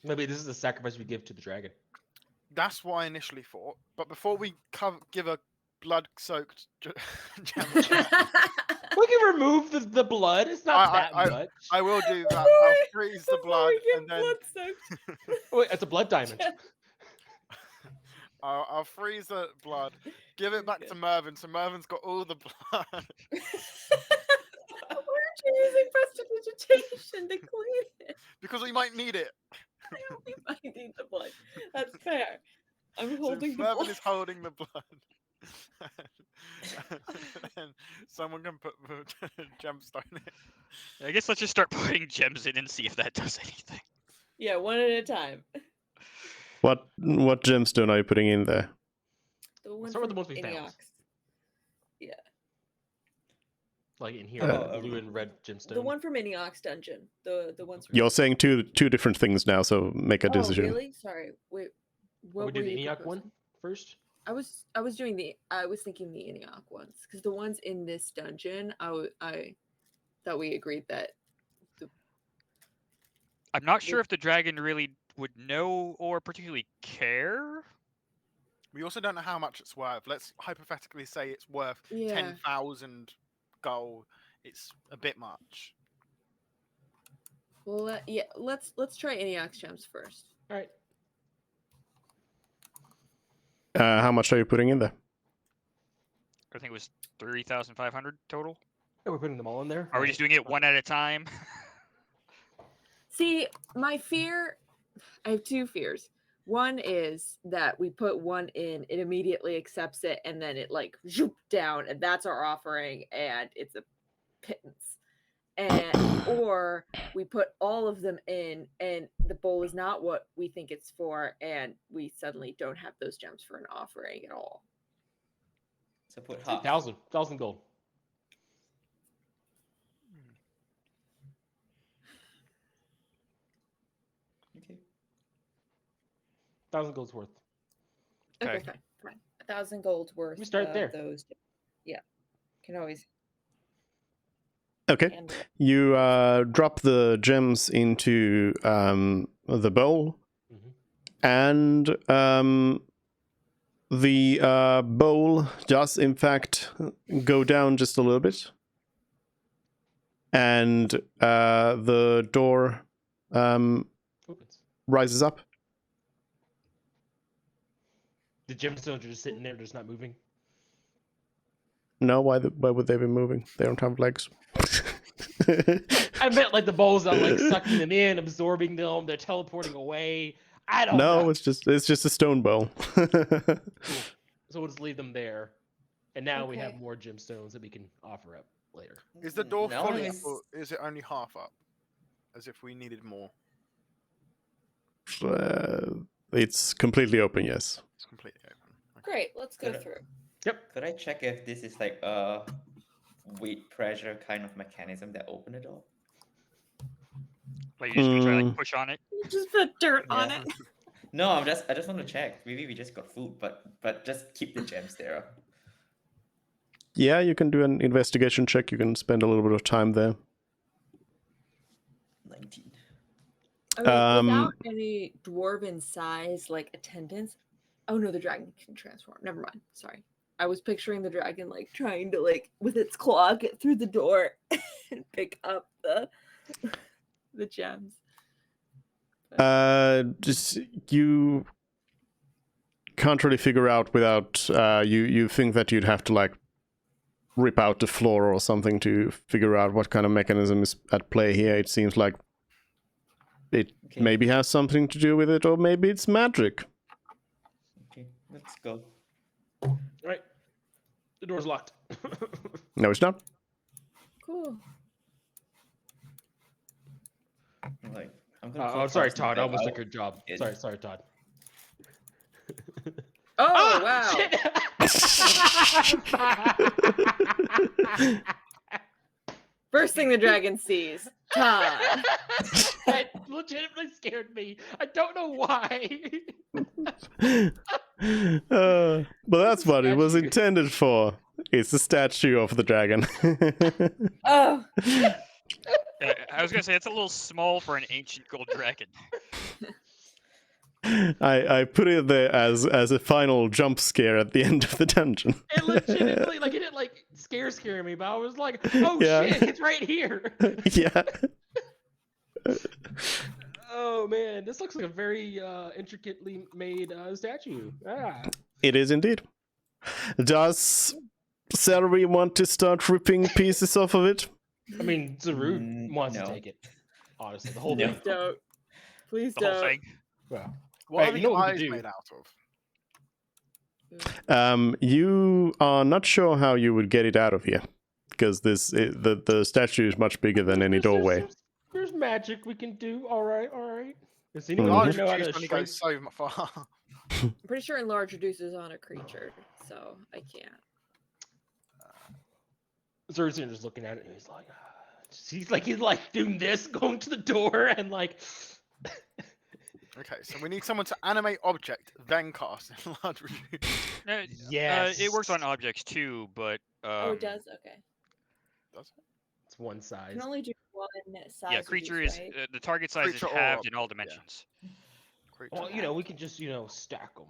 Maybe this is the sacrifice we give to the dragon. That's what I initially thought. But before we give a blood-soaked gem, We can remove the blood. It's not that much. I will do that. I'll freeze the Before blood we get and then blood-soaked. Wait, it's a blood diamond. I'll freeze the blood, give it back to Mervin, so Mervin's got all the blood. Why aren't you using prestidigitation to clean it? Because we might need it. I only might need the blood. That's fair. I'm So holding the Mervin blood. is holding the blood. And someone can put the gemstone in. I guess let's just start putting gems in and see if that does anything. Yeah, one at a time. What gemstone are you putting in there? The one Start with the from ones we found. Iniox. Yeah. Like in here, Uh, the blue and red gemstone. The one from Iniox dungeon. The ones from You're saying two different things now, so make a Oh, decision. really? Sorry. Wait. What we do were the you Enoch proposing? one first. I was thinking the Inioch ones because the ones in this dungeon, I thought we agreed that I'm not sure if the dragon really would know or particularly care. We also don't know how much it's worth. Let's hypothetically say it's worth Yeah. 10,000 gold. It's a bit much. Well, yeah. Let's try Iniox gems first. All right. How much are you putting in there? I think it was 3,500 total. Yeah, we're putting them all in there. Are we just doing it one at a time? See, my fear. I have two fears. One is that we put one in, it immediately accepts it, and then it like zoop down, and that's our offering, and it's a pittance. And or we put all of them in, and the bowl is not what we think it's for, and we suddenly don't have those gems for an offering at all. So put half. 1,000 gold. Okay. 1,000 gold's worth. Okay, Okay. fine. 1,000 gold worth. We start there. Those. Yeah, can always. Okay. handle it. You drop the gems into the bowl, and the bowl does in fact go down just a little bit, and the door Opens. rises up. The gemstones are just sitting there, just not moving. No, why would they be moving? They don't have legs. I meant like the bowls are like sucking them in, absorbing them. They're teleporting away. I don't know. No, it's just a stone bowl. Cool. So we'll just leave them there, and now we have Okay. more gemstones that we can offer up later. Is the door No, fully up, it's- or is it only half up? As if we needed more. It's completely open, yes. It's completely open. Okay. Great, let's go Good. through. Yep. Could I check if this is like a weight pressure kind of mechanism that open the door? Like you just gonna try to Mm. like push on it. Just put dirt on Yeah. it. No, I just want to check. Maybe we just got food, but just keep the gems there. Yeah, you can do an investigation check. You can spend a little bit of time there. 19. I mean, Um, without any dwarven size like attendants. Oh no, the dragon can transform. Never mind. Sorry. I was picturing the dragon like trying to like with its claw get through the door and pick up the gems. Just you can't really figure out without you think that you'd have to like rip out the floor or something to figure out what kind of mechanism is at play here. It seems like it Okay. maybe has something to do with it, or maybe it's magic. Okay, let's go. All right. The door's locked. No, it's not. Cool. Like, I'm gonna. Oh, call sorry, Carson Todd. I back almost out. took your job. It- Sorry, Todd. Oh wow. Shit. First thing the dragon sees. Todd. That legitimately scared me. I don't know why. But that's what it was Statue. intended for. It's the statue of the dragon. Oh. I was gonna say it's a little small for an ancient gold dragon. I put it there as a final jump scare at the end of the dungeon. It legitimately, like, it didn't like scare me, but I was like, oh Yeah. shit, it's right here. Yeah. Oh man, this looks like a very intricately made statue. Ah. It is indeed. Does Celery want to start ripping pieces off of it? I mean, Zarud wants no. to take it. Honestly, the whole No. thing. Please don't. Please The whole don't. thing. Wow. What Right, are you the know what we eyes could do? made out of? You are not sure how you would get it out of here, because the statue is much bigger than any doorway. There's magic we can do. All right. Does anyone Mhm. here know how Large to only shrink? goes so far. I'm pretty sure enlarge reduces on a creature, so I can't. Zer's just looking at it, and he's like doing this, going to the door, and like. Okay, so we need someone to animate object, then cast enlarge reduce. No, Yes. it works on objects too, but Oh, it does. Okay. Does it? It's one You size. can only do one size. yeah, creature reduce, is right? the target size Creature is or halved in object, all yeah. dimensions. Creature. Well, we can just stack them.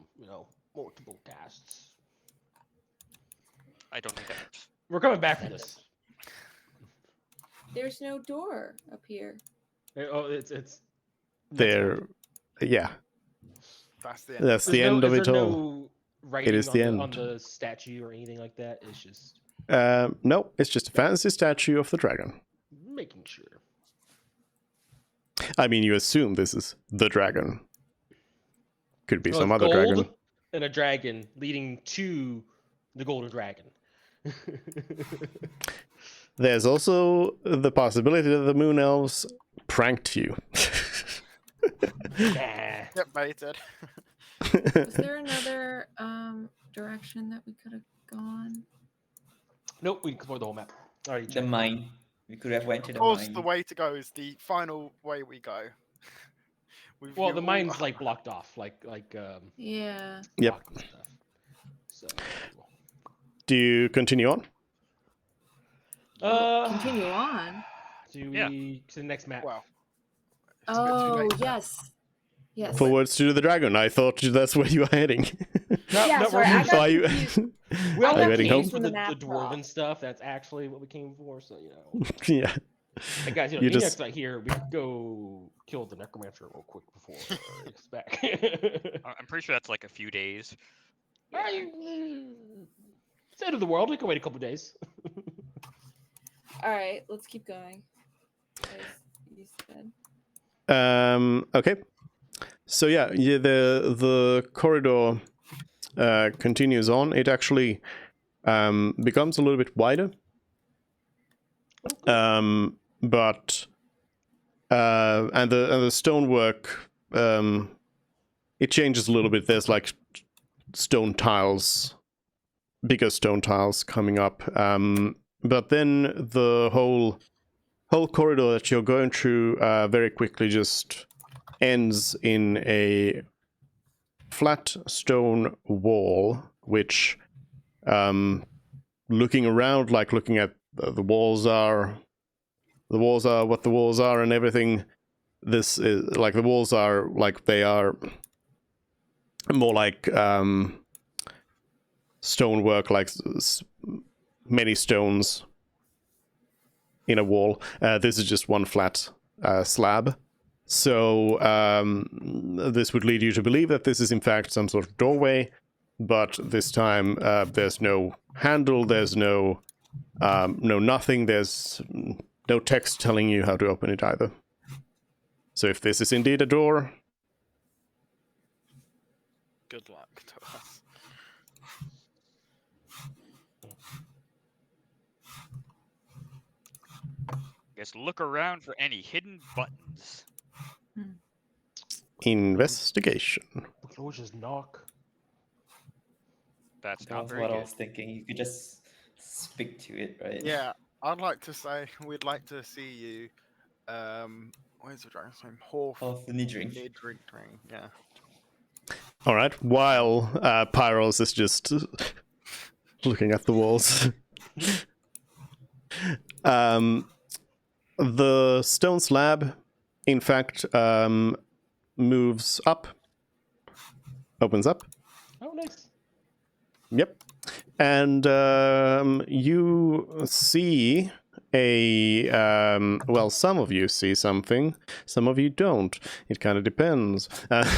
Multiple casts. I don't think that works. We're coming back from this. There's no door up here. Oh, it's There, yeah, That's the end. that's the end of it all. No writing is on the on end. the statue or anything like that. It's just No, it's just a fancy statue of the dragon. making sure. I mean, you assume this is the dragon, Could be Well, some it's other gold dragon. and a dragon leading to the golden dragon. There's also the possibility that the moon elves pranked you. Nah. Get baited. Was there another direction that we could have gone? Nope, we explored the whole map. Already The checked. mine. We could have went to Of the course, mine. the way to go is the final way we go. Well, the mine's like blocked off, like Yeah. Yep. rock and stuff. So Do you continue on? Continue on. Do Yeah. we to the next map? Well, it's a bit too Oh, late now. yes. Yes. Forwards to the dragon. I thought that's where you were heading. No, Yeah, no, sorry, we're I moving. got Are you? confused. We I all got came confused for when the, the map dwarven dropped. stuff. That's actually what we came for. So Yeah. hey guys, You Enoch's just- not here. We could go kill the necromancer real quick before he's back. I'm pretty sure that's like a few days. It's the end of the world. We can wait a couple days. All right, let's keep going. As you said. Okay. So yeah, the corridor continues on. It actually becomes a little bit wider. But and the stonework it changes a little bit. There's like stone tiles, bigger stone tiles coming up. But then the whole corridor that you're going through very quickly just ends in a flat stone wall, which looking around, like looking at the walls are what the walls are and everything. This is like the walls are like they are more like stonework, like many stones in a wall. This is just one flat slab. So this would lead you to believe that this is in fact some sort of doorway, but this time there's no handle, there's no nothing, there's no text telling you how to open it either. So if this is indeed a door, Good luck to us. Guess look around for any hidden buttons. investigation. We can always just knock. That's That not was very what I good. was thinking. You could just speak to it, right? Yeah, I'd like to say we'd like to see you. Where's the dragon's name? Oh, the drink. Drink. Yeah. All right. While Pyros is just looking at the walls, the stone slab, in fact, moves up, opens up. Oh, nice. Yep. And you see a well, some of you see something, some of you don't. It kind of depends. Hold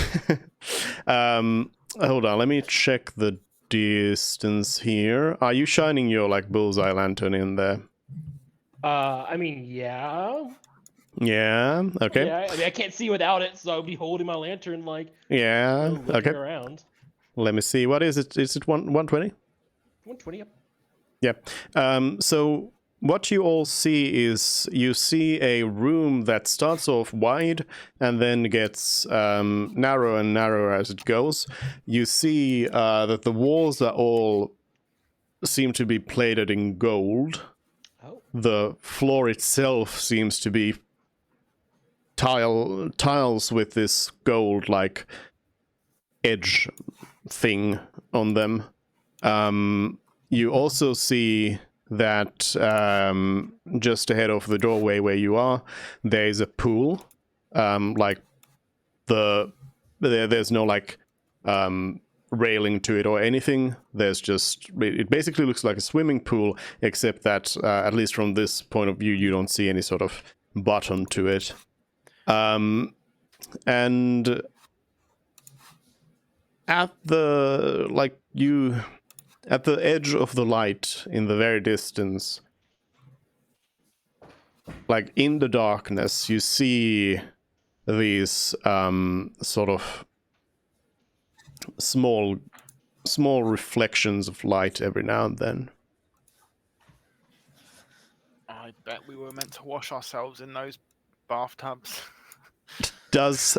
on, let me check the distance here. Are you shining your like bullseye lantern in there? I mean, yeah. Yeah. Okay. Yeah, I mean, I can't see without it, so I'll be holding my lantern like Yeah. looking Okay. around. Let me see. What is it? Is it 120? 120 up. Yeah. So what you all see is you see a room that starts off wide and then gets narrower and narrower as it goes. You see that the walls are all seem to be plated in gold. Oh. The floor itself seems to be tiles with this gold like edge thing on them. You also see that just ahead of the doorway where you are, there is a pool. Like there's no like railing to it or anything. There's just it basically looks like a swimming pool, except that at least from this point of view, you don't see any sort of bottom to it. And at the at the edge of the light in the very distance, like in the darkness, you see these sort of small reflections of light every now and then. I bet we were meant to wash ourselves in those bathtubs. Does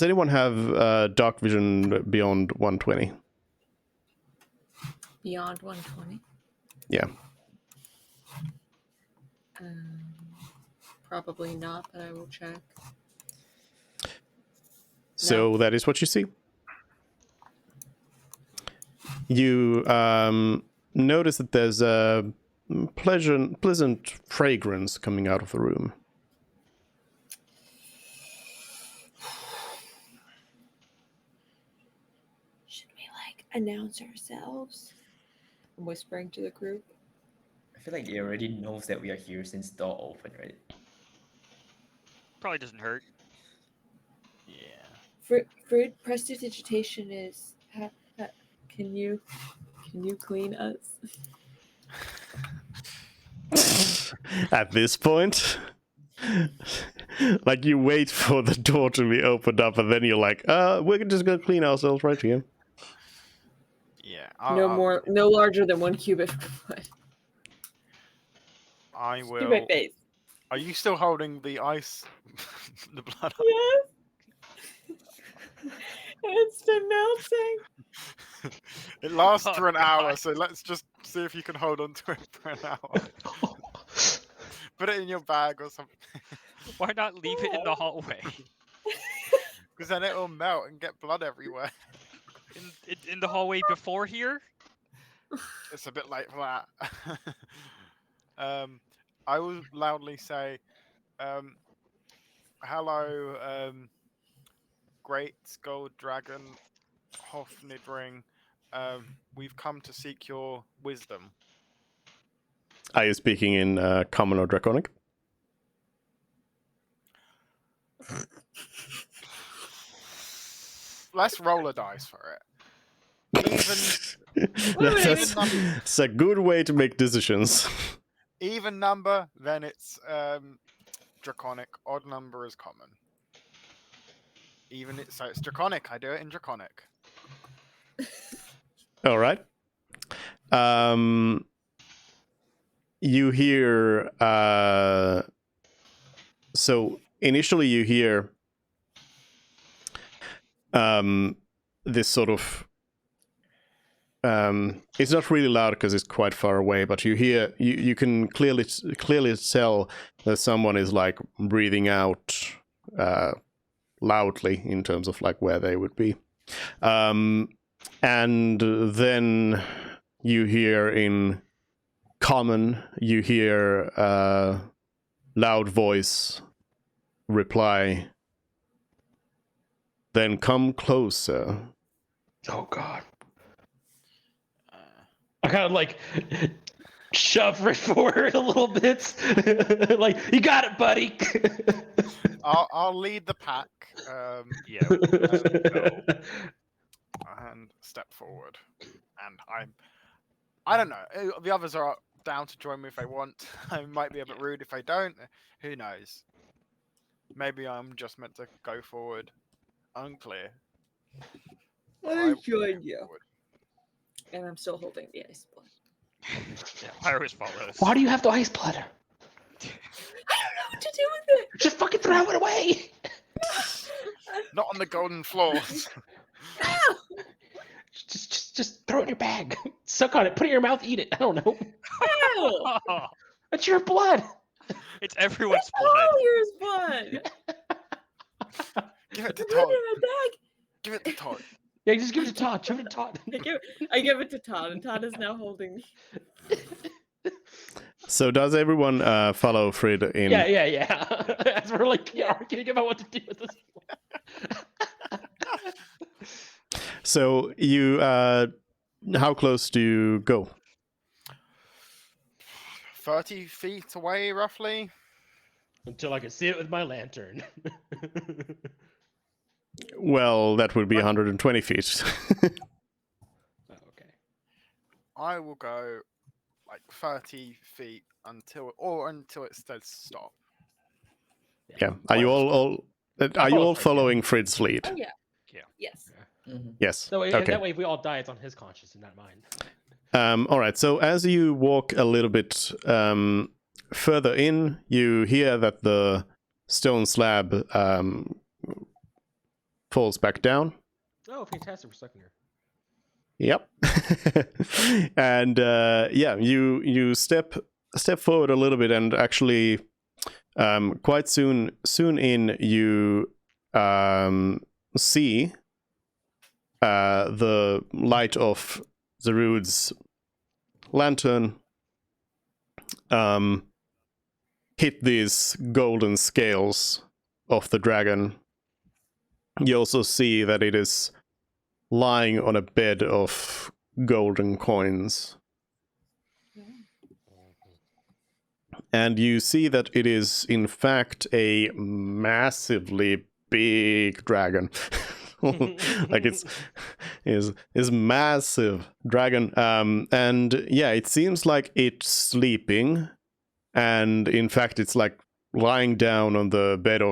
anyone have dark vision beyond 120? Beyond 120. Yeah. Probably not, but I will check. So that is what you see. You notice that there's a pleasant fragrance coming out of the room. Should we announce ourselves? I'm whispering to the group. I feel like he already knows that we are here since the door open, right? Probably doesn't hurt. Yeah. Fruit prestidigitation is. Can you clean us? At this point, like you wait for the door to be opened up, and then you're like, we're just gonna clean ourselves right here. Yeah. No larger than 1 cubic foot. I will. Do my face. Are you still holding the ice, the blood? Yes. It's been melting. It lasts Oh, for an hour, God. so let's just see if you can hold on to it for an hour. Put it in your bag or something, Why not leave it in the hallway? because then it will melt and get blood everywhere. In the hallway before here? It's a bit late for that. I will loudly say, hello, great gold dragon, Hofnidring. We've come to seek your wisdom. Are you speaking in common or draconic? Let's roll a dice for it. It's a good way to make decisions. Even number, then it's draconic. Odd number is common. So it's draconic. I do it in draconic. All right. You hear. So initially, you hear this sort of. It's not really loud because it's quite far away, but you hear. You can clearly tell that someone is like breathing out loudly in terms of like where they would be. And then you hear in common, you hear a loud voice reply, "Then come closer." Oh God. I kind of like shove Rick forward a little bit. Like, you got it, buddy. I'll lead the pack. Yeah. Go. And step forward. And I don't know. The others are down to join me if they want. I might be a bit rude if they don't. Who knows? Maybe I'm just meant to go forward. Unclear. I joined you. Forward. And I'm still holding the ice blood. Yeah, Iris follows. Why do you have the ice bladder? I don't know what to do with it. Just fucking throw it away. Not on the golden floors. Just throw it in your bag. Suck on it. Put it in your mouth. Eat it. I don't know. Ow! Oh, That's your blood. it's everyone's It's blood. all yours blood. Give it to Put it Todd. in my bag. Give it to Todd. Yeah, just give it to Todd. Shove it to Todd. I give it to Todd, and Todd is now holding me. So does everyone follow Frid in? Yeah. As we're like arguing about what to do with this. So you, how close do you go? 30 feet away, roughly. Until I can see it with my lantern. Well, that would be 120 feet. Oh, okay. I will go like 30 feet until it says stop. Yeah. Are you all following Frid's lead? Oh yeah. Yeah. Yes. Yes. So Okay. that way, if we all die, it's on his conscience and not mine. All right. So as you walk a little bit further in, you hear that the stone slab falls back down. Oh, fantastic! We're stuck in here. Yep. And yeah, you step forward a little bit, and actually, quite soon in, you see the light of Zerud's lantern hit these golden scales of the dragon. You also see that it is lying on a bed of golden coins. And you see that it is, in fact, a massively big dragon. Like is massive dragon. And yeah, it seems like it's sleeping, and in fact, it's like lying down on the bed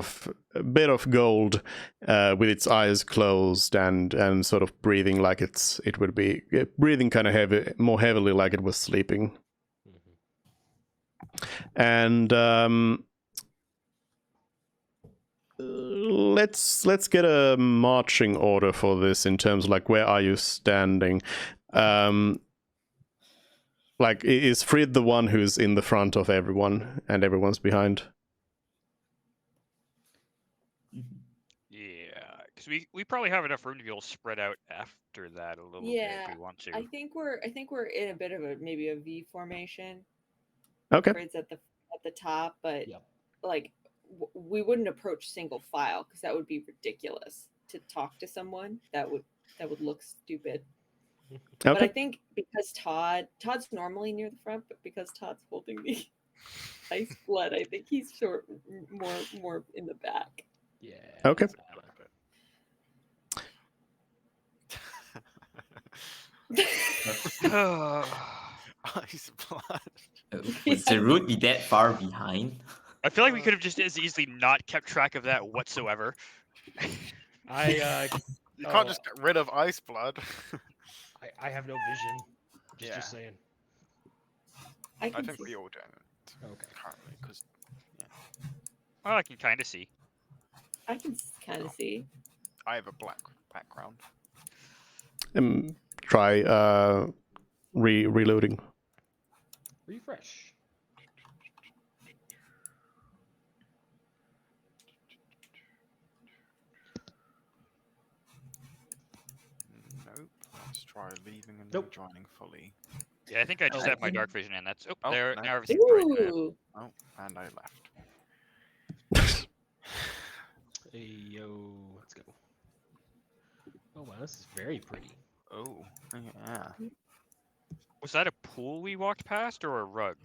of gold, with its eyes closed and sort of breathing like it would be breathing kind of more heavily, like it was sleeping. And let's get a marching order for this in terms of like, where are you standing? Like, is Frid the one who's in the front of everyone and everyone's behind? Yeah, because we probably have enough room to be able to spread out after that a little bit Yeah, if we want to. I think we're in a bit of maybe a V formation. Okay. Frid's at the top, but Yep. like we wouldn't approach single file because that would be ridiculous to talk to someone. That would look stupid. But I Okay. think because Todd's normally near the front, but because Todd's holding the ice blood, I think he's more in the back. Yeah. Okay. Ice blood. Would Zerud be that far behind? I feel like we could have just as easily not kept track of that whatsoever. You can't just get rid of ice blood. I have no vision. Yeah. Just saying. I think we all don't. Okay. Currently, because Well, I can kind of see. I can kind of see. I have a black background. Try reloading. Refresh. Nope. Let's try leaving and Nope. joining fully. Yeah, I think I just Oh, have my okay. dark vision, and that's Oh, there. no. Now everything's bright. Ooh. Oh, and I left. Hey, yo, let's go. Oh wow, this is very pretty. Oh, yeah. Was that a pool we walked past or a rug?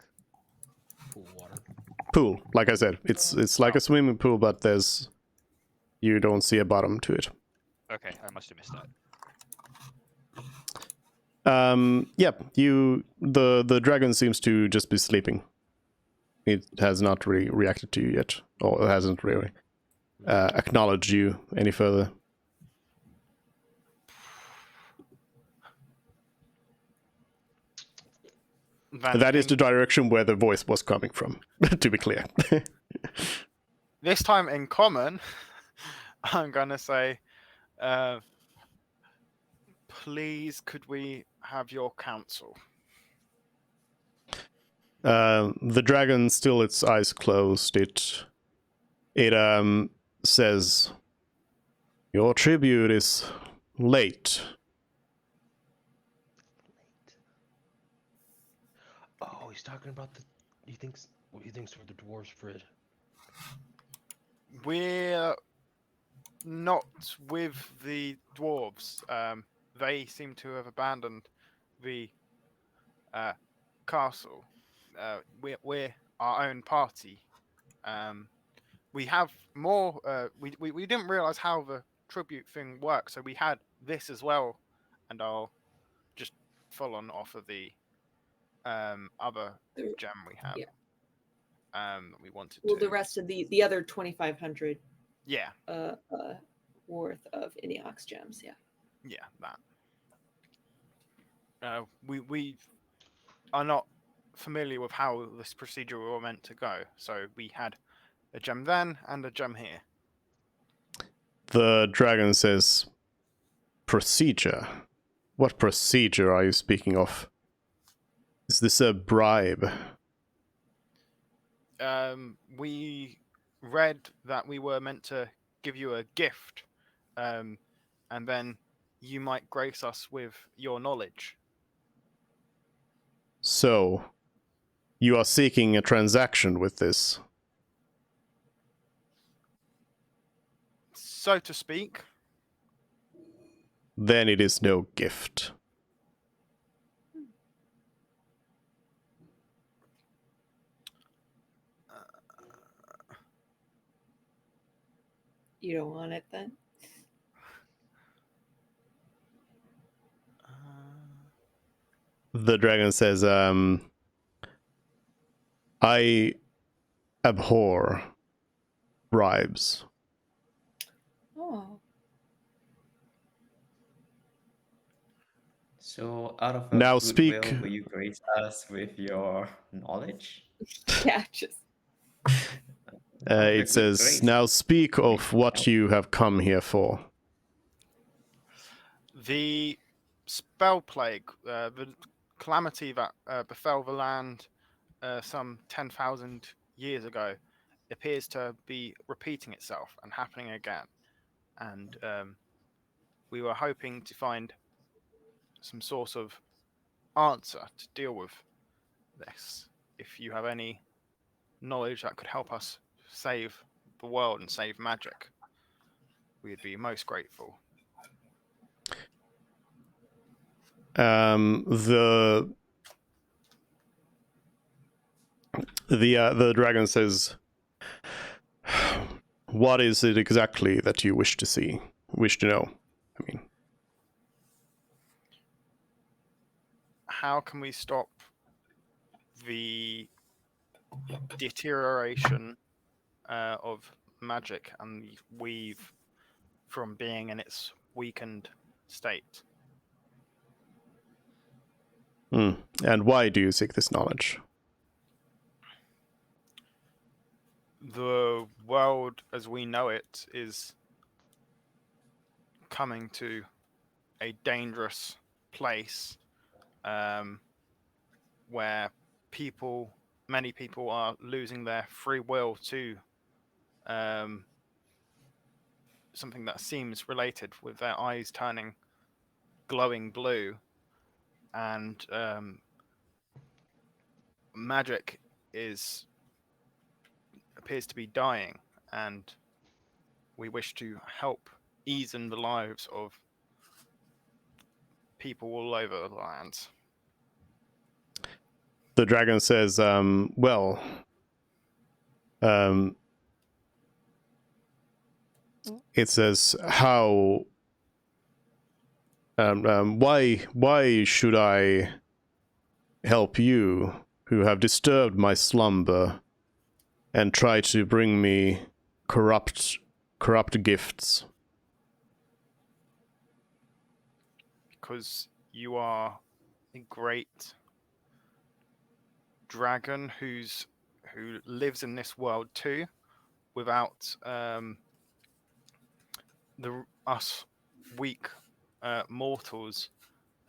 Pool water. Pool, like I said, it's like a swimming pool, but you don't see a bottom to it. Okay, I must have missed that. Yeah, the dragon seems to just be sleeping. It has not really reacted to you yet, or it hasn't really acknowledged you any further. That is the direction where the voice was coming from, to be clear. This time in common, I'm gonna say, please, could we have your counsel? The dragon, still its eyes closed, it says, "Your tribute is late." Oh, he's talking about he thinks we're the dwarves, Frid. We're not with the dwarves. They seem to have abandoned the castle. We're our own party. We have more. We didn't realize how the tribute thing works, so we had this as well, and I'll just full on offer the other gem we have. Yeah. We wanted Well, to. the rest of the other 2,500 Yeah. worth of Iniox gems. Yeah. Yeah, that. We are not familiar with how this procedure were meant to go, so we had a gem then and a gem here. The dragon says, procedure? What procedure are you speaking of? Is this a bribe? We read that we were meant to give you a gift, and then you might grace us with your knowledge. So, you are seeking a transaction with this? So to speak. Then it is no gift. You don't want it then? The dragon says, I abhor bribes. Oh. So, out of Now a speak. goodwill, will you grace us with your knowledge? Yeah, just. Out of a It good says, grace. now speak of what you have come here for. The spell plague, the calamity that befell the land some 10,000 years ago, appears to be repeating itself and happening again. And we were hoping to find some sort of answer to deal with this. If you have any knowledge that could help us save the world and save magic, we'd be most grateful. The dragon says, what is it exactly that you wish to know? I mean, how can we stop the deterioration of magic and the weave from being in its weakened state? And why do you seek this knowledge? The world as we know it is coming to a dangerous place where many people are losing their free will to something that seems related, with their eyes turning glowing blue, and magic appears to be dying, and we wish to help ease in the lives of people all over the lands. The dragon says, it says, how, why should I help you who have disturbed my slumber and try to bring me corrupt gifts? Because you are a great dragon who lives in this world too. Without us weak mortals,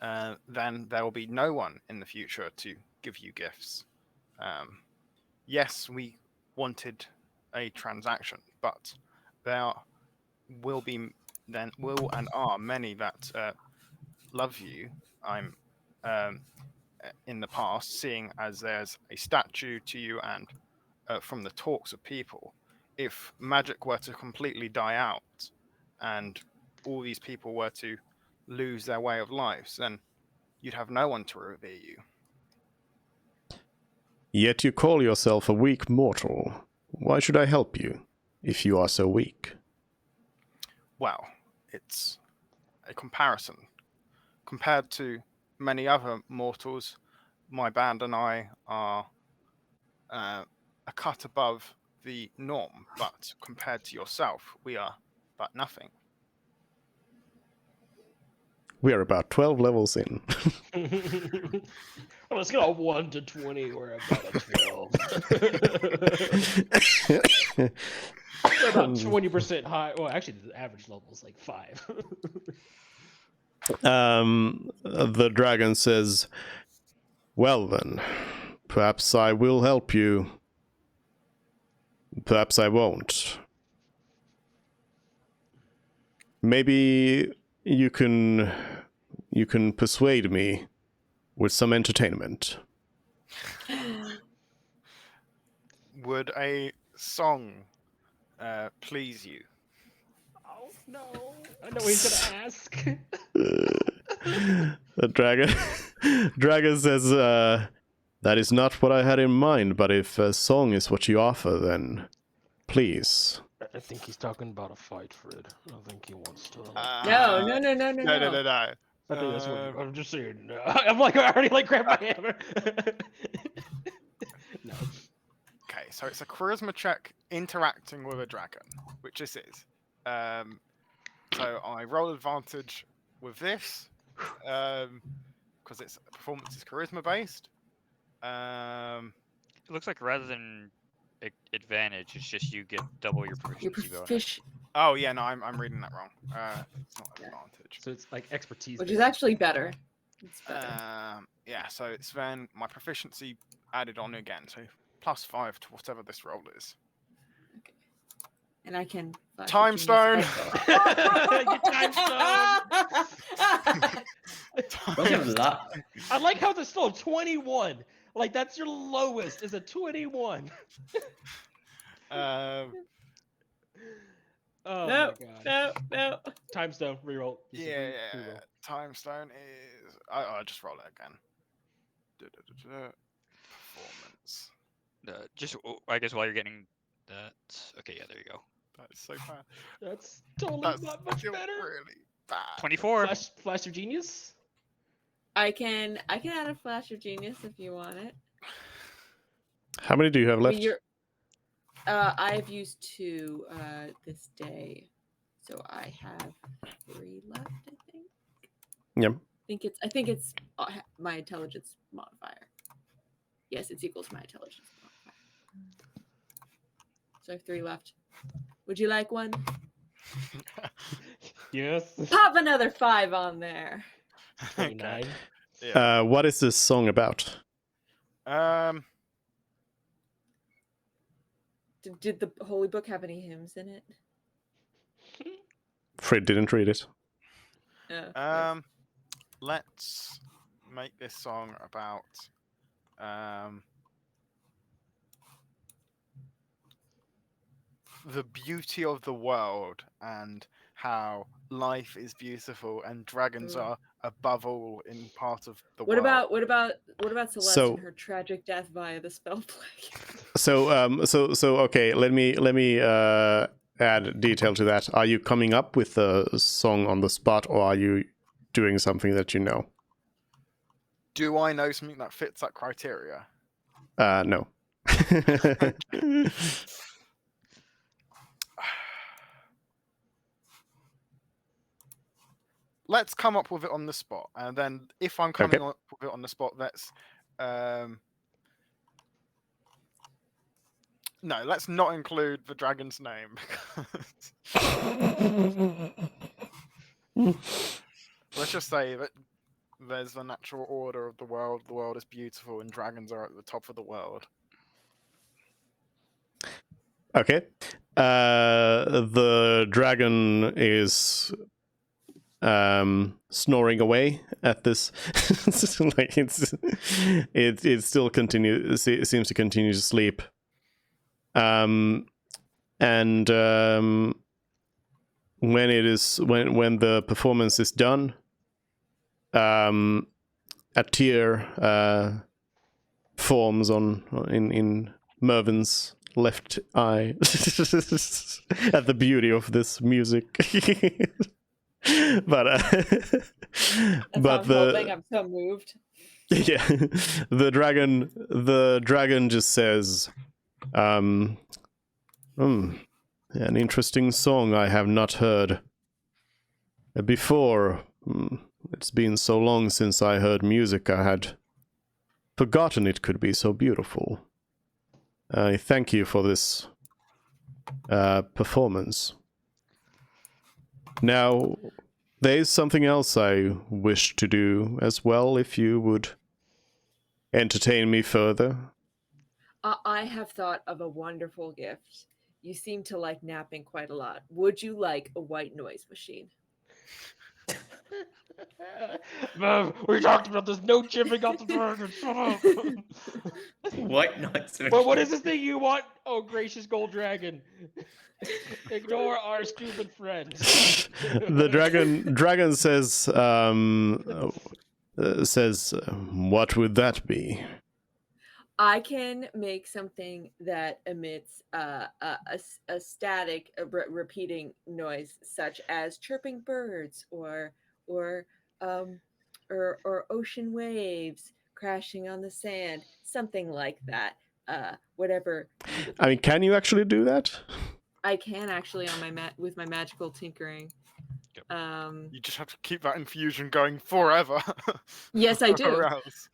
then there will be no one in the future to give you gifts. Yes, we wanted a transaction, but there will and are many that love you. I'm in the past seeing as there's a statue to you, and from the talks of people, if magic were to completely die out and all these people were to lose their way of life, then you'd have no one to revere you. Yet you call yourself a weak mortal. Why should I help you if you are so weak? Well, it's a comparison. Compared to many other mortals, my band and I are a cut above the norm, but compared to yourself, we are but nothing. We are about 12 levels in. On a scale of 1 to 20, we're about a 12. We're about 20% high. Well, actually, the average level is like 5. The dragon says, well then, perhaps I will help you. Perhaps I won't. Maybe you can persuade me with some entertainment. Would a song please you? Oh, no. I know what he's going to ask. The dragon says, that is not what I had in mind, but if a song is what you offer, then please. I think he's talking about a fight, Fred. I think he wants to. No. No. I think that's what I'm just saying. I'm like, I already like grabbed my hammer. No. Okay, so it's a charisma check interacting with a dragon, which this is. So I roll advantage with this, because its performance is charisma based. It looks like rather than advantage, it's just you get double your Your proficiency bonus. fish, Oh yeah, no, I'm reading that wrong. It's not advantage. So it's like expertise. which is actually better. It's better. Yeah, so it's then my proficiency added on again, so +5 to whatever this roll is. And I can flash Time your stone. genius if I Get time stone. Bunch of luck. I like how there's still 21. Like that's your lowest is a 21. Um, Oh No, my god. no, no. Time stone reroll. Just a yeah, reroll. time stone is. I'll just roll it again. Performance. I guess while you're getting that. Okay, yeah, there you go. That's so bad. That's totally That's not much still better. really bad. 24. Flash of genius. I can add a flash of genius if you want it. How many do you have I left? mean, I've used 2 this day, so I have 3 left. I think. Yep. I think it's my intelligence modifier. Yes, it's equal to my intelligence modifier. So I have 3 left. Would you like one? Yes. Pop another 5 on there. 29. Yeah. What is this song about? Did the holy book have any hymns in it? Fred didn't read it. No. Let's make this song about the beauty of the world and how life is beautiful and dragons Ooh. are above all in part of the What world. about Celeste So- and her tragic death via the spell plague? So okay, let me add detail to that. Are you coming up with the song on the spot, or are you doing something that you know? Do I know something that fits that criteria? No. Let's come up with it on the spot, and then if I'm coming up with it on the spot, let's no, let's not include the dragon's name. Let's just say that there's the natural order of the world. The world is beautiful, and dragons are at the top of the world. Okay. The dragon is snoring away at this. Like it still seems to continue to sleep. And when the performance is done, a tear forms in Mervin's left eye at the beauty of this music. But I'm so moved. Yeah, the dragon just says, an interesting song I have not heard before. It's been so long since I heard music, I had forgotten it could be so beautiful. I thank you for this performance. Now, there is something else I wish to do as well, if you would entertain me further. I have thought of a wonderful gift. You seem to like napping quite a lot. Would you like a white noise machine? Mom, we talked about this. No chipping off the dragon. Shut up. What not? But what is this thing you want? Oh, gracious gold dragon. Ignore our stupid friends. The dragon says, what would that be? I can make something that emits a static repeating noise, such as chirping birds or ocean waves crashing on the sand, something like that. Whatever. I mean, can you actually do that? I can actually on my with my magical tinkering. You just have to keep that infusion going forever. Yes, I do. Or else.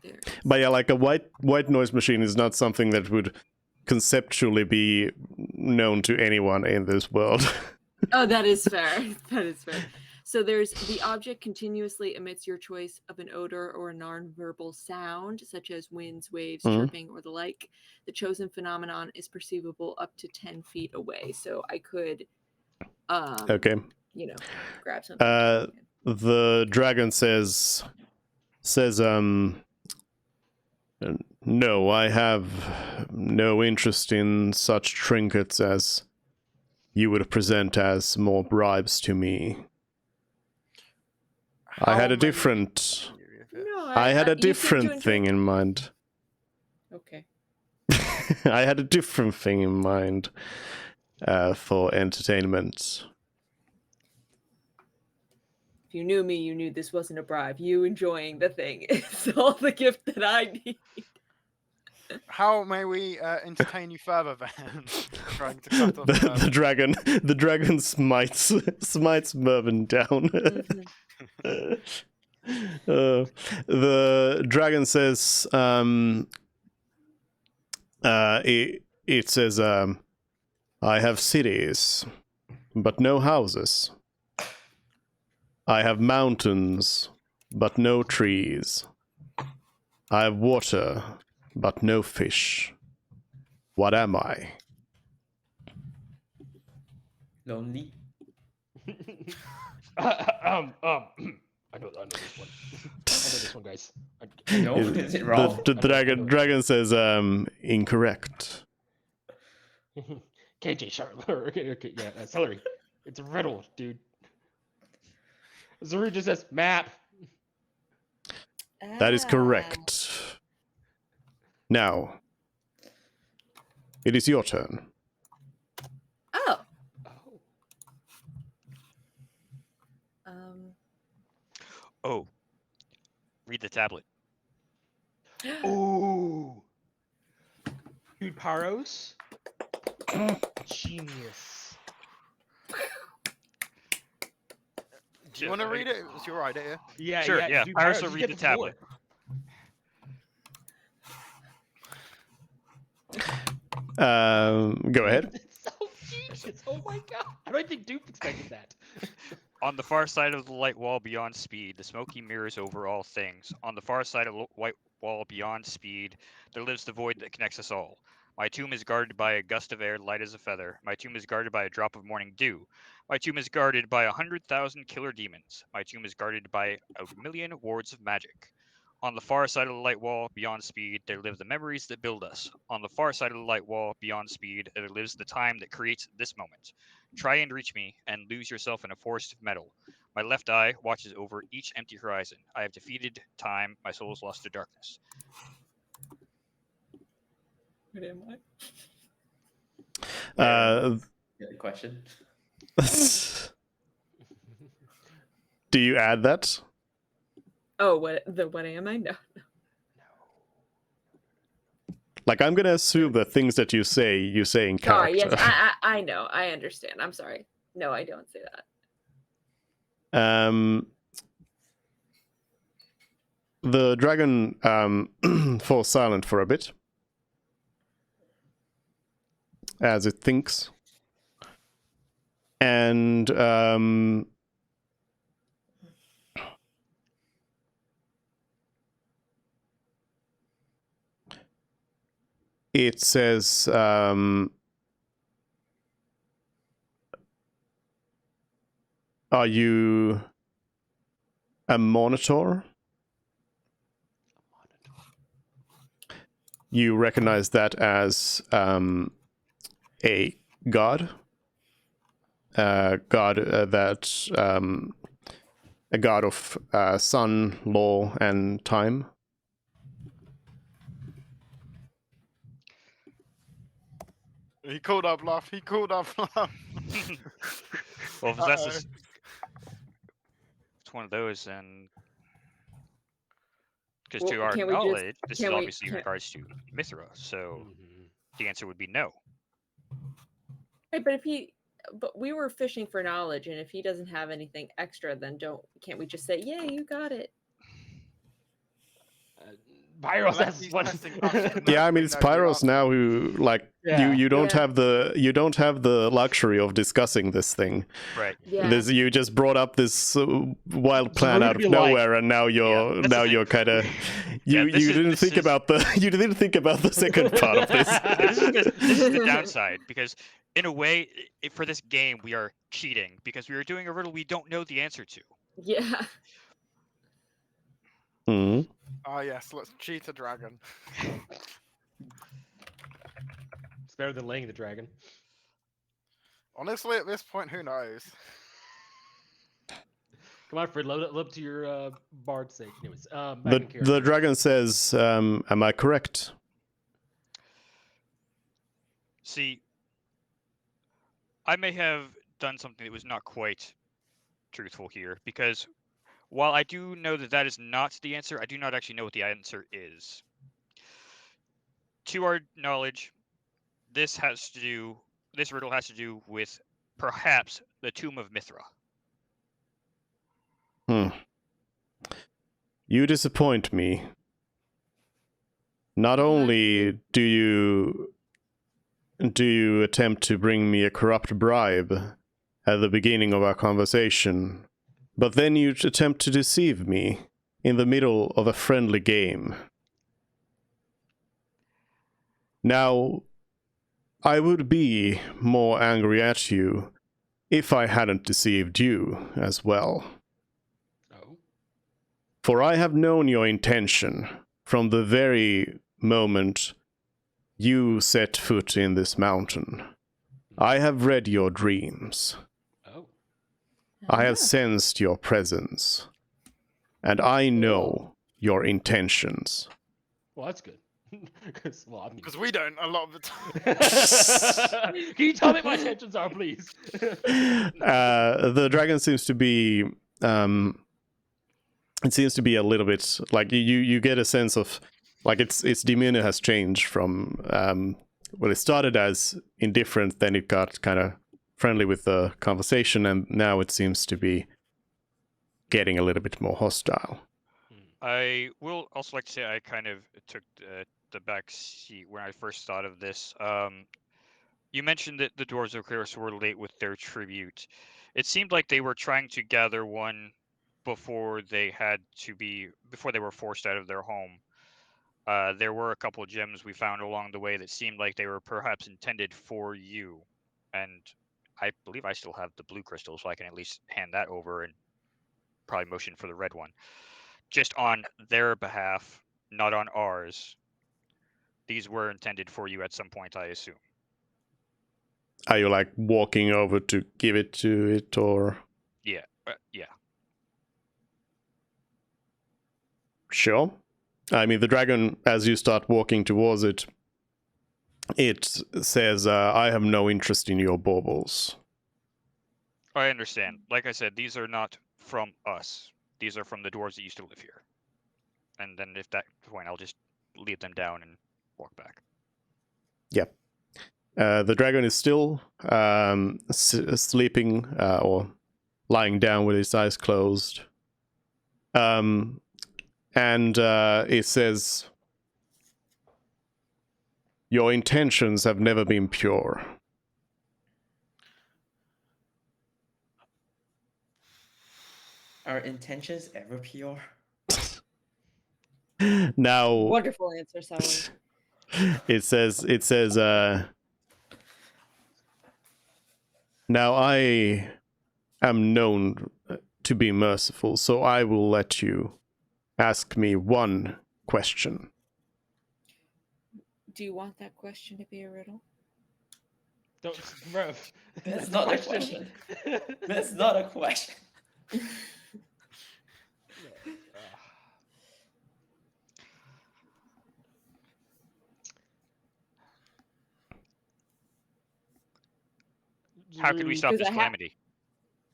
There. But yeah, like a white noise machine is not something that would conceptually be known to anyone in this world. Oh, that is fair. That is fair. So there's the object continuously emits your choice of an odor or a non-verbal sound, such as winds, waves, chirping, or the like. The chosen phenomenon is perceivable up to 10 feet away. So I could, Okay. grab something. The dragon says, no, I have no interest in such trinkets as you would present as more bribes to me. I had a different... No, I had a you seem to different enjoy- thing in mind. Okay. I had a different thing in mind for entertainment. If you knew me, you knew this wasn't a bribe. You enjoying the thing is all the gift that I need. How may we entertain you further then? Trying to cut off The dragon smites Mervyn down. The dragon says, it says, I have cities, but no houses. I have mountains, but no trees. I have water, but no fish. What am I? Lonely? I know this one. I know this one, guys. No, is it wrong? The dragon says, incorrect. KJ Charlotte. Okay, yeah, celery. It's a riddle, dude. Zuri just says map. That is correct. Now, it is your turn. Oh. Oh, read the tablet. Ooh. Dude, Paros. Genius. Do you want to read it? It's your idea. Yeah, Sure, yeah. dude, Paros Paros, will you read get the tablet. Go ahead. It's so genius. Oh my god. I don't think Duke expected that. On the far side of the light wall beyond speed, the smoky mirrors over all things. On the far side of the white wall beyond speed, there lives the void that connects us all. My tomb is guarded by a gust of air light as a feather. My tomb is guarded by a drop of morning dew. My tomb is guarded by 100,000 killer demons. My tomb is guarded by 1,000,000 wards of magic. On the far side of the light wall beyond speed, there live the memories that build us. On the far side of the light wall beyond speed, there lives the time that creates this moment. Try and reach me, and lose yourself in a forest of metal. My left eye watches over each empty horizon. I have defeated time. My soul is lost to darkness. What am Uh, Good question. do you add that? Oh, what am I? No. Like, I'm gonna assume the things that you say in character. Sorry, yes, I know. I understand. I'm sorry. No, I don't say that. The dragon falls silent for a bit as it thinks, and it says, "Are you a monitor?" You recognize that as a god. A god of sun, law, and time. He called our bluff. He called our bluff. Well, if that's Uh-oh. it's one of those, then because Well, to our can't we just- knowledge, this is can't we- obviously in can't- regards to Mithra, so Mhm. the answer would be no. Right, but we were fishing for knowledge, and if he doesn't have anything extra, then can't we just say, "Yeah, you got it"? Pyros, Unless that's he's what. testing us to know Yeah, I if mean we it's know the Pyros answer. now who Yeah. you don't Yeah. have the luxury of discussing this thing. Right. Yeah. You just brought up this wild It's plan rude out to of be like- nowhere, and now you're that's the thing. kind of Yeah, you this didn't is- think about the second part of this. This is the downside, because in a way, for this game, we are cheating because we are doing a riddle we don't know the answer to. Yeah. Mhm. Ah, yes, let's cheat a dragon. It's better than laying the dragon. Honestly, at this point, who knows? Come on, Fred, load up to your bard's sake. Anyways, back in The character. dragon says, "Am I correct?" See, I may have done something that was not quite truthful here, because while I do know that that is not the answer, I do not actually know what the answer is. To our knowledge, this riddle has to do with perhaps the tomb of Mithra. You disappoint me. Not only do you attempt to bring me a corrupt bribe at the beginning of our conversation, but then you attempt to deceive me in the middle of a friendly game. Now, I would be more angry at you if I hadn't deceived you as well. Oh. For I have known your intention from the very moment you set foot in this mountain. I have read your dreams. Oh. I have sensed your presence. And I know your intentions. Well, that's good. Because Because we don't a lot of the time. Can you tell me what my intentions are, please? The dragon seems to be it seems to be a little bit like you get a sense of like its demeanor has changed from well, it started as indifferent, then it got kind of friendly with the conversation, and now it seems to be getting a little bit more hostile. I will also like to say I kind of took the back seat when I first thought of this. You mentioned that the dwarves of Clearus were late with their tribute. It seemed like they were trying to gather one before they were forced out of their home. There were a couple of gems we found along the way that seemed like they were perhaps intended for you, and I believe I still have the blue crystal, so I can at least hand that over and probably motion for the red one. Just on their behalf, not on ours. These were intended for you at some point, I assume. Are you like walking over to give it to it, or? Yeah, yeah. Sure. I mean, the dragon, as you start walking towards it, it says, I have no interest in your baubles. I understand. Like I said, these are not from us. These are from the dwarves that used to live here. And then if that point, I'll just leave them down and walk back. Yep. The dragon is still sleeping or lying down with his eyes closed. And it says, "Your intentions have never been pure." Are intentions ever pure? Now, Wonderful answer, Sally. it says, "Now I am known to be merciful, so I will let you ask me one question." Do you want that question to be a riddle? Don't, bro. That's not a question. That's not a question. How could we stop Because this I ha- calamity?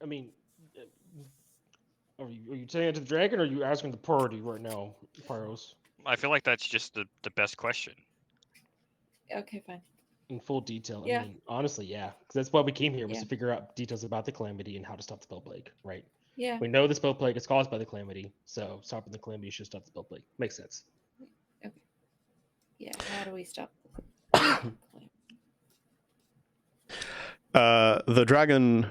I mean, are you saying it to the dragon, or are you asking the party right now, Pyros? I feel like that's just the best question. Okay, fine. In full detail. Yeah. I mean, honestly, yeah. Because that's why we came here, was Yeah. to figure out details about the calamity and how to stop the spell plague, right? Yeah. We know the spell plague is caused by the calamity, so stopping the calamity should stop the spell plague. Makes sense. Yeah. How do we stop? The dragon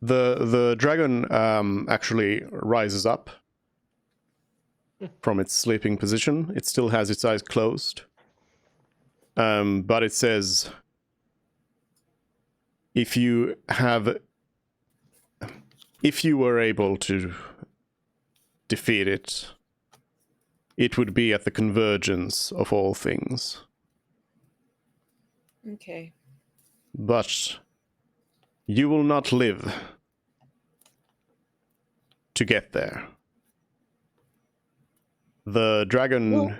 the dragon actually rises up from its sleeping position. It still has its eyes closed, but it says, if you were able to defeat it, it would be at the convergence of all things. Okay. But you will not live to get there. The dragon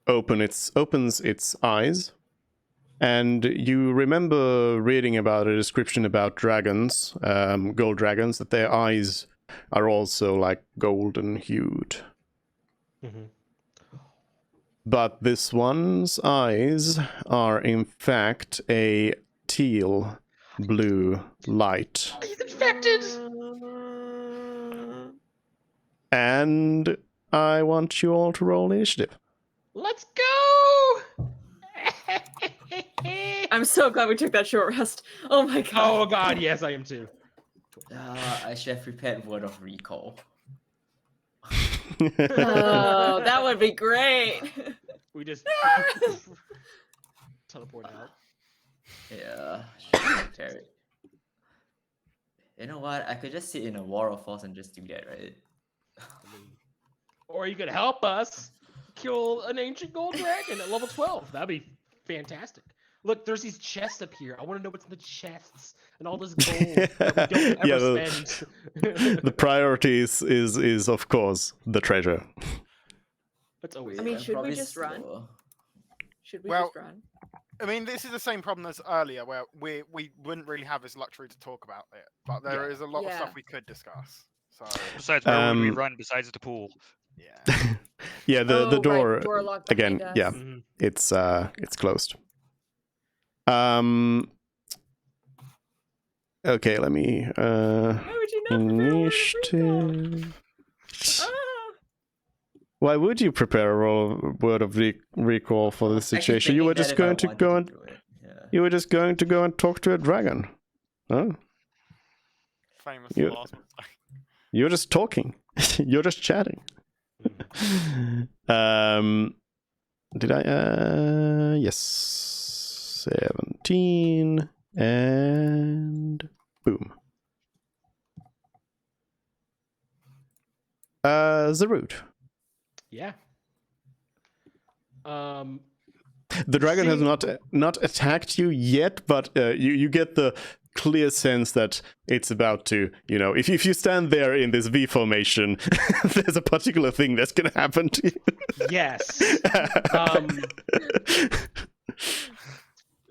opens its eyes, and you remember reading about a description about dragons, gold dragons, that their eyes are also like golden hued. Mm-hmm. But this one's eyes are in fact a teal blue light. He's infected! And I want you all to roll initiative. Let's go! I'm so glad we took that short rest. Oh my god. Oh god, yes, I am too. I should have prepared word of recall. Oh, that would be great. We just teleport out. Yeah. Jared. You know what? I could just sit in a wall of force and just do that, right? I mean, or you could help us kill an ancient gold dragon at level 12. That'd be fantastic. Look, there's these chests up here. I want to know what's in the chests and all this gold that we don't ever spend. The priority is of course the treasure. That's always. I mean, Yeah, should we probably just run? slower. Should we Well, just run? I mean, this is the same problem as earlier, where we wouldn't really have this luxury to talk about it, but there is a lot of Yeah. stuff we could disclose. So Besides, where would we Um, run besides the pool? yeah. Yeah, the Oh, door, right, door locked again, behind us. yeah, Mhm. it's closed. Okay, let me Why would you not prepare a word of recall? initiative. Ah! Why would you prepare a word of recall for this Actually situation? You thinking were that just if I going to wanted go and do it, yeah. you were just going to go and talk to a dragon. Huh? Famous You- last one. You're just talking. You're just chatting. Did I? Yes. 17 and boom. Zarud. Yeah. The dragon has See- not attacked you yet, but you get the clear sense that it's about to, if you stand there in this V formation, there's a particular thing that's going to happen to you. Yes.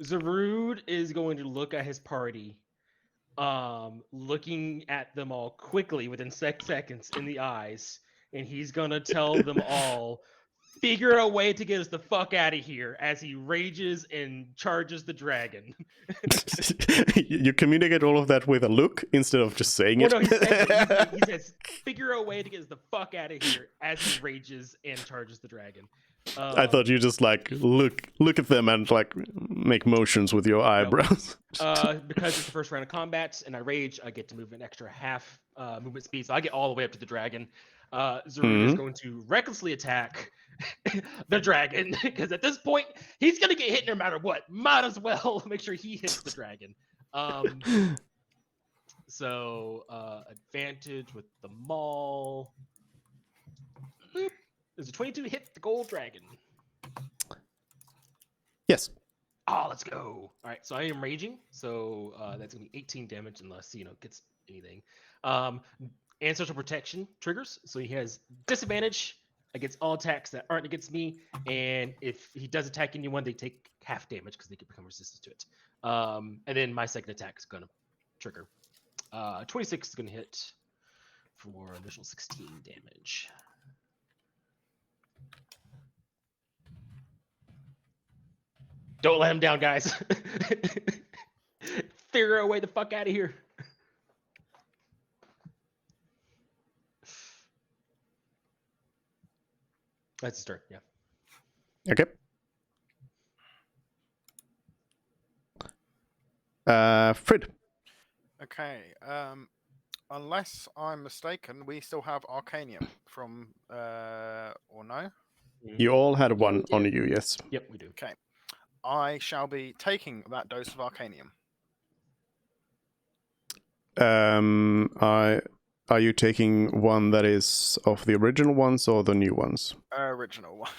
Zarud is going to look at his party, looking at them all quickly within seconds in the eyes, and he's gonna tell them all, figure a way to get us the fuck out of here, as he rages and charges the dragon. You communicate all of that with a look instead of just saying Well, it. no, he says it. He says, figure a way to get us the fuck out of here, as he rages and charges the dragon. I thought you just like look at them and like make motions with your eyebrows. Because it's the first round of combat and I rage, I get to move an extra half movement speed, so I get all the way up to the dragon. Zarud is going to recklessly attack the dragon, because at this point he's gonna get hit no matter what. Might as well make sure he hits the dragon. So advantage with the maul. Boop. There's a 22 hit the gold dragon. Yes. Oh, let's go. All right, so I am raging, so that's gonna be 18 damage unless gets anything. Ancestral protection triggers, so he has disadvantage against all attacks that aren't against me, and if he does attack anyone, they take half damage because they can become resistant to it. And then my second attack is gonna trigger. 26 is gonna hit for an additional 16 damage. Don't let him down, guys. Figure a way the fuck out of here. That's his turn, yeah. Okay. Frid. Okay. Unless I'm mistaken, we still have Arcanium from or no? You all had one we do. on you, yes. Yep, we do. Okay. I shall be taking that dose of Arcanium. Are you taking one that is of the original ones or the new ones? Original one.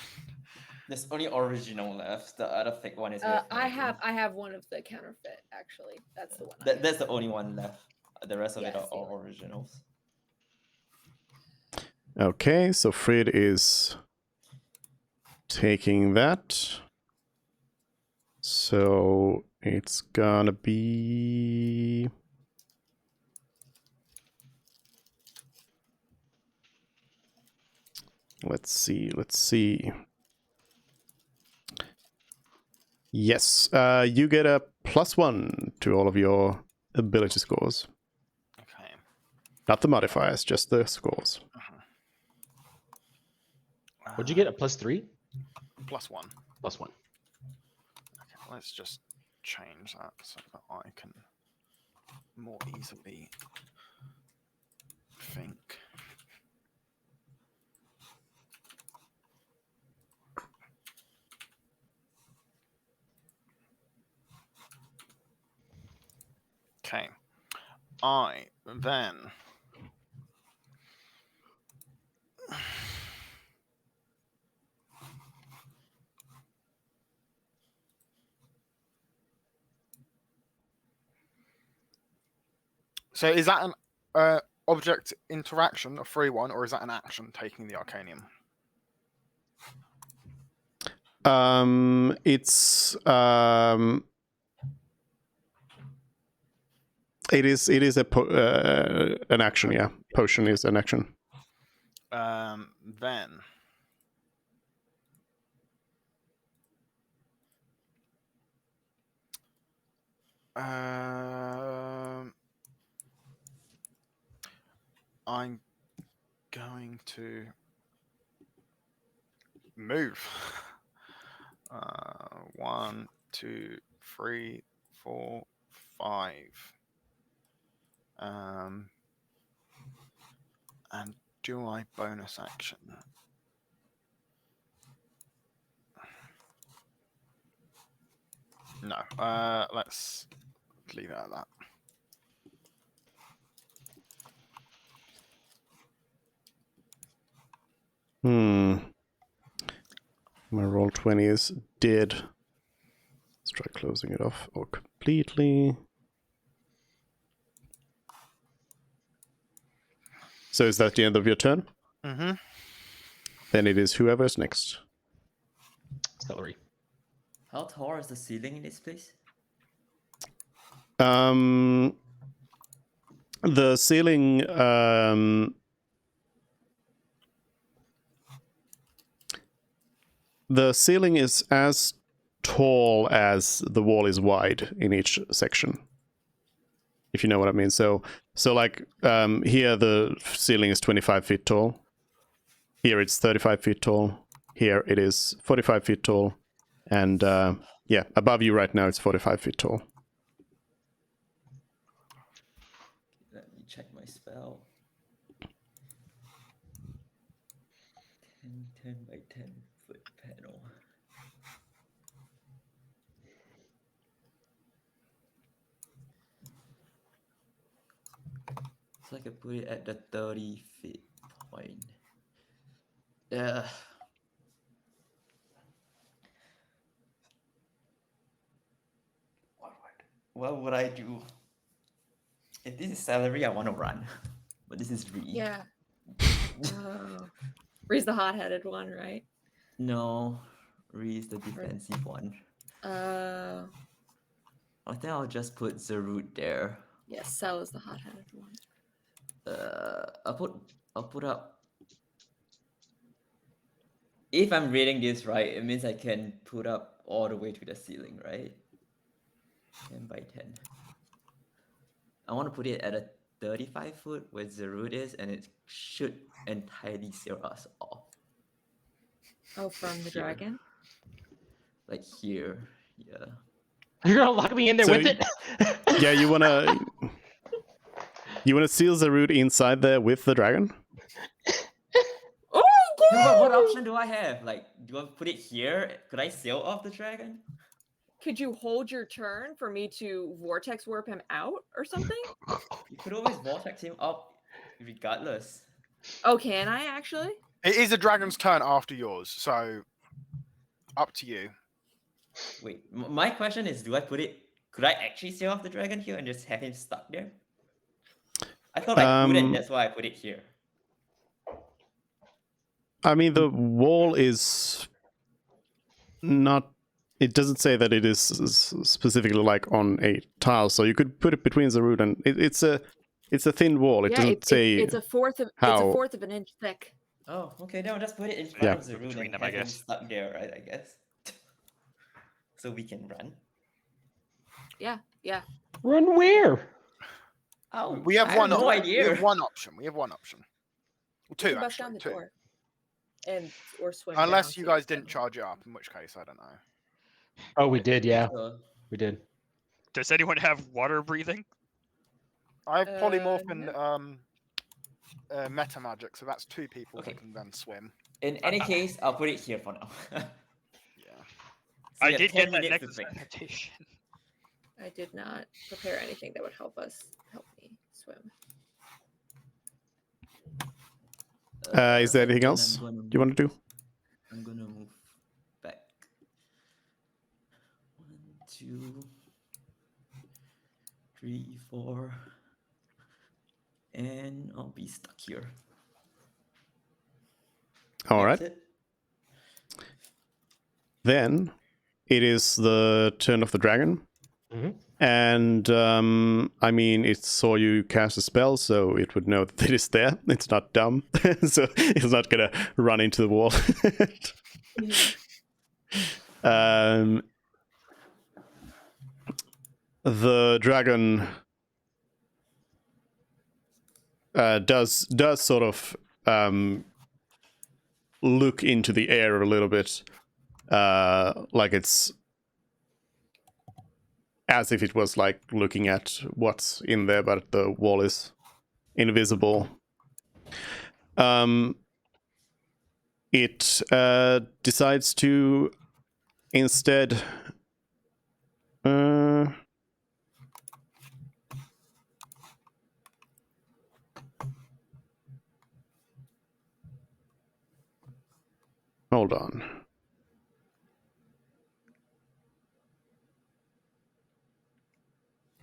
There's only original left. The other fake one is. I have one of the counterfeit actually. That's the one. I have. That's the only one left. The rest of it Yeah, are all same. originals. Okay, so Frid is taking that. So it's gonna be... Let's see. Yes, you get a +1 to all of your ability scores. Okay. Not the modifiers, just the scores. What'd you get? A +3? +1. +1. Okay, let's just change that so that I can more easily think. Okay. I then So is that an object interaction, a free one, or is that an action taking the Arcanium? It is an action, yeah. Potion is an action. Then I'm going to move. 1, 2, 3, 4, 5. And do I bonus action? No. Let's leave it at that. My roll 20 is dead. Let's try closing it off or completely. So is that the end of your turn? Mm-hmm. Then it is whoever's next. Celery. How tall is the ceiling in this place? The ceiling. The ceiling is as tall as the wall is wide in each section. If you know what I mean. So like here the ceiling is 25 feet tall. Here it's 35 feet tall. Here it is 45 feet tall. And yeah, above you right now it's 45 feet tall. Let me check my spell. 10 by 10 foot panel. So I could put it at the 30 feet point. Yeah. What would I do? If this is salary, I want to run. But this is Ree. Yeah. Oh. Ree's the hot-headed one, right? No, Ree is the defensive one. Uh. I think I'll just put Zarut there. Yes, Sel is the hot-headed one. I'll put up. If I'm reading this right, it means I can put up all the way to the ceiling, right? 10 by 10. I want to put it at a 35 foot where Zarut is, and it should entirely seal us off. Oh, from the Here. dragon? Like here, yeah. You're gonna lock me in there So with it? Yeah, you wanna seal the route inside there with the dragon? Oh, No, but what option do I have? Like, do I put it here? Could I seal off the dragon? Could you hold your turn for me to vortex warp him out or something? You could always vortex him up regardless. Oh, can I actually? It is the dragon's turn after yours, so up to you. Wait, my question is, do I put it? Could I actually seal off the dragon here and just have him stuck there? I thought I couldn't. That's why I put it here. I mean, the wall is not. It doesn't say that it is specifically like on a tile, so you could put it between the root and it's a thin wall. It doesn't say it's a fourth of an inch thick. Oh, okay. Then I'll just put it in front Yeah. of the root Between and them, have I him guess. stuck there, right? I guess. So we can run. Yeah. Run where? Oh, We have I one. have no We idea. have one option. We have one option. Well, You two can bust down actually. the Two. door. Or swim. Unless down you so guys can- didn't charge it up, in which case I don't know. Oh, we did, yeah. We did. Does anyone have water breathing? I have polymorph no. and meta magic, so that's two people Okay. that can then swim. In any case, I'll put it here for now. Yeah. So I you have did 10 get that minutes to Nexus think. annotation. I did not prepare anything that would help me swim. is there anything then else I'm gonna you want to do? I'm gonna move back. 1, 2, 3, 4, and I'll be stuck here. All right. That's it. Then it is the turn of the dragon. Mhm. And I mean, it saw you cast a spell, so it would know that it is there. It's not dumb, so it's not gonna run into the wall. The dragon does sort of look into the air a little bit, like it's as if it was like looking at what's in there, but the wall is invisible. It decides to instead hold on.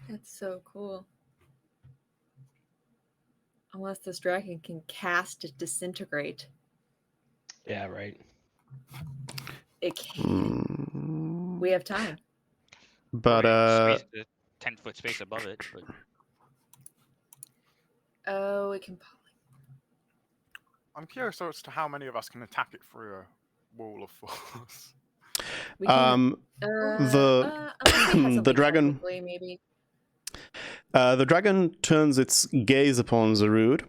That's so cool. Unless this dragon can cast disintegrate. Yeah, right. It can. We have time. But Squeeze the 10-foot space above it. But Oh, it can. I'm curious as to how many of us can attack it through a wall of force. We can. the unless we had the something dragon technically, maybe. the dragon turns its gaze upon Zarud,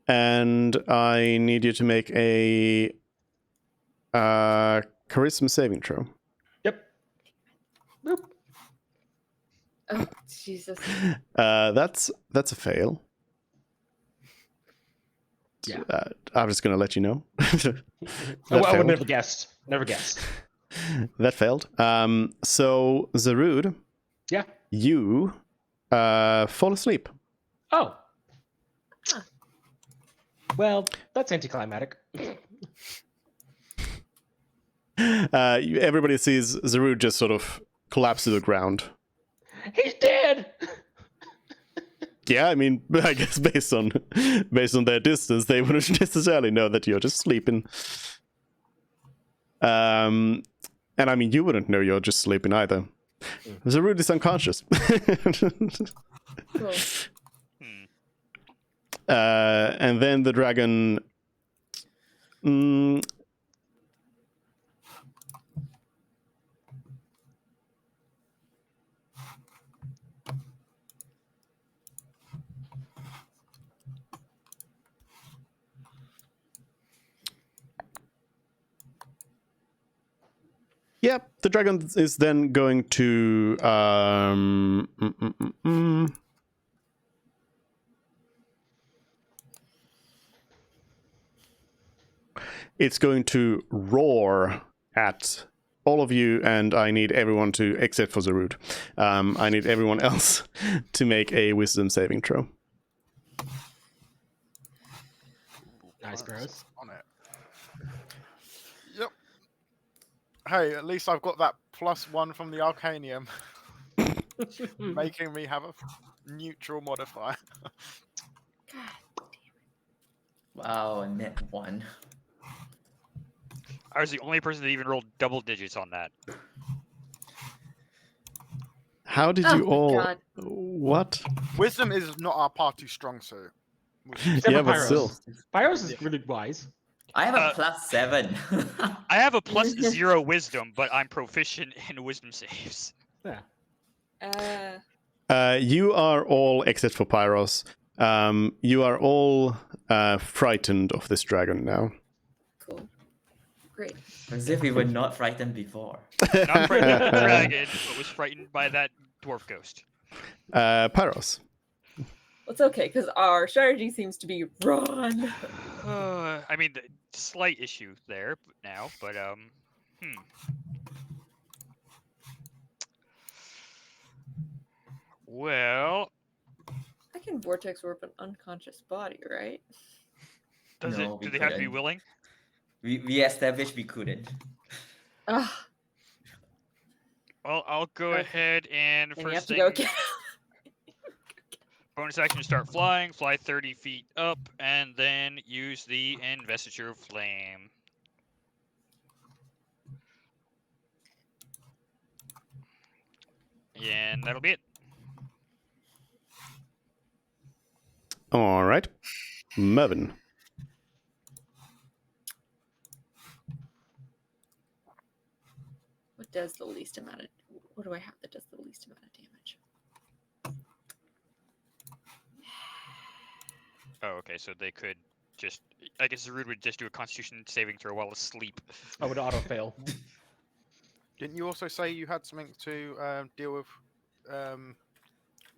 and I need you to make a charisma saving throw. Yep. Boop. Oh, Jesus. That's a fail. Yeah. I'm just gonna let you know. I would never guessed. Never guessed. That failed. So Zarud, Yeah. you fall asleep. Oh. Huh. Well, that's anticlimactic. Everybody sees Zarud just sort of collapse to the ground. He's dead. Yeah, I mean, I guess based on their distance, they wouldn't necessarily know that you're just sleeping. And I mean, you wouldn't know you're just sleeping either. Zarud is unconscious. Cool. And then the dragon. Yep, the dragon is then going to it's going to roar at all of you, and I need everyone to, except for Zarud, I need everyone else to make a wisdom saving throw. Nice, bros. On it. Yep. Hey, at least I've got that +1 from the Arcanium, making me have a neutral modifier. Wow, a net 1. I was the only person that even rolled double digits on that. How did Oh you my all? God. What? Wisdom is not our party strong suit. Except Yeah, for but Pyros. still. Pyros is really wise. I have a Uh, +7. I have a +0 wisdom, but I'm proficient in wisdom saves. Yeah. You are all, except for Pyros, you are all frightened of this dragon now. Cool. Great. As if we were not frightened before. Not frightened of the dragon, but was frightened by that dwarf ghost. Pyros. It's okay, because our strategy seems to be run. I mean, the slight issue there now, but Well, I can vortex warp an unconscious body, right? does No, it? we Do they have to be couldn't. willing? We established we couldn't. Ah, Well, I'll go Okay. ahead and then you have first to thing, go again. bonus action, start flying, fly 30 feet up, and then use the investiture flame. And that'll be it. All right. Mervin. What does the least amount of? What do I have that does the least amount of damage? Oh, okay, so they could just... I guess Zarud would just do a constitution saving throw while asleep. I would auto fail. Didn't you also say you had something to deal with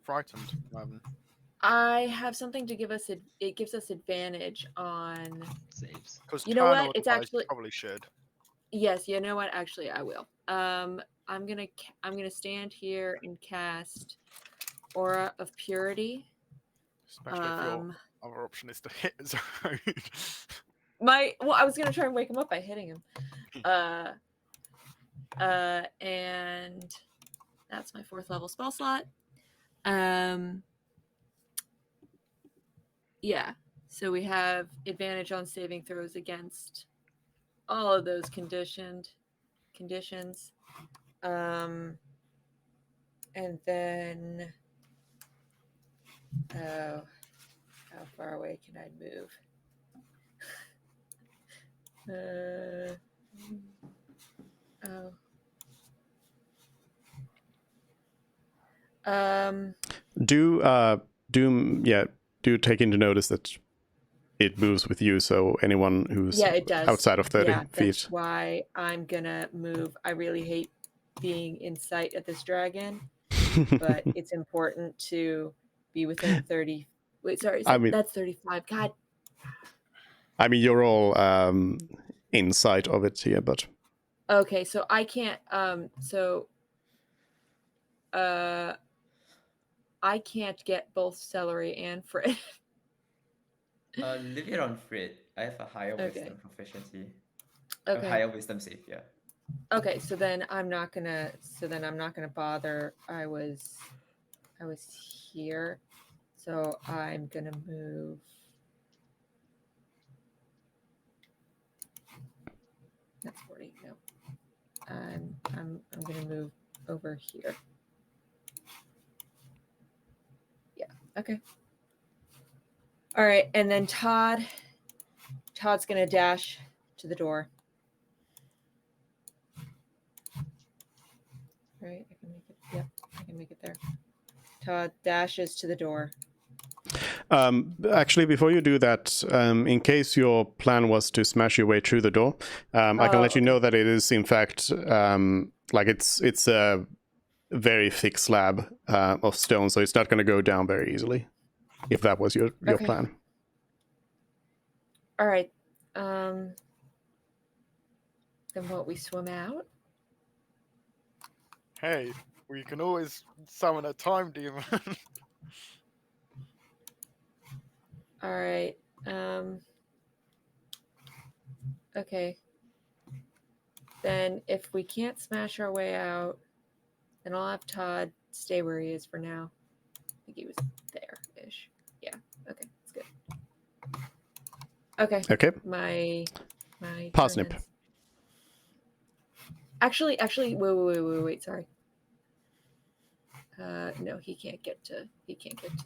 frightened? I have something to give us. It gives us advantage on. Saves. Because You know what? It's actually- probably should. Yes, you know what? Actually, I will. I'm gonna stand here and cast Aura of Purity. Especially if your other option is to hit Zarud. I was gonna try and wake him up by hitting him. And that's my 4th level spell slot. Yeah. So we have advantage on saving throws against all of those conditioned. conditions. And then, oh, how far away can I move? Oh. Do take into notice that it moves with you, so anyone who's Yeah, it does. outside of 30 yeah, feet. That's why I'm gonna move. I really hate being in sight of this dragon, but it's important to be within 30. Wait, sorry, I mean- that's 35. God. I mean, you're all in sight of it here, but Okay, so I can't. I can't get both celery and Fred. Leave it on Frit. I have a higher Okay. wisdom proficiency. A Okay. higher wisdom save, yeah. Okay, so then I'm not gonna. Bother. I was here, so I'm gonna move. That's 40. No, I'm gonna move over here. Yeah. Okay. All right, and then Todd's gonna dash to the door. Right, I can make it. Yep, I can make it there. Todd dashes to the door. actually, before you do that, in case your plan was to smash your way through the door, I can let you know that it is, in fact, like it's a very thick slab of stone, so it's not going to go down very easily. If that was your Okay. plan. All right. Then what? We swim out. Hey, we can always summon a time demon. All right. Okay. Then if we can't smash our way out, then I'll have Todd stay where he is for now. I think he was there-ish. Yeah. Okay. That's good. Okay. Okay. My Parsnip. turn ends. Actually, wait. Sorry. No, he can't get to. He's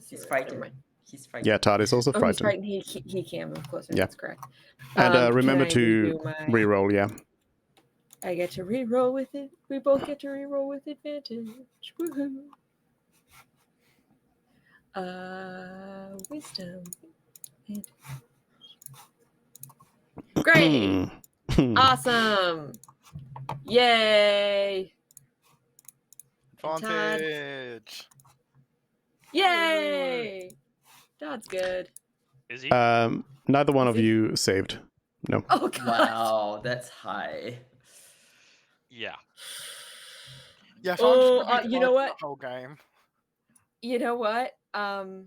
zero. frightened. Never mind. He's frightened. Yeah, Todd is also Oh, he's frightened. frightened. He can move closer. Yeah. That's correct. And Can remember I to redo my- reroll. Yeah. I get to re-roll with it. We both get to re-roll with advantage. Woohoo! Wisdom. Great! Awesome! Yay! Advantage. Yay! Todd's good. Is he? Neither one Is of he? you saved. No. Oh god! Wow, that's high. Yeah. Yeah, so I'm just Oh, gonna be you know fighting what? the whole game. You know what? Oh.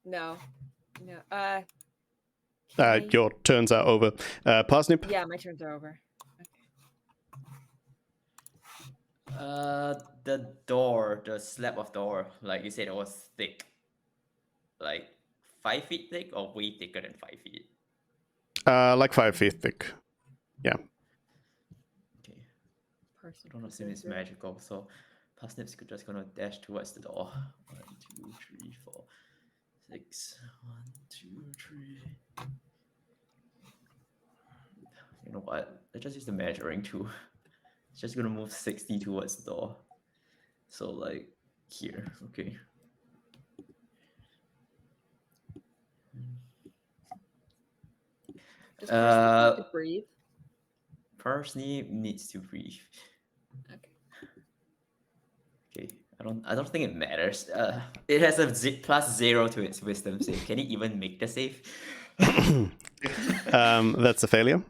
No. Can I- Your turns are over. Parsnip. Yeah, my turns are over. The door, the slab of door, like you said, it was thick. Like 5 feet thick or way thicker than 5 feet? Like 5 feet thick. Yeah. Okay. Person I don't assume it's magical, so Parsnip's just gonna dash towards the door. 1, 2, 3, 4, 6. 1, 2, 3. You know what? Let's just use the measuring tool. It's just gonna move 60 towards the door. So like here, okay. Does Parsnip need to breathe? Parsnip needs to breathe. Okay. Okay, I don't think it matters. It has a +0 to its wisdom save. Can it even make the save? That's a failure.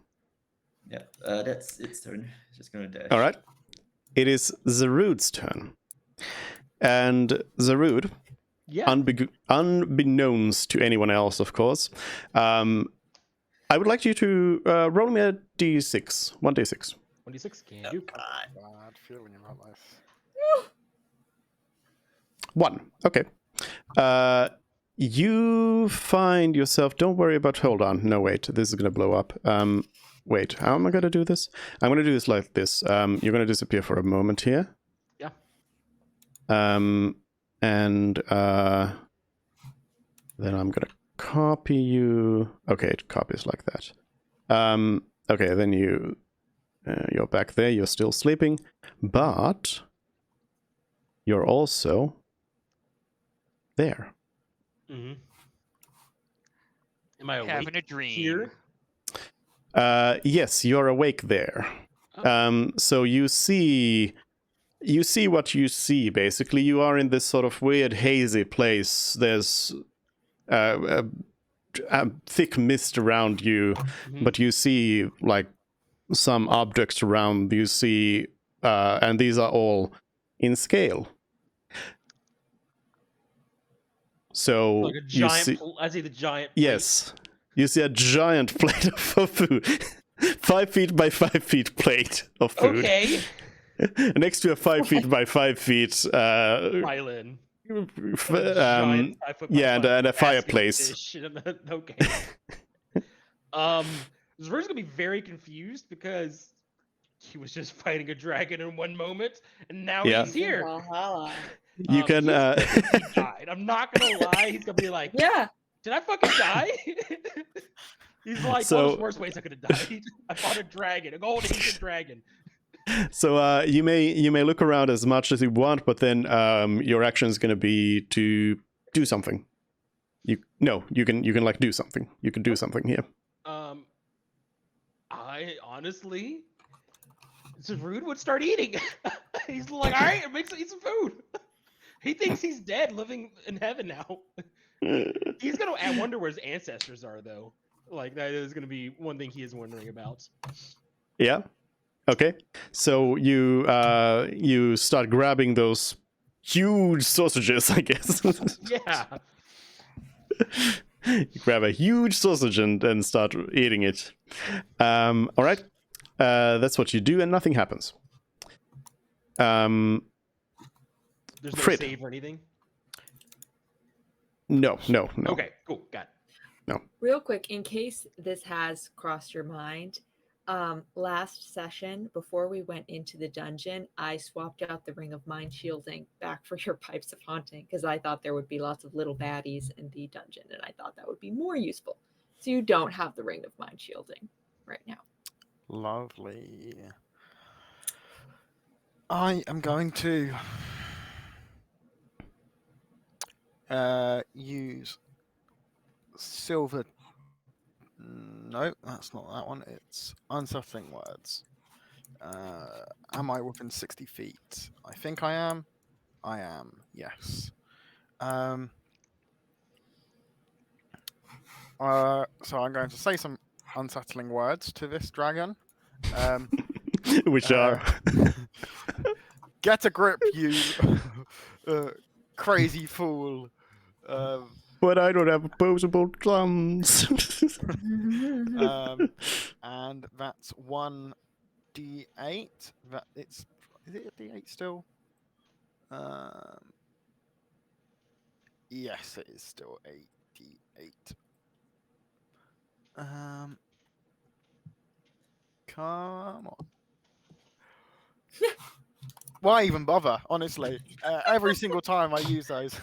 Yeah, that's its turn. It's just gonna dash. All right. It is Zarud's turn. And Zarud, Yeah. unbeknownst to anyone else, of course, I would like you to roll me a d6. 1d6. 26 can do. Bad feeling about this. 1. Okay. You find yourself. Don't worry about. Hold on. No, wait. This is gonna blow up. Wait. How am I gonna do this? I'm gonna do this like this. You're gonna disappear for a moment here. Yeah. And then I'm gonna copy you. Okay, it copies like that. Okay, then you're back there. You're still sleeping, but you're also there. Mm-hmm. Am I awake Having a dream. here? Yes, you're awake there. Oh. So you see what you see. Basically, you are in this sort of weird hazy place. There's a thick mist around you, Mhm. but you see like some objects around. You see, and these are all in scale. So Like a you giant. see, I see the giant. plate. yes, you see a giant plate of food, 5 feet by 5 feet plate of food. Okay. Next to a 5 feet by 5 feet Violin. f- Giant 5 foot by yeah, 5 and a basket fireplace. dish. Okay. Zver's gonna be very confused because he was just fighting a dragon in one moment, and now Yeah. he's here. Valhalla. You can. He died. I'm not gonna lie. He's gonna be like, Yeah. "Did I fucking die?" He's like, So- "Well, there's worse ways I could have died. I fought a dragon, a golden ancient dragon." So you may look around as much as you want, but then your action is going to be to do something. You can like do something. You can do something here. I honestly, Zerud would start eating. He's like, all right, eat some food. He thinks he's dead, living in heaven now. He's gonna. I wonder where his ancestors are, though. Like that is gonna be one thing he is wondering about. Yeah. Okay. So you start grabbing those huge sausages, I guess. Yeah. You grab a huge sausage and start eating it. All right. That's what you do, and nothing happens. There's no Frid. save or anything. No. Okay, cool, got it. Real quick, in case this has crossed your mind, last session before we went into the dungeon, I swapped out the Ring of Mind Shielding back for your Pipes of Haunting because I thought there would be lots of little baddies in the dungeon, and I thought that would be more useful. So you don't have the Ring of Mind Shielding right now. Lovely. I am going to use silver. No, that's not that one. It's unsettling words. Am I within 60 feet? I think I am. I am. Yes. So I'm going to say some unsettling words to this dragon. Which are Get a grip, you crazy fool. but I don't have opposable thumbs. And that's 1d8. That is it a d8 still? Yes, it is still a d8. Come on. Why even bother? Honestly, every single time I use those.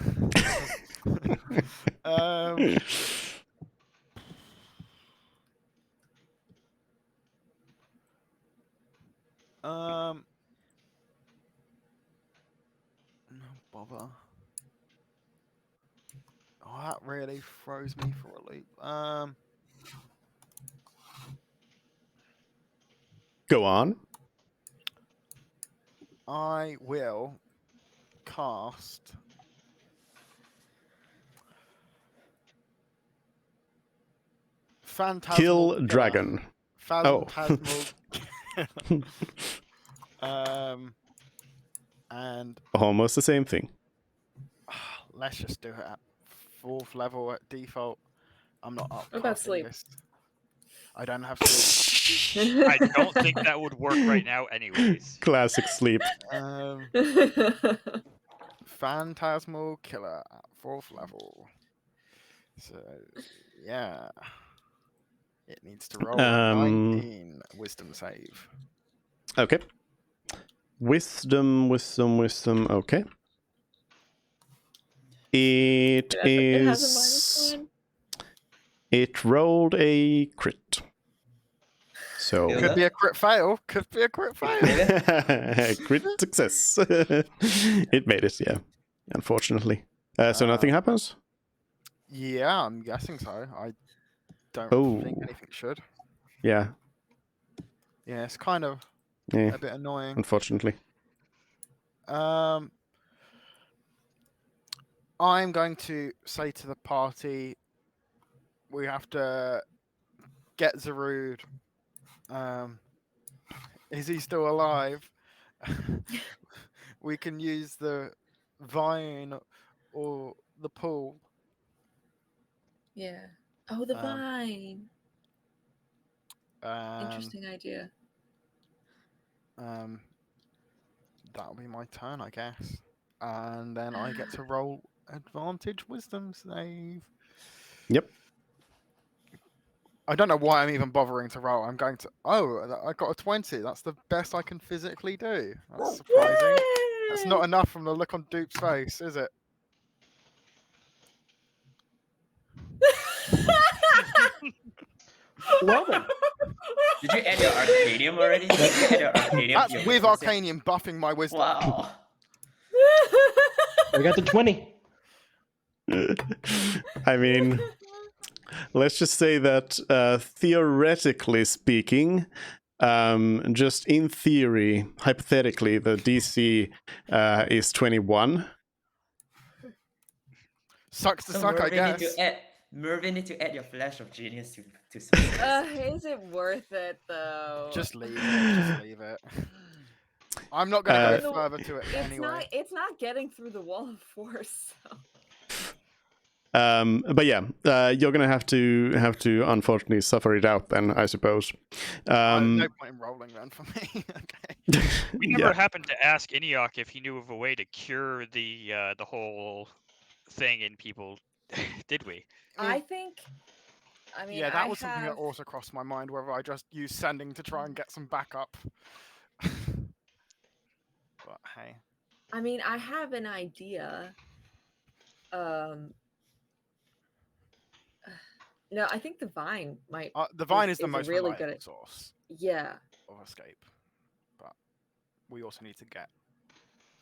No bother. Oh, that really throws me for a loop. Go on. I will cast Phantasmal Kill Killer. dragon. Oh. Phantasmal. And Almost the same thing. let's just do it at 4th level at default. I'm not up. What about sleep? This. I don't have sleep. I don't think that would work right now, anyways. Classic sleep. Phantasmal Killer at 4th level. So yeah, it needs to roll a 19 wisdom save. Okay. Wisdom. Okay. It It has a is. -1. It rolled a crit. So Feel Could that? be a crit fail. Could be a crit fail. crit success. It made it, yeah. Unfortunately. So nothing happens? Yeah, I'm guessing so. I don't think Oh. anything should. Yeah. Yeah, it's kind of Yeah. a bit annoying. Unfortunately. I'm going to say to the party, we have to get Zarude. Is he still alive? We can use the vine or the pool. Yeah. Oh, the Um, vine. Um, Interesting idea. That'll be my turn, I guess. And then I get to roll advantage wisdom save. Yep. I don't know why I'm even bothering to roll. I'm going to. Oh, I got a 20. That's the best I can physically do. That's surprising. That's not enough from the look on Dupe's face, is it? Well then. Did you add your Arcanium already? Did you add your Arcanium? That's to your with wisdom save? Arcanium buffing my wisdom. Wow. We got the 20. I mean, let's just say that theoretically speaking, just in theory, hypothetically, the DC is 21. Sucks to So suck, I Mervin need guess. to add. Mervin need to add your flash of genius to success. Is it worth it though? Just leave it. Just leave it. I'm not going to go No, further to it anyway. It's not getting through the wall of force. So. But yeah, you're gonna have to unfortunately suffer it out then, I suppose. No point in rolling then for me. Okay. We never happened to ask Eniok if he knew of a way to cure the whole thing in people, did we? I mean, yeah, that I was something that have- also crossed my mind, whether I just use sending to try and get some backup. But hey. I mean, I have an idea. No, I think the vine might. The vine is the is a most really reliable good- source Yeah. of escape. But we also need to get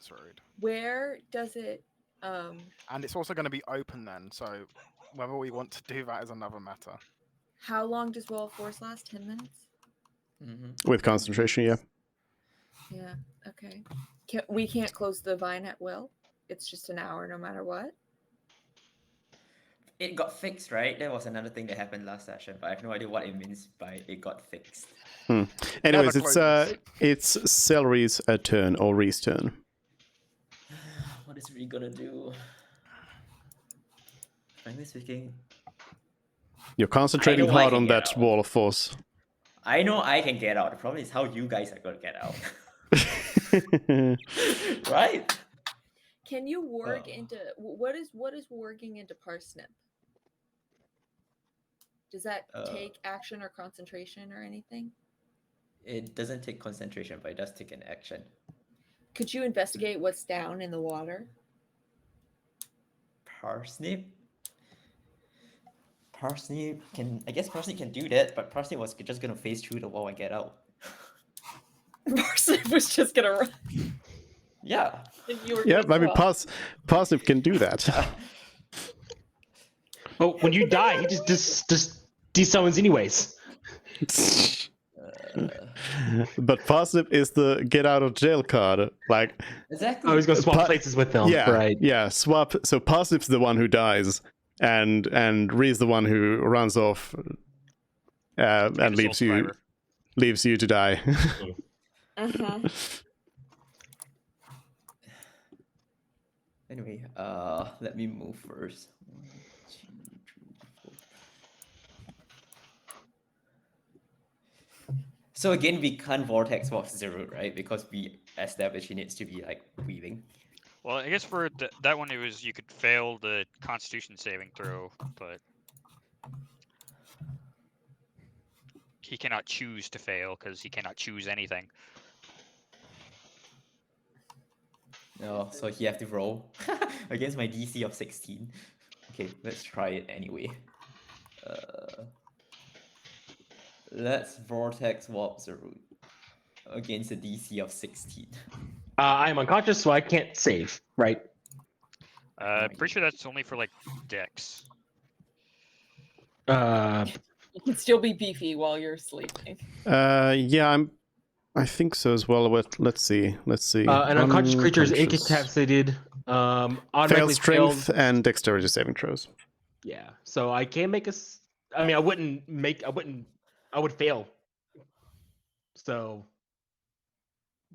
Zarude. Where does it? And it's also going to be open then, so whether we want to do that is another matter. How long does Wall of Force last? 10 minutes. With concentration, yeah. Yeah. Okay. We can't close the vine at will. It's just an hour, no matter what. It got fixed, right? That was another thing that happened last session, but I have no idea what it means by it got fixed. Anyways, closes. it's Celery's turn or Ree's turn. What is Ree gonna do? Frankly speaking, You're concentrating I know I hard can on get that out. wall of force. I know I can get out. The problem is how you guys are gonna get out. Right? Can you warg Oh. into what is warging into parsnip? Does that take action or concentration or anything? It doesn't take concentration, but it does take an action. Could you investigate what's down in the water? Parsnip? Parsnip can... I guess Parsnip can do that, but Parsnip was just gonna phase through the wall and get out. Parsnip was just gonna run. Yeah. And you were Yeah, gonna I mean, swap. Parsnip can do that. Oh, when you die, he just desummons anyways. But Parsnip is the get out of jail card. Like, Exactly. Oh, he's gonna swap places with them. yeah, Right. yeah, swap. So Parsnip's the one who dies, and Ree's the one who runs off and Sole leaves you to die. Uh-huh. Anyway, let me move first. 1, 2, 3, 4. So again, we can't vortex walk Zero, right? Because we established he needs to be like weaving. Well, I guess for that one, it was you could fail the Constitution saving throw, but he cannot choose to fail because he cannot choose anything. No, so he have to roll against my DC of 16. Okay, let's try it anyway. Let's Vortex Warp the route against a DC of 16. I am unconscious, so I can't save, right? Pretty sure that's only for like Dex. You can still be beefy while you're sleeping. Yeah, I think so as well. But let's see. An unconscious creature is Unconscious. incapacitated. Fails Automatically strength fails. and dexterity saving throws. Yeah, so I can make I mean, I would fail. So.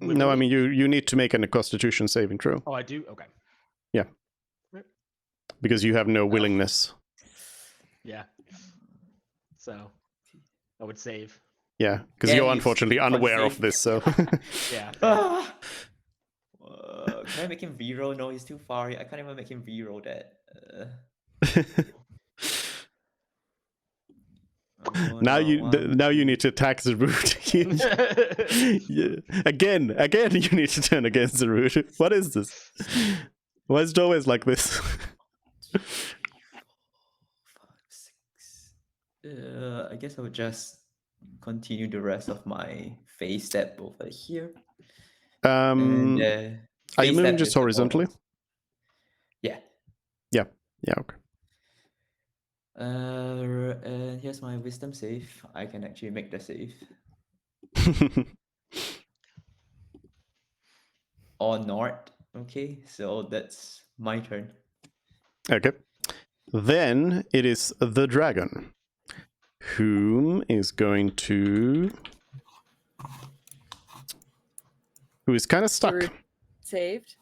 No, I mean you need to make a Constitution saving throw. Oh, I do. Okay. Because you have no willingness. Yeah. So, I would save. Yeah, because Yeah, you're you unfortunately unaware of save. this. So. Yeah. Ah! Can I make him reroll? No, he's too far. I can't even make him reroll that. Now you need to attack the root. Yeah. Again, you need to turn against the root. What is this? Why is it always like this? 5, 6. I guess I would just continue the rest of my phase step over here. And, are you phase moving step just with the horizontally? bonus. Yeah. Yeah, okay. And here's my wisdom save. I can actually make the save. Or not. Okay, so that's my turn. Okay. Then it is the dragon, who is kind of stuck. You're saved.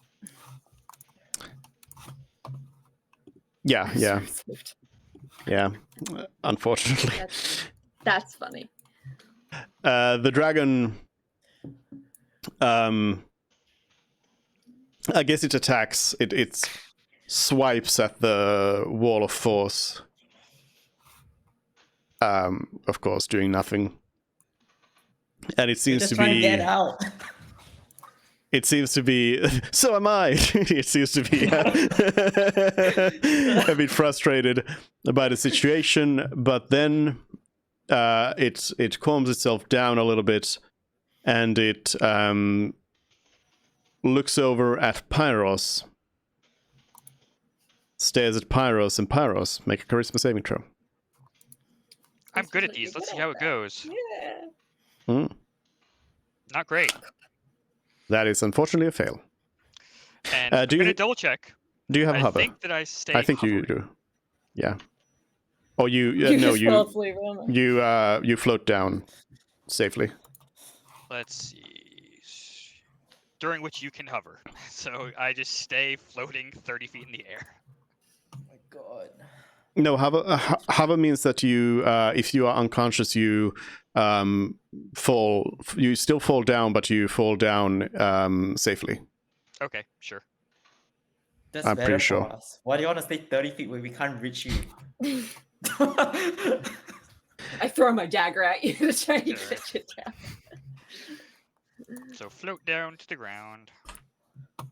Yeah. Saved. Yeah, unfortunately. That's funny. The dragon, I guess it attacks. It swipes at the wall of force. Of course, doing nothing. And it seems Just to trying to be. get out. It seems to be. So am I. It seems to be a bit frustrated by the situation, but then it calms itself down a little bit, and it looks over at Pyros, stares at Pyros, and Pyros, make a charisma saving throw. I'm good at these. Let's see how it goes. Yeah. Not great. That is unfortunately a fail. And I'm gonna double check. Do you have I hover? think that I stay. I think you hovering. do. Yeah. Or you just fell asleep, don't you float down safely. Let's see. During which you can hover. So I just stay floating 30 feet in the air. Oh my god. No, hover means that you, if you are unconscious, you fall. You still fall down, but you fall down safely. Okay, sure. That's I'm better pretty sure. for us. Why do you want to stay 30 feet when we can't reach you? I throw my dagger at you to try to Sure. get you down. So float down to the ground.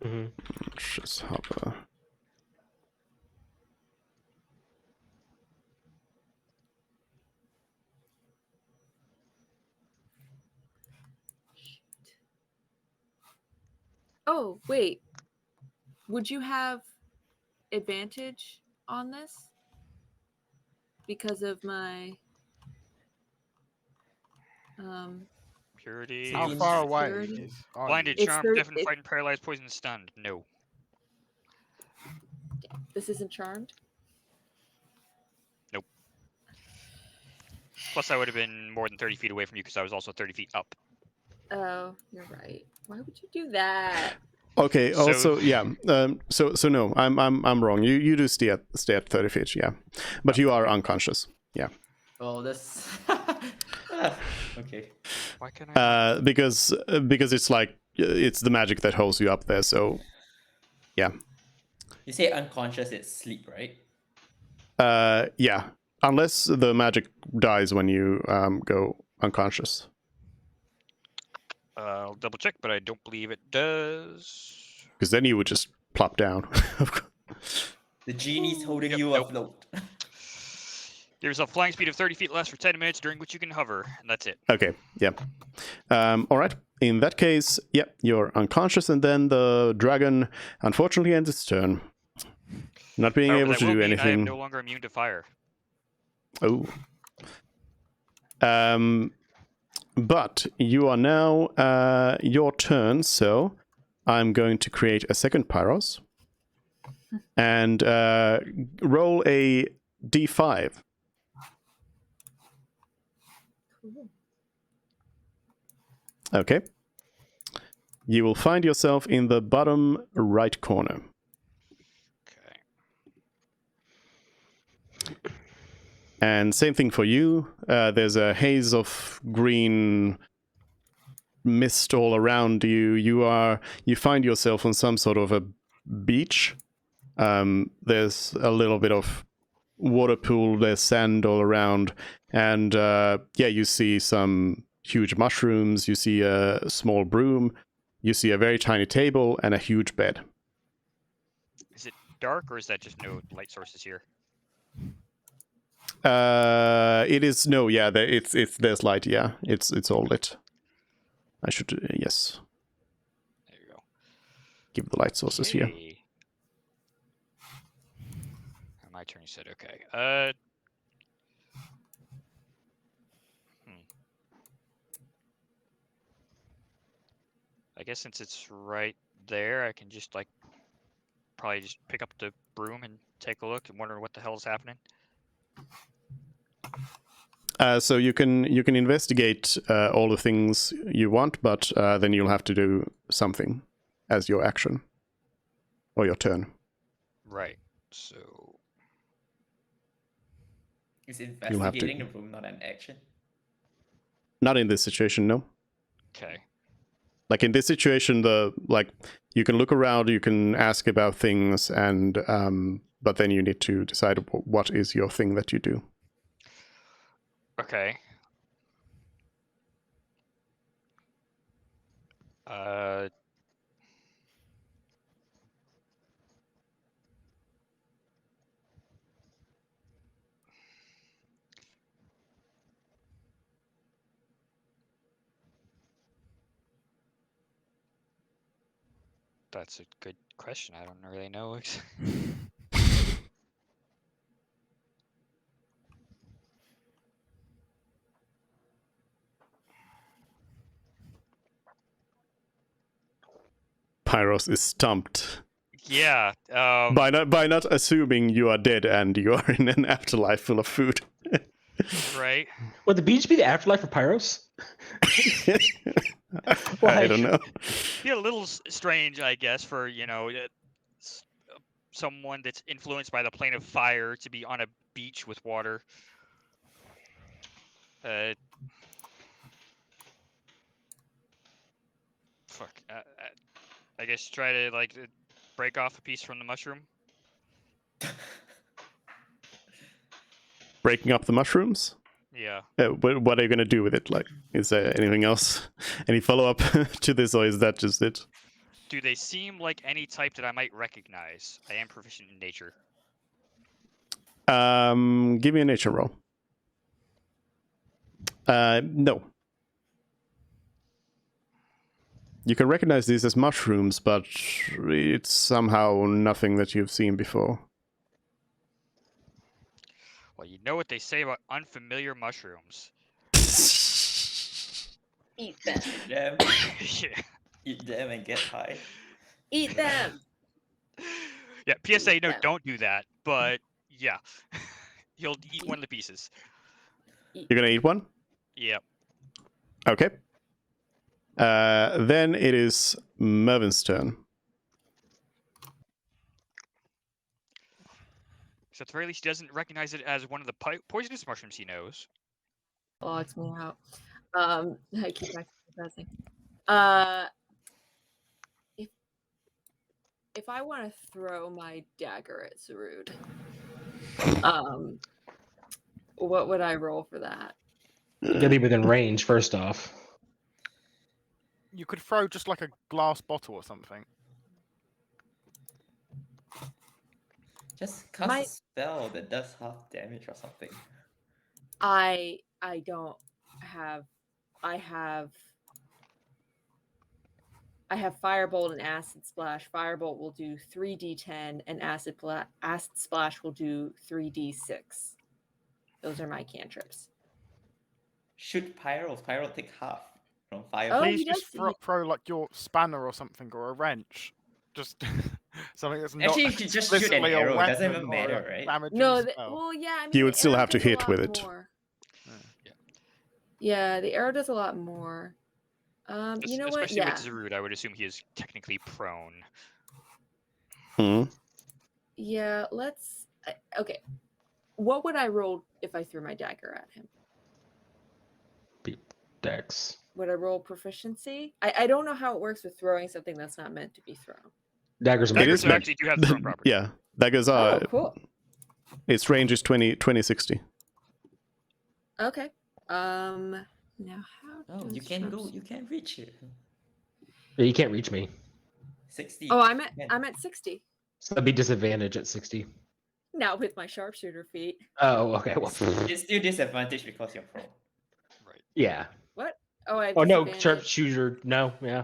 Mm-hmm. Just hover. Oh, wait. Would you have advantage on this? Because of my Purity. How Seems far away security. is are Blinded, you? It's charmed, thir- deafened, it- frightened, paralyzed, poisoned, stunned. No. this isn't charmed? Plus, I would have been more than 30 feet away from you because I was also 30 feet up. Oh, you're right. Why would you do that? Okay. So- Also, yeah. So no, I'm wrong. You do stay at 30 feet. Yeah, but you are unconscious. Yeah. Oh, that's okay. Why can't I? Because it's like it's the magic that holds you up there. So Yeah. You say unconscious, it's sleep, right? Yeah. Unless the magic dies when you go unconscious. I'll double check, but I don't believe it does. Because then you would just plop down. The genie's holding Yep, you nope. afloat. Give yourself a flying speed of 30 feet less for 10 minutes, during which you can hover, and that's it. Okay, yeah. All right. In that case, yep, you're unconscious, and then the dragon unfortunately ends its turn. Not being However, able that to will do mean I am anything. no longer immune to fire. Oh. But you are now your turn, so I'm going to create a second Pyros. And roll a d5. Cool. Okay. You will find yourself in the bottom right corner. Okay. And same thing for you. There's a haze of green mist all around you. You find yourself on some sort of a beach. There's a little bit of water pool. There's sand all around, and you see some huge mushrooms. You see a small broom. You see a very tiny table and a huge bed. Is it dark, or is that just no light sources here? It is no, yeah. It's there's light, yeah. It's all lit. I should yes. There you go. Give the light sources here. Okay. My turn, you said. Okay. I guess since it's right there, I can just probably just pick up the broom and take a look and wonder what the hell is happening. So you can investigate all the things you want, but then you'll have to do something as your action or your turn. Right. So Is You'll have to- investigating the room not an action? Not in this situation, no. okay. Like in this situation, you can look around, you can ask about things, and but then you need to decide what is your thing that you do. Okay. That's a good question. I don't really know. Pyros is stumped Yeah. by not assuming you are dead and you are in an afterlife full of food. Right. Would the beach be the afterlife for Pyros? I don't know. Be a little strange, I guess, for someone that's influenced by the plane of fire to be on a beach with water. Fuck. I guess try to break off a piece from the mushroom. Breaking up the mushrooms? Yeah. What are you going to do with it? Like, is there anything else? Any follow-up to this, or is that just it? Do they seem like any type that I might recognize? I am proficient in nature. Give me a nature roll. No. You can recognize these as mushrooms, but it's somehow nothing that you've seen before. Well, you know what they say about unfamiliar mushrooms. Eat them. Eat them. Yeah. Eat them and get high. Eat them. Yeah, PSA, no, them. don't do that. But, yeah. You'll eat one of the pieces. You're gonna eat one? Yep. Okay. Then it is Mervin's turn. So at the very least, he doesn't recognize it as one of the poisonous mushrooms he knows. Oh, it's me out. I keep pressing. if I want to throw my dagger at Zarud, what would I roll for that? You gotta be within range first off. You could throw just like a glass bottle or something. Just cast My- a spell that does half damage or something. I don't have. I have Firebolt and Acid Splash. Firebolt will do 3d10, and Acid Splash will do 3d6. Those are my cantrips. Shoot Pyros. Pyro take half from fire. Oh, Please he just does- throw like your spanner or something, or a wrench. Just something that's not Actually, you should just shoot an explicitly a arrow. It doesn't weapon even or a matter, right? damaging No, spell. well, yeah. I mean, You the would still arrow have to does a hit lot with it. more. Yeah. Yeah, the arrow does a lot more. You know what? Especially Yeah, with Zarud, I would assume he is technically prone. Hmm. yeah. Let's. Okay. What would I roll if I threw my dagger at him? Dex. Would I roll proficiency? I don't know how it works with throwing something that's not meant to be thrown. Daggers. It Daggers is are meant- actually do have thrown property. Yeah, daggers are. Oh, cool. Its range is 20-60. Okay. Now how? Oh, does you can go. sharps- You can reach it. Yeah, you can't reach me. 60. Oh, Man. I'm at 60 So that'd be disadvantage at 60. now with my sharpshooter feat. Oh, okay. Well, It's still disadvantage because you're prone. Right. yeah. What? Oh, I have Oh no, disadvantage. sharpshooter. No, yeah.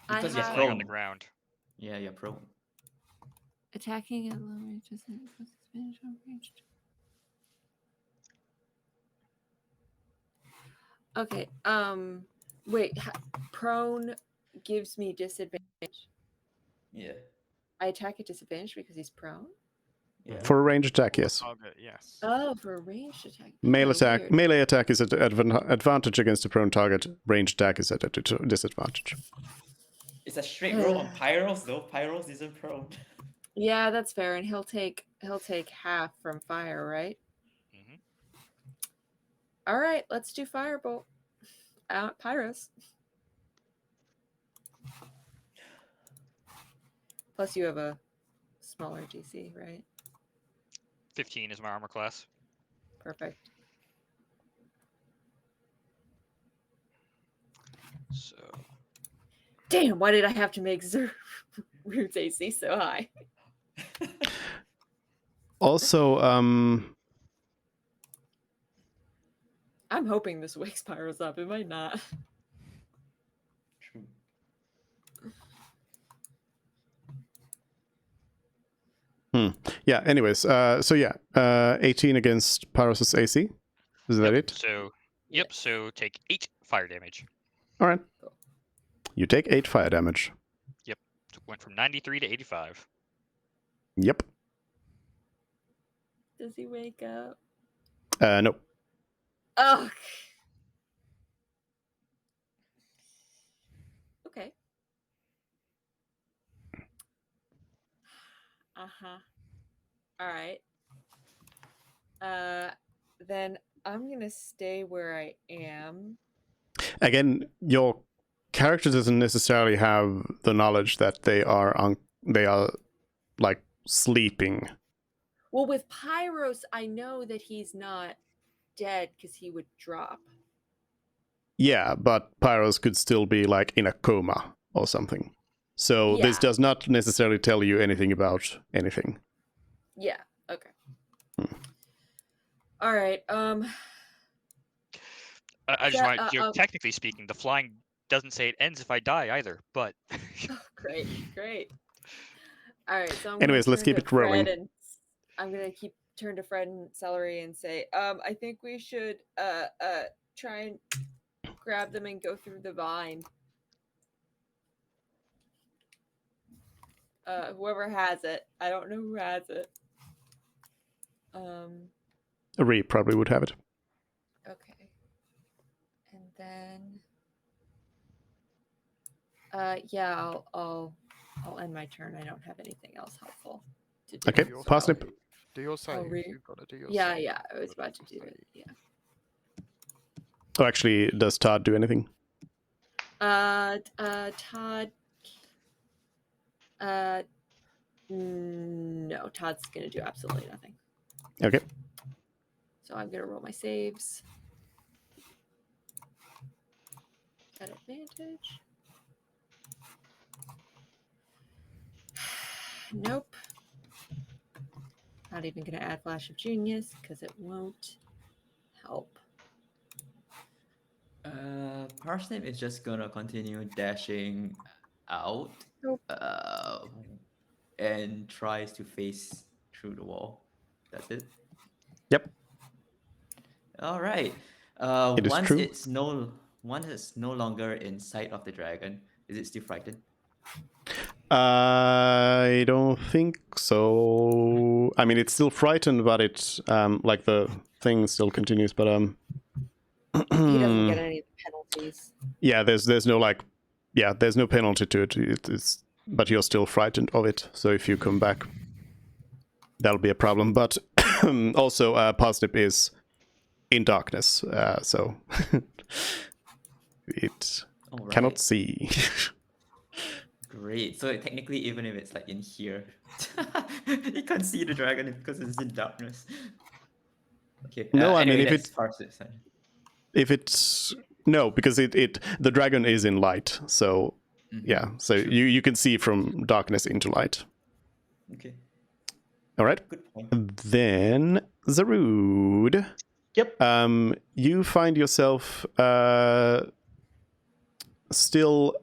I Because you're have- Lying on the prone. ground. Yeah, you're prone. Attacking at low range doesn't plus disadvantage on ranged. Okay. Wait. Prone gives me disadvantage. Yeah. I attack at disadvantage because he's prone. Yeah. For a range attack, yes. Target, yes. Oh, for a ranged attack. Melee Oh, attack. weird. Melee attack is at advantage against a prone target. Range attack is at a disadvantage. It's a straight roll on Pyros though. Pyros isn't prone. Yeah, that's fair, and he'll take half from fire, right? hmm All right, let's do firebolt. Out Pyros. Plus, you have a smaller DC, right? 15 is my armor class. Perfect. So Damn, why did I have to make Root's AC so high? Also, I'm hoping this wakes Pyros up. It might not. True. yeah. Anyways, so yeah, 18 against Pyros' AC. Is that yep, it? So yep. So take 8 fire damage. All right. You take 8 fire damage. So went from 93 to 85. Yep. Does he wake up? No. Oh. Okay. Uh-huh. All right. Then I'm going to stay where I am. Again, your character doesn't necessarily have the knowledge that they are like sleeping. Well, with Pyros, I know that he's not dead because he would drop. Yeah, but Pyros could still be like in a coma or something. So this Yeah. does not necessarily tell you anything about anything. Yeah. Okay. All right. I just Yeah, want to, technically speaking, the flying doesn't say it ends if I die either. But Great. All right. So I'm Anyways, gonna let's turn keep to it rolling. Fred and I'm gonna turn to Fred and Celery and say, I think we should try and grab them and go through the vine. Whoever has it. I don't know who has it. Ree probably would have it. Okay. And then yeah, I'll end my turn. I don't have anything else helpful to do. Okay, Do your Parsnip. save. Do your save. Re- You've got to do your Yeah, save. yeah. I was Got about to do save. it. Yeah. Oh, actually, does Todd do anything? Todd. No, Todd's gonna do absolutely nothing. Okay. So I'm gonna roll my saves. At advantage. Nope. Not even gonna add Flash of Genius because it won't help. Parsnip is just gonna continue dashing out. Nope. And tries to face through the wall. That's it. Yep. All right. It is Once true. it's no longer in sight of the dragon, is it still frightened? I don't think so. I mean, it's still frightened, but it's like the thing still continues. But He doesn't get any penalties. yeah, there's no like, yeah, there's no penalty to it. It's but you're still frightened of it. So if you come back, that'll be a problem. But also, Parsnip is in darkness, so it All right. cannot see. Great. So technically, even if it's like in here, you can't see the dragon because it's in darkness. Okay. No, I mean, anyway, if that's Parsnip. if it's no, because the dragon is in light, so yeah, so True. you can see from darkness into light. Okay. All right. Good point. Then Zarude. Yep. You find yourself still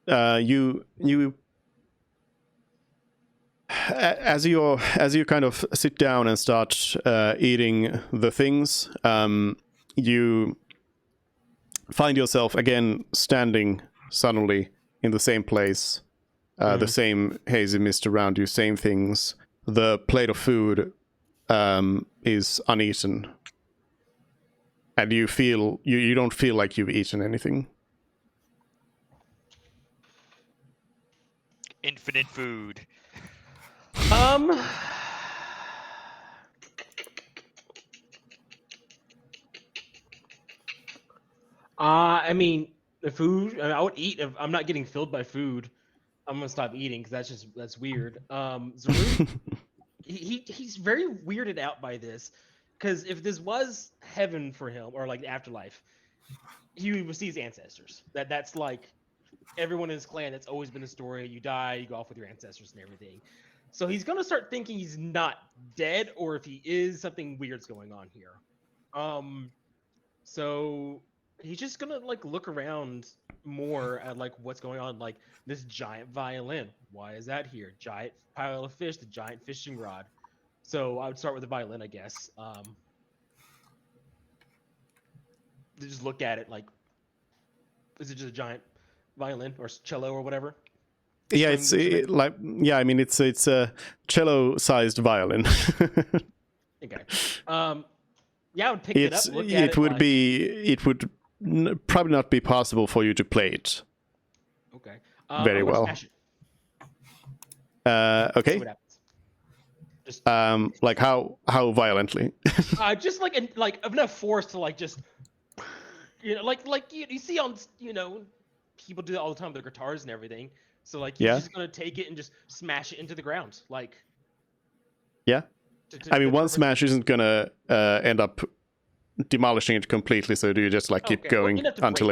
you as you kind of sit down and start eating the things, you find yourself again standing suddenly in the same place, the same hazy mist around you, same things. The plate of food is uneaten, and you feel you don't feel like you've eaten anything. Infinite food. I mean, the food. I would eat if I'm not getting filled by food. I'm gonna stop eating because that's weird. Zaru, he's very weirded out by this because if this was heaven for him or like the afterlife, he would see his ancestors. That's like everyone in his clan. That's always been a story. You die, you go off with your ancestors and everything. So he's gonna start thinking he's not dead, or if he is, something weird's going on here. So he's just gonna like look around more at like what's going on, like this giant violin. Why is that here? Giant pile of fish, the giant fishing rod. So I would start with the violin, I guess. Just look at it like, is it just a giant violin or cello or whatever? Yeah, it's like, yeah, I mean, it's a cello-sized violin. Okay. Yeah, I would pick it up. Look at it would probably not be possible for you to play it. Okay. Very well. Smash it. Okay. See what happens. Just like how violently? just like enough force to like just, like you see on people do that all the time with their guitars and everything. So like he's just gonna take it and just smash it into the ground, like. Yeah. I mean, one smash isn't gonna end up demolishing it completely. So do you just like keep going until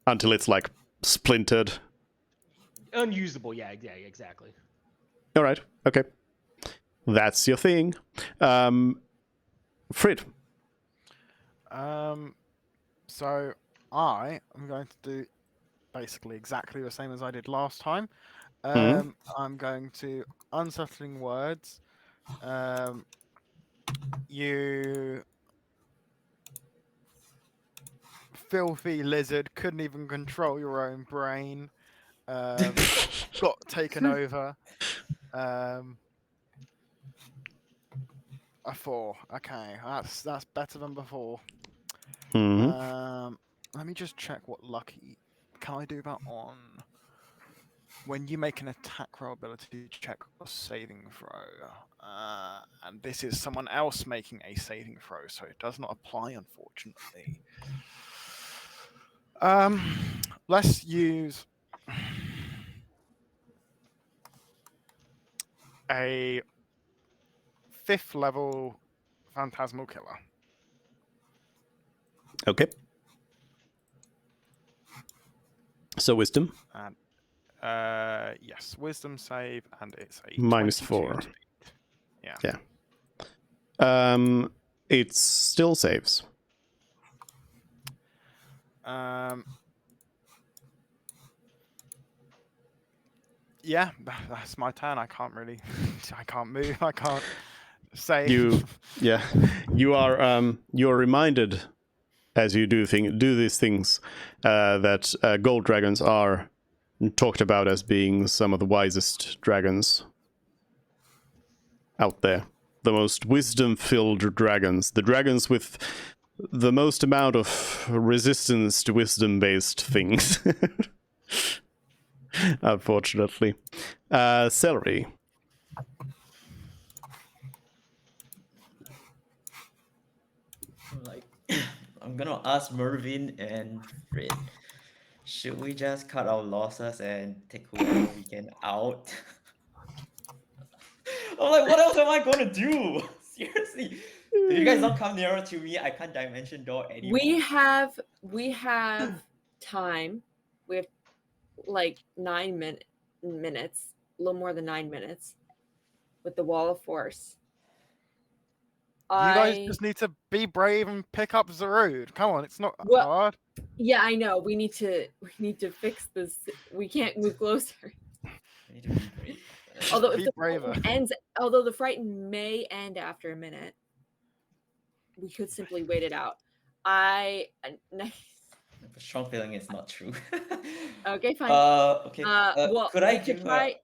until it's like splintered? Unusable. Yeah. Exactly. All right. Okay. That's your thing. Frid. So I am going to do basically exactly the same as I did last time. I'm going to unsettling words. You filthy lizard, couldn't even control your own brain. Got taken over. A 4. Okay, that's better than before. Let me just check what lucky. Can I do that on when you make an attack roll ability check or saving throw? And this is someone else making a saving throw, so it does not apply, unfortunately. Let's use. a 5th level phantasmal killer. Okay. So wisdom And yes, wisdom save, and it's a minus 22 4. to beat. It still saves. Yeah, that's my turn. I can't really. I can't move. I can't say. You are reminded as you do these things that gold dragons are talked about as being some of the wisest dragons out there. The most wisdom-filled dragons. The dragons with the most amount of resistance to wisdom-based things. Unfortunately. Celery. Like, I'm gonna ask Mervin and Fred. Should we just cut our losses and take whoever we can out? I'm like, what else am I gonna do? Seriously. If you guys don't come nearer to me, I can't dimension door anymore. We have time. We have like 9 minutes, a little more than 9 minutes with the wall of force. You guys just need to be brave and pick up Zarud. Come on, it's not hard. Yeah, I know. We need to fix this. We can't move closer. I need to be brave. Although Be if the braver. frighten ends, although the frighten may end after a minute, we could simply wait it out. A strong feeling it's not true. Okay, fine. Okay. Well, could I do try?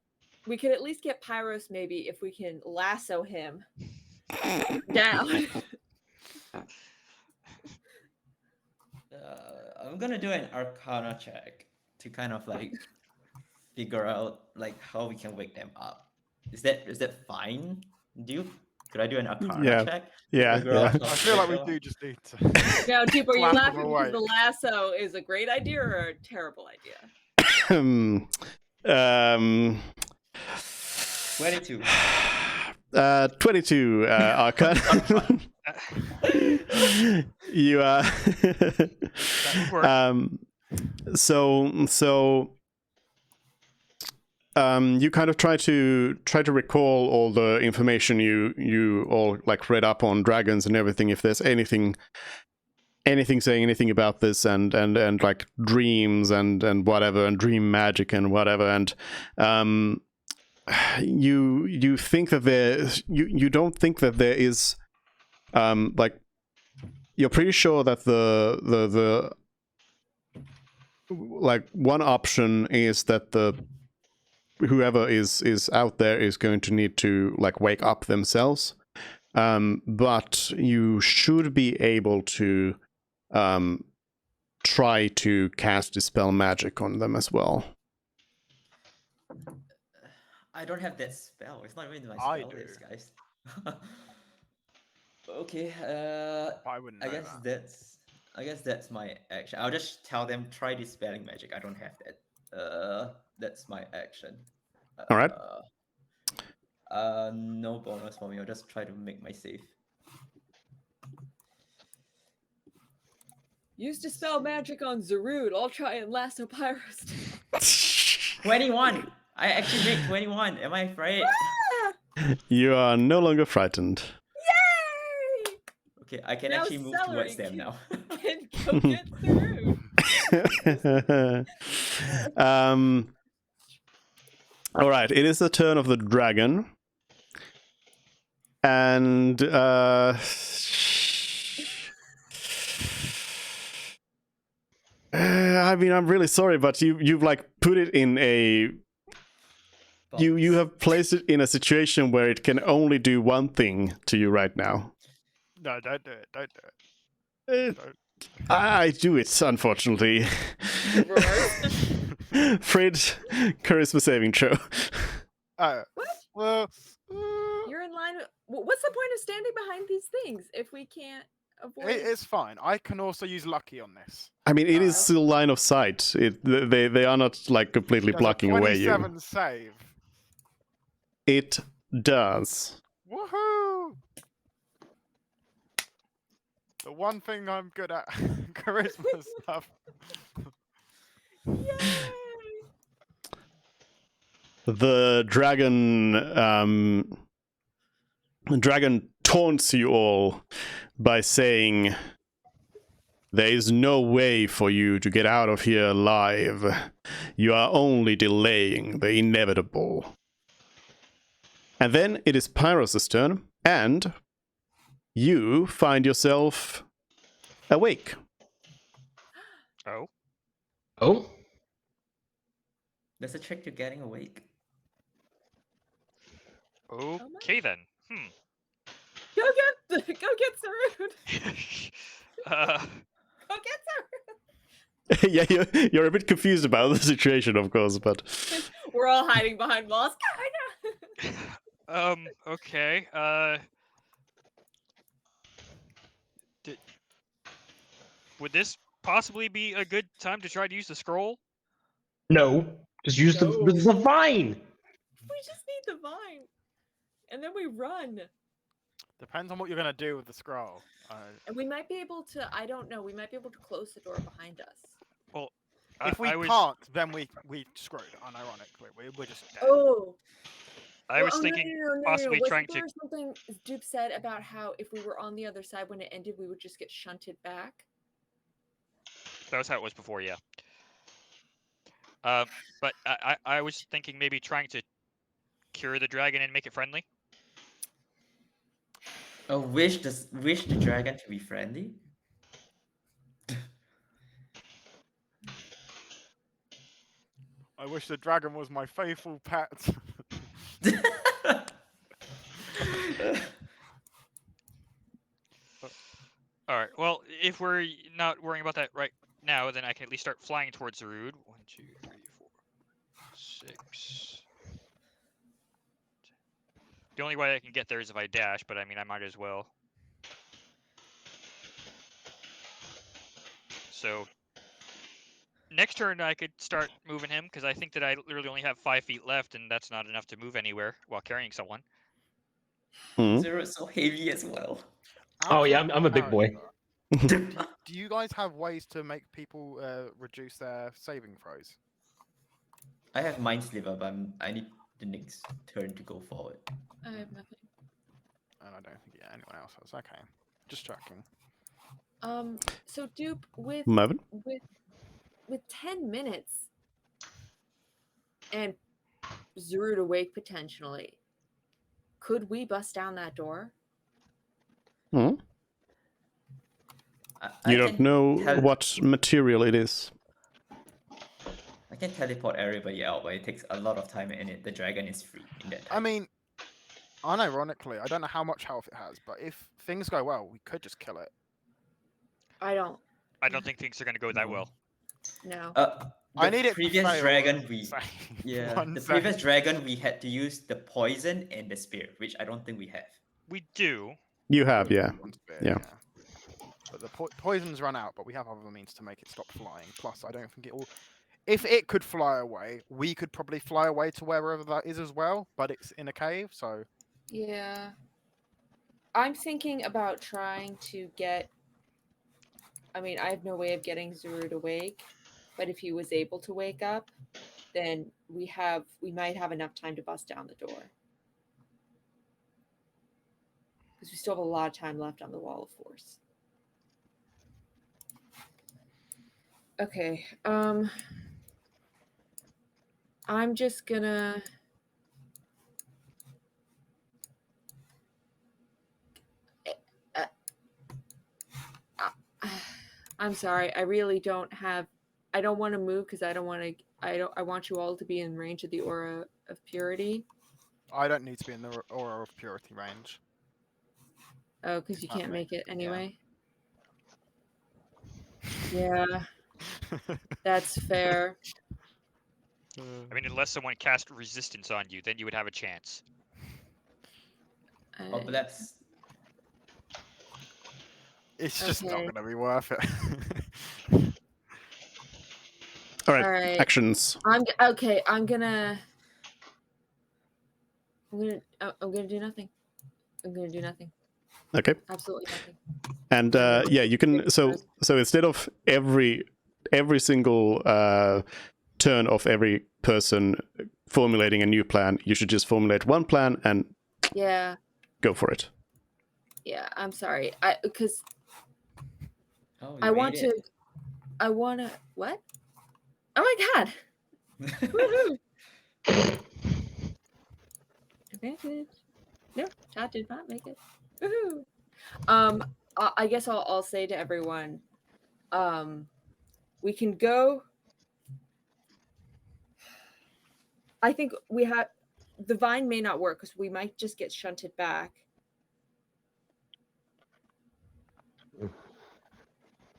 We could at least get Pyros, maybe, if we can lasso him down. I'm gonna do an Arcana check to kind of like figure out like how we can wake them up. Is that fine? Could I do an Arcana check? Yeah. I feel like we do just need to. Now, Tipo, are you Slap him laughing away. because the lasso is a great idea or a terrible idea? 22. 22 Arcana. You That would work. You kind of try to recall all the information you all like read up on dragons and everything. If there's anything saying anything about this and like dreams and whatever and dream magic and whatever, and you think that you don't think that there is like you're pretty sure that the like one option is that the whoever is out there is going to need to like wake up themselves, but you should be able to try to cast dispel magic on them as well. I don't have that spell. It's not even my I spell do. list, guys. Okay. I wouldn't know I guess that's my action. I'll just tell them try dispelling magic. I don't have that. That's my action. All right. No bonus for me. I'll just try to make my save. Use dispel magic on Zarud. I'll try and lasso Pyros. 21. I actually made 21. Am I right? You are no longer frightened. Yay! Okay, I can Now actually move Celery towards them now. Can go get Zarud. All right, it is the turn of the dragon. And I mean, I'm really sorry, but you've like put it in a you have placed it in a situation where it can only do one thing to you right now. No, don't do it. Don't do it. I do it, unfortunately. Fred, charisma saving throw. Oh, well. You're in line. What's the point of standing behind these things if we can't avoid? It's fine. I can also use lucky on this. I mean, it is still line of sight. They are not like completely Does a blocking away you. 27 save. It does. Woohoo! The one thing I'm good at, charisma stuff. Yay! The dragon taunts you all by saying, "There is no way for you to get out of here alive. You are only delaying the inevitable." And then it is Pyros' turn, and you find yourself awake. Oh, Oh, There's a trick to getting awake. okay then. Go get Sarud. uh, Go get Sarud. Yeah, you're a bit confused about the situation, of course, but We're all hiding behind walls. okay. Would this possibly be a good time to try to use the scroll? no. Just use the vine. We just need the vine, and then we run. Depends on what you're gonna do with the scroll. And we might be able to. I don't know. We might be able to close the door behind us. Well, If we I was, can't, then we screwed. Unironically, we're just dead. Oh. I was no, thinking no. possibly Wasn't trying to. there something Dupe said about how if we were on the other side when it ended, we would just get shunted back? That was how it was before, yeah. But I was thinking maybe trying to cure the dragon and make it friendly. Oh, wish the dragon to be friendly. I wish the dragon was my faithful pet. All right. Well, if we're not worrying about that right now, then I can at least start flying towards the Rood. 1, 2, 3, 4, 6. The only way I can get there is if I dash, but I mean, I might as well. So next turn I could start moving him because I think that I literally only have 5 feet left, and that's not enough to move anywhere while carrying someone. Zero is so heavy as well. Oh yeah, I'm a big boy. Do you guys have ways to make people reduce their saving throws? I have Mind Sliver, but I need the next turn to go forward. I have nothing. And I don't think anyone else has. Okay, just checking. So Dupe, with Marvin? 10 minutes and Zurud awake potentially, could we bust down that door? Hmm? You don't know what material it is. I can teleport everybody out, but it takes a lot of time, and the dragon is free in that time. I mean, unironically, I don't know how much health it has, but if things go well, we could just kill it. I don't think things are going to go that well. know. I need it. Previous to dragon, fail. the previous dragon we had to use the poison and the spear, which I don't think we have. We do. You have, yeah. Yeah. But the poisons run out, but we have other means to make it stop flying. Plus, I don't think it will. If it could fly away, we could probably fly away to wherever that is as well. But it's in a cave, so. Yeah. I'm thinking about trying to get. I mean, I have no way of getting Zurud awake, but if he was able to wake up, then we might have enough time to bust down the door. Because we still have a lot of time left on the Wall of Force. Okay. I'm just gonna. I'm sorry. I really don't have. I don't want to move because I don't want to. I want you all to be in range of the aura of purity. I don't need to be in the aura of purity range. Oh, because you can't make it yeah. anyway. Yeah, that's fair. I mean, unless someone cast resistance on you, then you would have a chance. Oh, bless. It's just not Okay. going to be worth it. All right, All right. actions. I'm gonna. I'm gonna do nothing. I'm gonna do nothing. Okay. Absolutely nothing. And yeah, you can. So instead of every single turn of every person formulating a new plan, you should just formulate one plan and Yeah. go for it. Yeah. I'm sorry. Because Oh, I want to. I want to. What? Oh my god! Woohoo! Advantage. No, chat did not make it. Woohoo! I guess I'll say to everyone, we can go. I think we have the vine may not work because we might just get shunted back.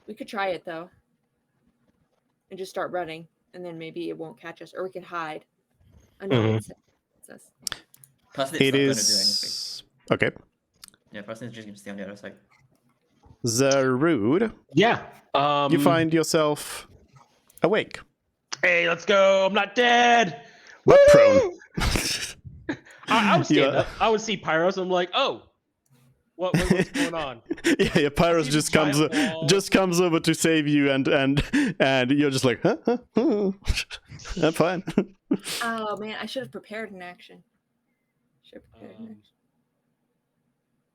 We could try it though, and just start running, and then maybe it won't catch us, or we can hide. It's us. Parsnip's It not gonna do anything. is okay. Yeah, Parsnip's just gonna stay on the other side. Zarud, Yeah. you find yourself awake, Hey, let's go! I'm not dead. but Woo! prone. I would stand Yeah. up. I would see Pyros. I'm like, oh, what's going on? Yeah, Pyros see the just comes giant wall. over to save you, and you're just like, huh? I'm fine. Oh man, I should have prepared an action.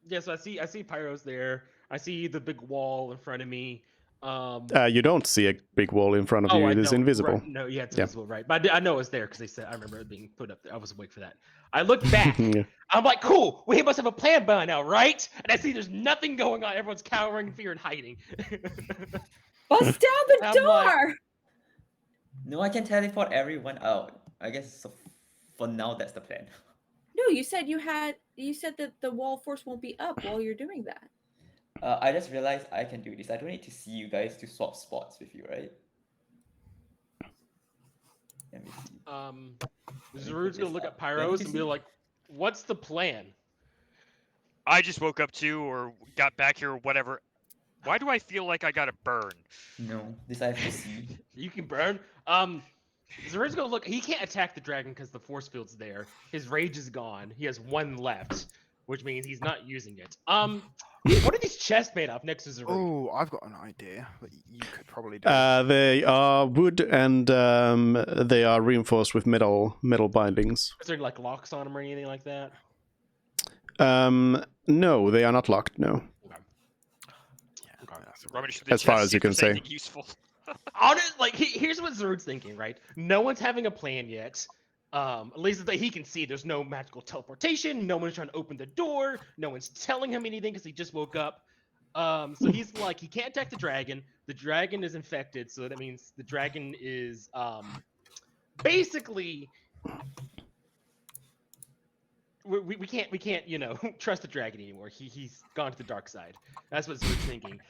Yeah, so I see Pyros there. I see the big wall in front of me. You don't see a big wall in front of you. I It is don't. invisible. Right. No, yeah, it's Yeah. invisible, right? But I know it's there because they said I remember it being put up there. I was awake for that. I look back. Yeah. I'm like, cool. We must have a plan by now, right? And I see there's nothing going on. Everyone's cowering in fear and hiding. Bust down the I'm door! like- No, I can teleport everyone out. I guess so for now that's the plan. No, you said that the wall force won't be up while you're doing that. I just realized I can do this. I don't need to see you guys to swap spots with you, right? Let me see. Zarud's gonna look at Pyros and be like, what's the plan? I just woke up too, or got back here, or whatever. Why do I feel like I gotta burn? No, this I have to see. You can burn. Zarud's gonna look. He can't attack the dragon because the force field's there. His rage is gone. He has one left, which means he's not using it. What are these chests made of next to Zarud? Oh, I've got an idea that you could probably do. They are wood, and they are reinforced with metal bindings. Is there like locks on them or anything like that? No, they are not locked. No. Rubbish for the As far chest, as you see if can there's say. anything useful. Here's what Zarud's thinking, right? No one's having a plan yet. At least that he can see. There's no magical teleportation. No one's trying to open the door. No one's telling him anything because he just woke up. So he's like, he can't attack the dragon. The dragon is infected, so that means the dragon is basically we can't trust the dragon anymore. He's gone to the dark side. That's what Zarud's thinking.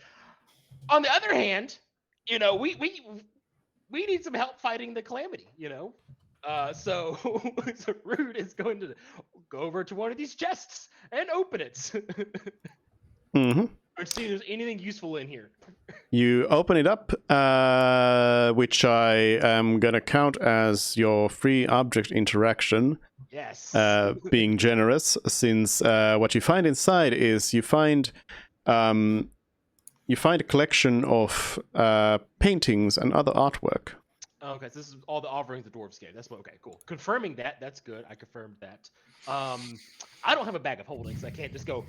On the other hand, we need some help fighting the calamity. So Zarud is going to go over to one of these chests and open it. Mm-hmm. Or see if there's anything useful in here. You open it up, which I am gonna count as your free object interaction. Yes. Being generous, since what you find inside is you find a collection of paintings and other artwork. Okay, so this is all the offerings the dwarves gave. That's okay, cool. Confirming that, that's good. I confirmed that. I don't have a bag of holding, so I can't just go.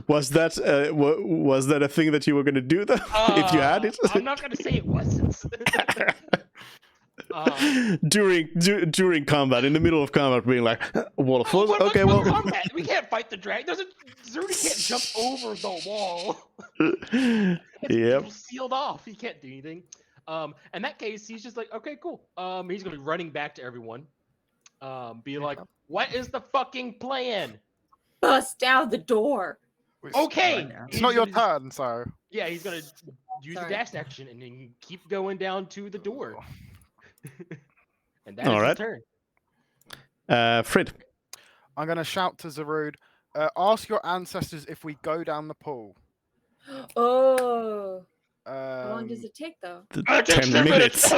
Was that a thing that you were going to do though? If you had it, I'm not going to say it wasn't. during combat, in the middle of combat, being like, wall of force. Okay, well, combat? We can't fight the dragon. Zarud can't jump over the wall. Yep. Sealed off. He can't do anything. In that case, he's just like, okay, cool. He's gonna be running back to everyone. Be like, what is the fucking plan? Bust down the door. Okay. It's not your turn, so. Yeah, he's gonna use the dash action and then keep going down to the door. And that is his turn. Frid. I'm gonna shout to Zarud. Ask your ancestors if we go down the pool. Oh. How long does it take though? 10 minutes.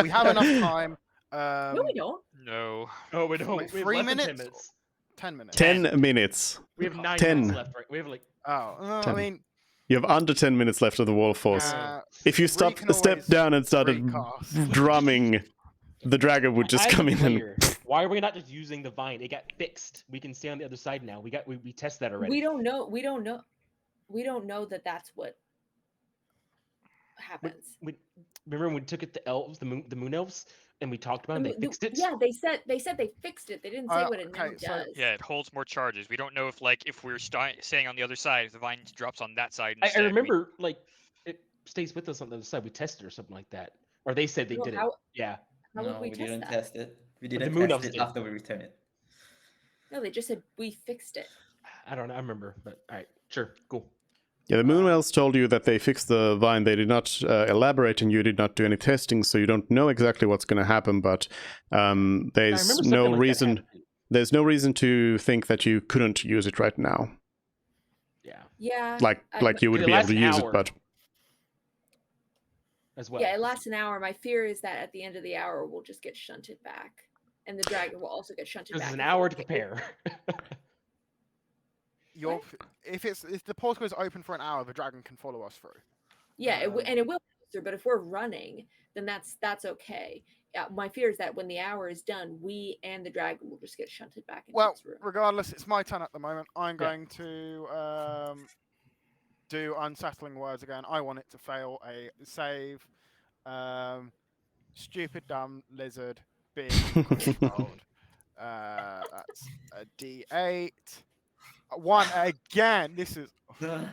We have enough time. No, we don't. No. Oh, we don't. Wait, We have 3 less than 10 minutes? minutes. 10 minutes. 10 minutes. We have 9 10. minutes left, right? We have like. Oh, I 10. mean, You have under 10 minutes left of the wall force. If you we can step always down and started recast. drumming, the dragon would just As a come in and. player, why are we not just using the vine? It got fixed. We can stay on the other side now. We tested that already. We don't know. We don't know that that's what happens. Remember when we took it to elves, the moon elves, and we talked about it, they fixed it? Yeah, they said they fixed it. They didn't say what it now okay, so- does. Yeah, it holds more charges. We don't know if if we're staying on the other side, if the vine drops on that side I instead. remember like it stays with us on the other side. We tested or something like that, or they said they Well, did it. how- Yeah. How would No, we we test didn't that? test it. We the didn't moon test elves it did. after we returned it. No, they just said we fixed it. I don't know. I remember, but all right, sure, cool. Yeah, the moon elves told you that they fixed the vine. They did not elaborate, and you did not do any testing, so you don't know exactly what's going to happen. But I remember there's something no like that reason. happened. There's no reason to think that you couldn't use it right now. Yeah, Yeah. Like you would It be able lasts to an use it, hour. but as well. Yeah, it lasts an hour. My fear is that at the end of the hour, we'll just get shunted back, and the dragon will also get shunted Because back. it's an if we hour don't to get- prepare. if the portal is open for an hour, the dragon can follow us through. Yeah, and it will go through. But if we're running, then that's okay. Yeah, my fear is that when the hour is done, we and the dragon will just get shunted back into Well, its room. regardless, it's my turn at the moment. I'm Yeah. going to do unsettling words again. I want it to fail a save. Stupid, dumb lizard, big, cold. That's a D8. 1 again. This is. I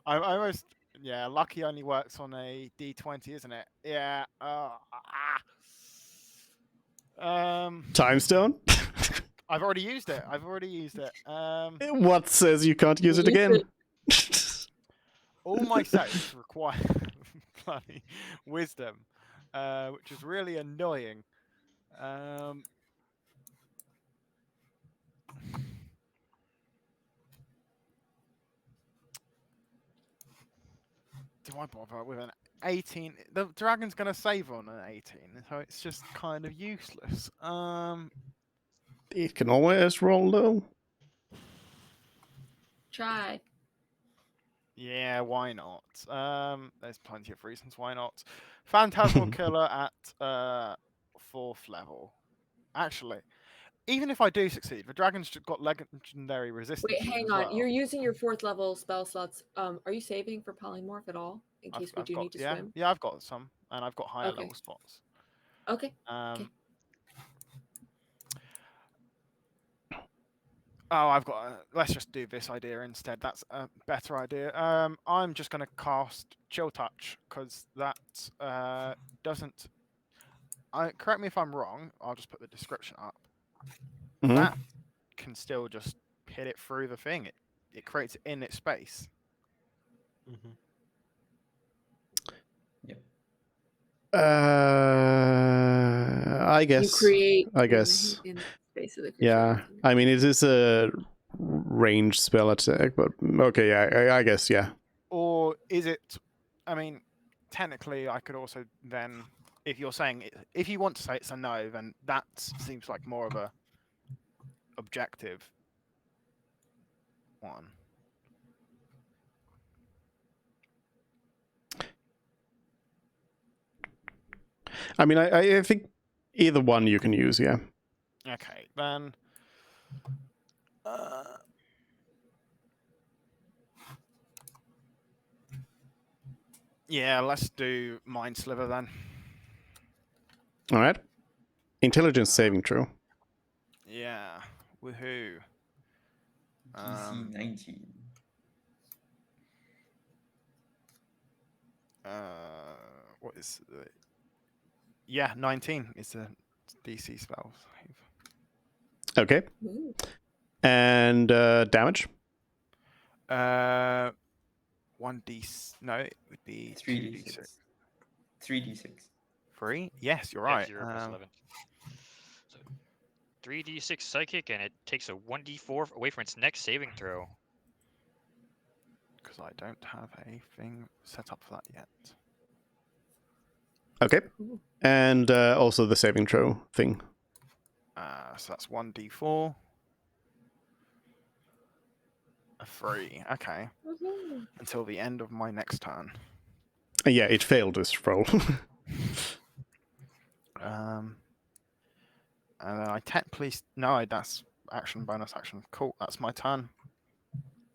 almost. Yeah, lucky only works on a D20, isn't it? Yeah. time stone. I've already used it. What says you can't use it Use again? All my saves require bloody wisdom, which is really annoying. Do I bother with an 18? The dragon's gonna save on an 18, so it's just kind of useless. It can always roll low. Try. Yeah, why not? There's plenty of reasons why not. Phantasmal Killer at 4th level. Actually, even if I do succeed, the dragon's got legendary resistance. Wait, hang on. You're using your 4th level spell slots. Are you saving for polymorph at all in case we do need to swim? Yeah, I've got some, and I've got higher level spots. Okay. Oh, I've got. Let's just do this idea instead. That's a better idea. I'm just going to cast Chill Touch because that doesn't. Correct me if I'm wrong. I'll just put the description up. Mhm. That can still just hit it through the thing. It creates it in its space. Mm-hmm. I guess. You create. I guess. In the space of the creature. Yeah. I mean, it is a range spell attack, but okay. Yeah. I guess. Yeah. Or is it? I mean, technically, I could also then, if you're saying, if you want to say it's a no, then that seems like more of a objective one. I mean, I think either one you can use. Yeah. Okay, then. Yeah, let's do Mind Sliver then. All right. Intelligence saving throw. Yeah, woohoo. DC 19. What is the? Yeah, 19 is the DC spell save. Okay. Ooh. And damage. 1d. No, it would be 3d6. 3d6. 3? Yes, you're Yeah, right. 0 plus 11. So 3d6 psychic, and it takes a 1d4 away from its next saving throw. Because I don't have a thing set up for that yet. Okay. Ooh. And also the saving throw thing. So that's 1d4. A 3. Okay. Woohoo. Until the end of my next turn. Yeah, it failed this roll. And then I technically no, that's action bonus action. Cool, that's my turn.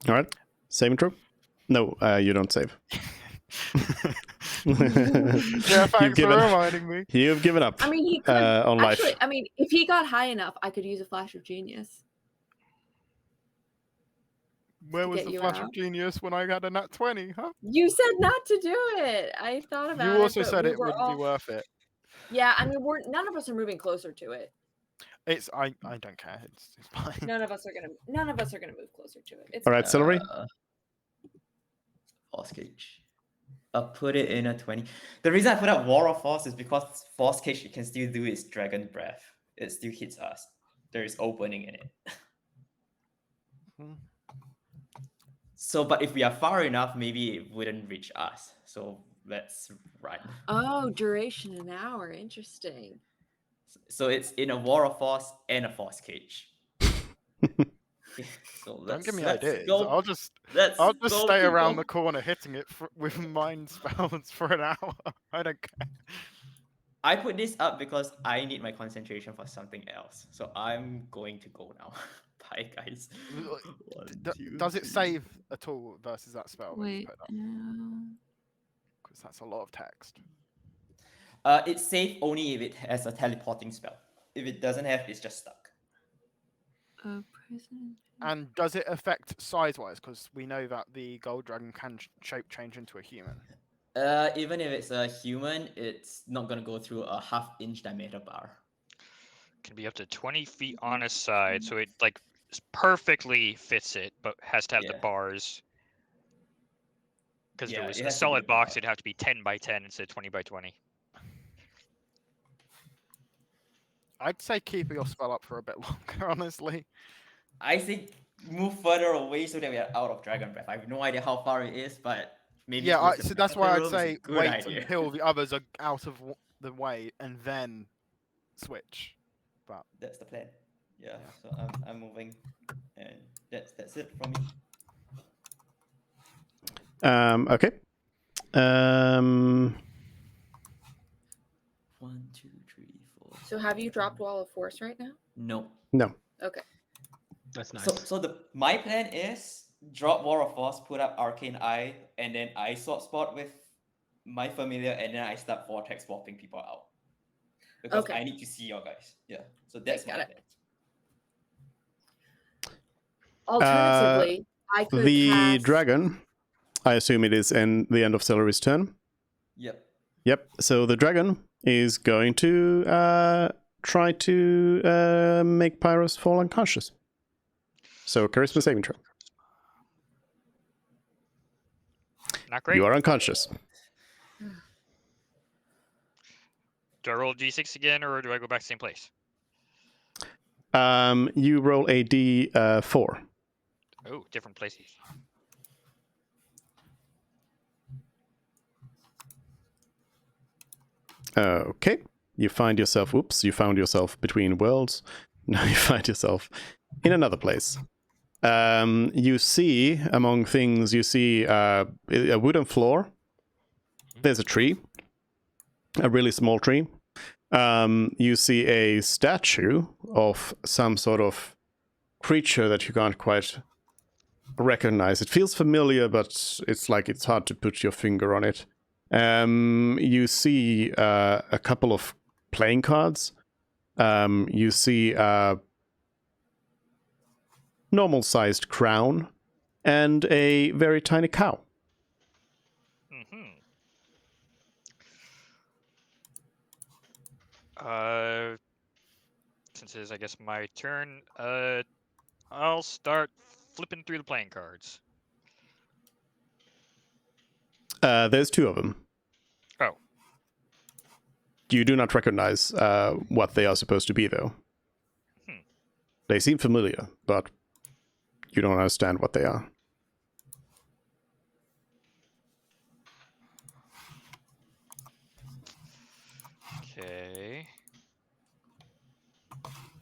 All right. Saving throw? No, you don't save. Yeah, You've thanks for given, reminding me. you've given up I mean, he could on actually. life. I mean, if he got high enough, I could use a flash of genius. Where to was get the you flash out. of genius when I got a nat 20, huh? You said not to do it. I thought about it. You also but said we it were wouldn't be all... worth it. Yeah, I mean, none of us are moving closer to it. It's I don't care. It's fine. None of us are gonna move closer to it. It's All right, Celery. Force Cage. I'll put it in a 20. The reason I put up War of Force is because Force Cage can still do its Dragon Breath. It still hits us. There is opening in it. Hmm. So, but if we are far enough, maybe it wouldn't reach us. So let's run. Oh, duration an hour. Interesting. So it's in a War of Force and a Force Cage. So Don't give me let's ideas. go. I'll just Let's I'll just go, stay around people. the corner hitting it with mind spells for an hour. I don't care. I put this up because I need my concentration for something else. So I'm going to go now. Bye, guys. One, two, Does it three. save at all versus that spell? Wait. Because that's a lot of text. It's safe only if it has a teleporting spell. If it doesn't have, it's just stuck. Prison. And does it affect size-wise? Because we know that the gold dragon can shape change into a human. Even if it's a human, it's not gonna go through a half-inch diameter bar. Can be up to 20 feet on a side, so it like perfectly fits it, but has to have the Yeah. bars. Because if Yeah, it was it a has to be solid box, about- it'd have to be 10 by 10 instead of 20 by 20. I'd say keep your spell up for a bit longer, honestly. I think move further away so that we are out of Dragon Breath. I have no idea how far it is, but maybe Yeah, towards the so that's back of why the I'd room is a say good wait idea. until the others are out of the way and then switch. But That's the plan. Yeah. Yeah. So I'm moving, and that's it from me. Okay. 1, 2, 3, 4. So have you dropped Wall of Force right now? No. No. Okay. That's nice. So my plan is drop War of Force, put up Arcane Eye, and then I swap spot with my familiar, and then I start vortex swapping people out. Because Okay. I need to see your guys. Yeah. So that's got my it. plan. Alternatively, I could The cast... dragon, I assume it is in the end of Celery's turn. Yep. Yep. So the dragon is going to try to make Pyrus fall unconscious. So charisma saving throw. Not great. You are unconscious. Do I roll d6 again, or do I go back to the same place? You roll a d4. Oh, different places. Okay. You find yourself, you found yourself between worlds. Now you find yourself in another place. You see, among things, you see a wooden floor. There's a tree, a really small tree. You see a statue of some sort of creature that you can't quite recognize. It feels familiar, but it's like it's hard to put your finger on it. You see a couple of playing cards. You see a normal-sized crown and a very tiny cow. Mm-hmm. Since it is, I guess, my turn, I'll start flipping through the playing cards. There's two of them. Oh. You do not recognize what they are supposed to be, though. They seem familiar, but you don't understand what they are.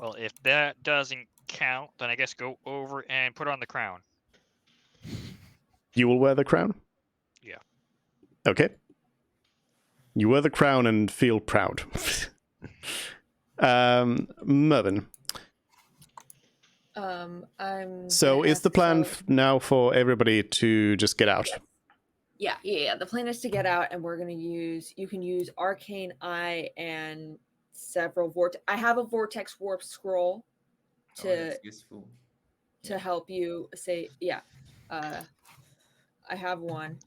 Well, if that doesn't count, then I guess go over and put on the crown. You will wear the crown? Yeah. Okay. You wear the crown and feel proud. Mervin. I'm. So gonna is the ask plan Sully- now for everybody to just get out? Yeah. The plan is to get out, and we're gonna use. You can use Arcane Eye and several vortex. I have a vortex warp scroll Oh, to that's useful. to help you say I have one.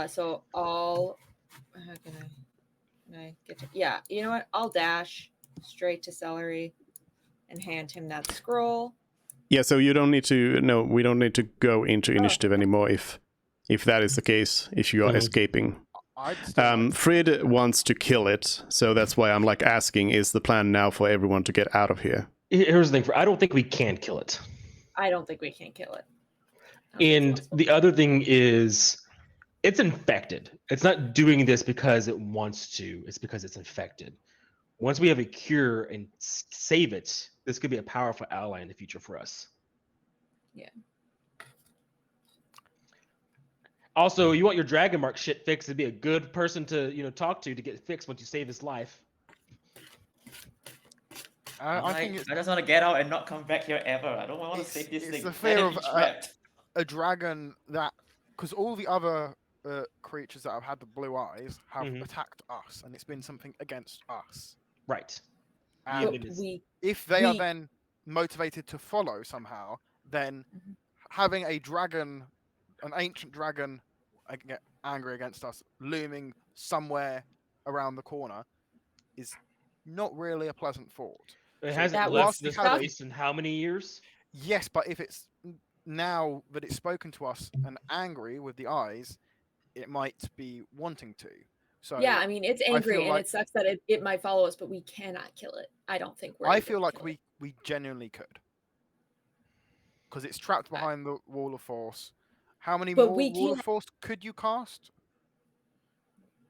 So I'll. How can I get to? Yeah, you know what? I'll dash straight to Celery and hand him that scroll. Yeah, so you don't need to. No, we don't need to go into initiative anymore. If that is the case, if you are Mhm. escaping. I'd still like to- Frid wants to kill it, so that's why I'm like asking: is the plan now for everyone to get out of here? Here's the thing: I don't think we can kill it. I don't think we can kill it. I don't think it's And possible. the other thing is, it's infected. It's not doing this because it wants to. It's because it's infected. Once we have a cure and save it, this could be a powerful ally in the future for us. Yeah. Also, you want your dragon mark shit fixed, it'd be a good person to talk to get fixed once you save his life. I think it's I just want to get out and not come back here ever. I don't want to It's- save this it's thing. the Let fear it of, be trapped. a dragon that, because all the other creatures that have had the blue eyes have Mhm. attacked us, and it's been something against us. Right. And Even But is- we if they are we- then motivated to follow somehow, then Mhm. having a dragon, an ancient dragon, angry against us, looming somewhere around the corner, is not really a pleasant thought. It So hasn't that left whilst we this have a- place in how many years? Yes, but if it's now that it's spoken to us and angry with the eyes, it might be wanting to. So yeah, I mean it's I angry feel and like- it sucks that it might follow us, but we cannot kill it. I don't think we're I able feel to like kill it. we genuinely could, because it's trapped behind the wall of force. How many But more we wall of can't- force could you cast?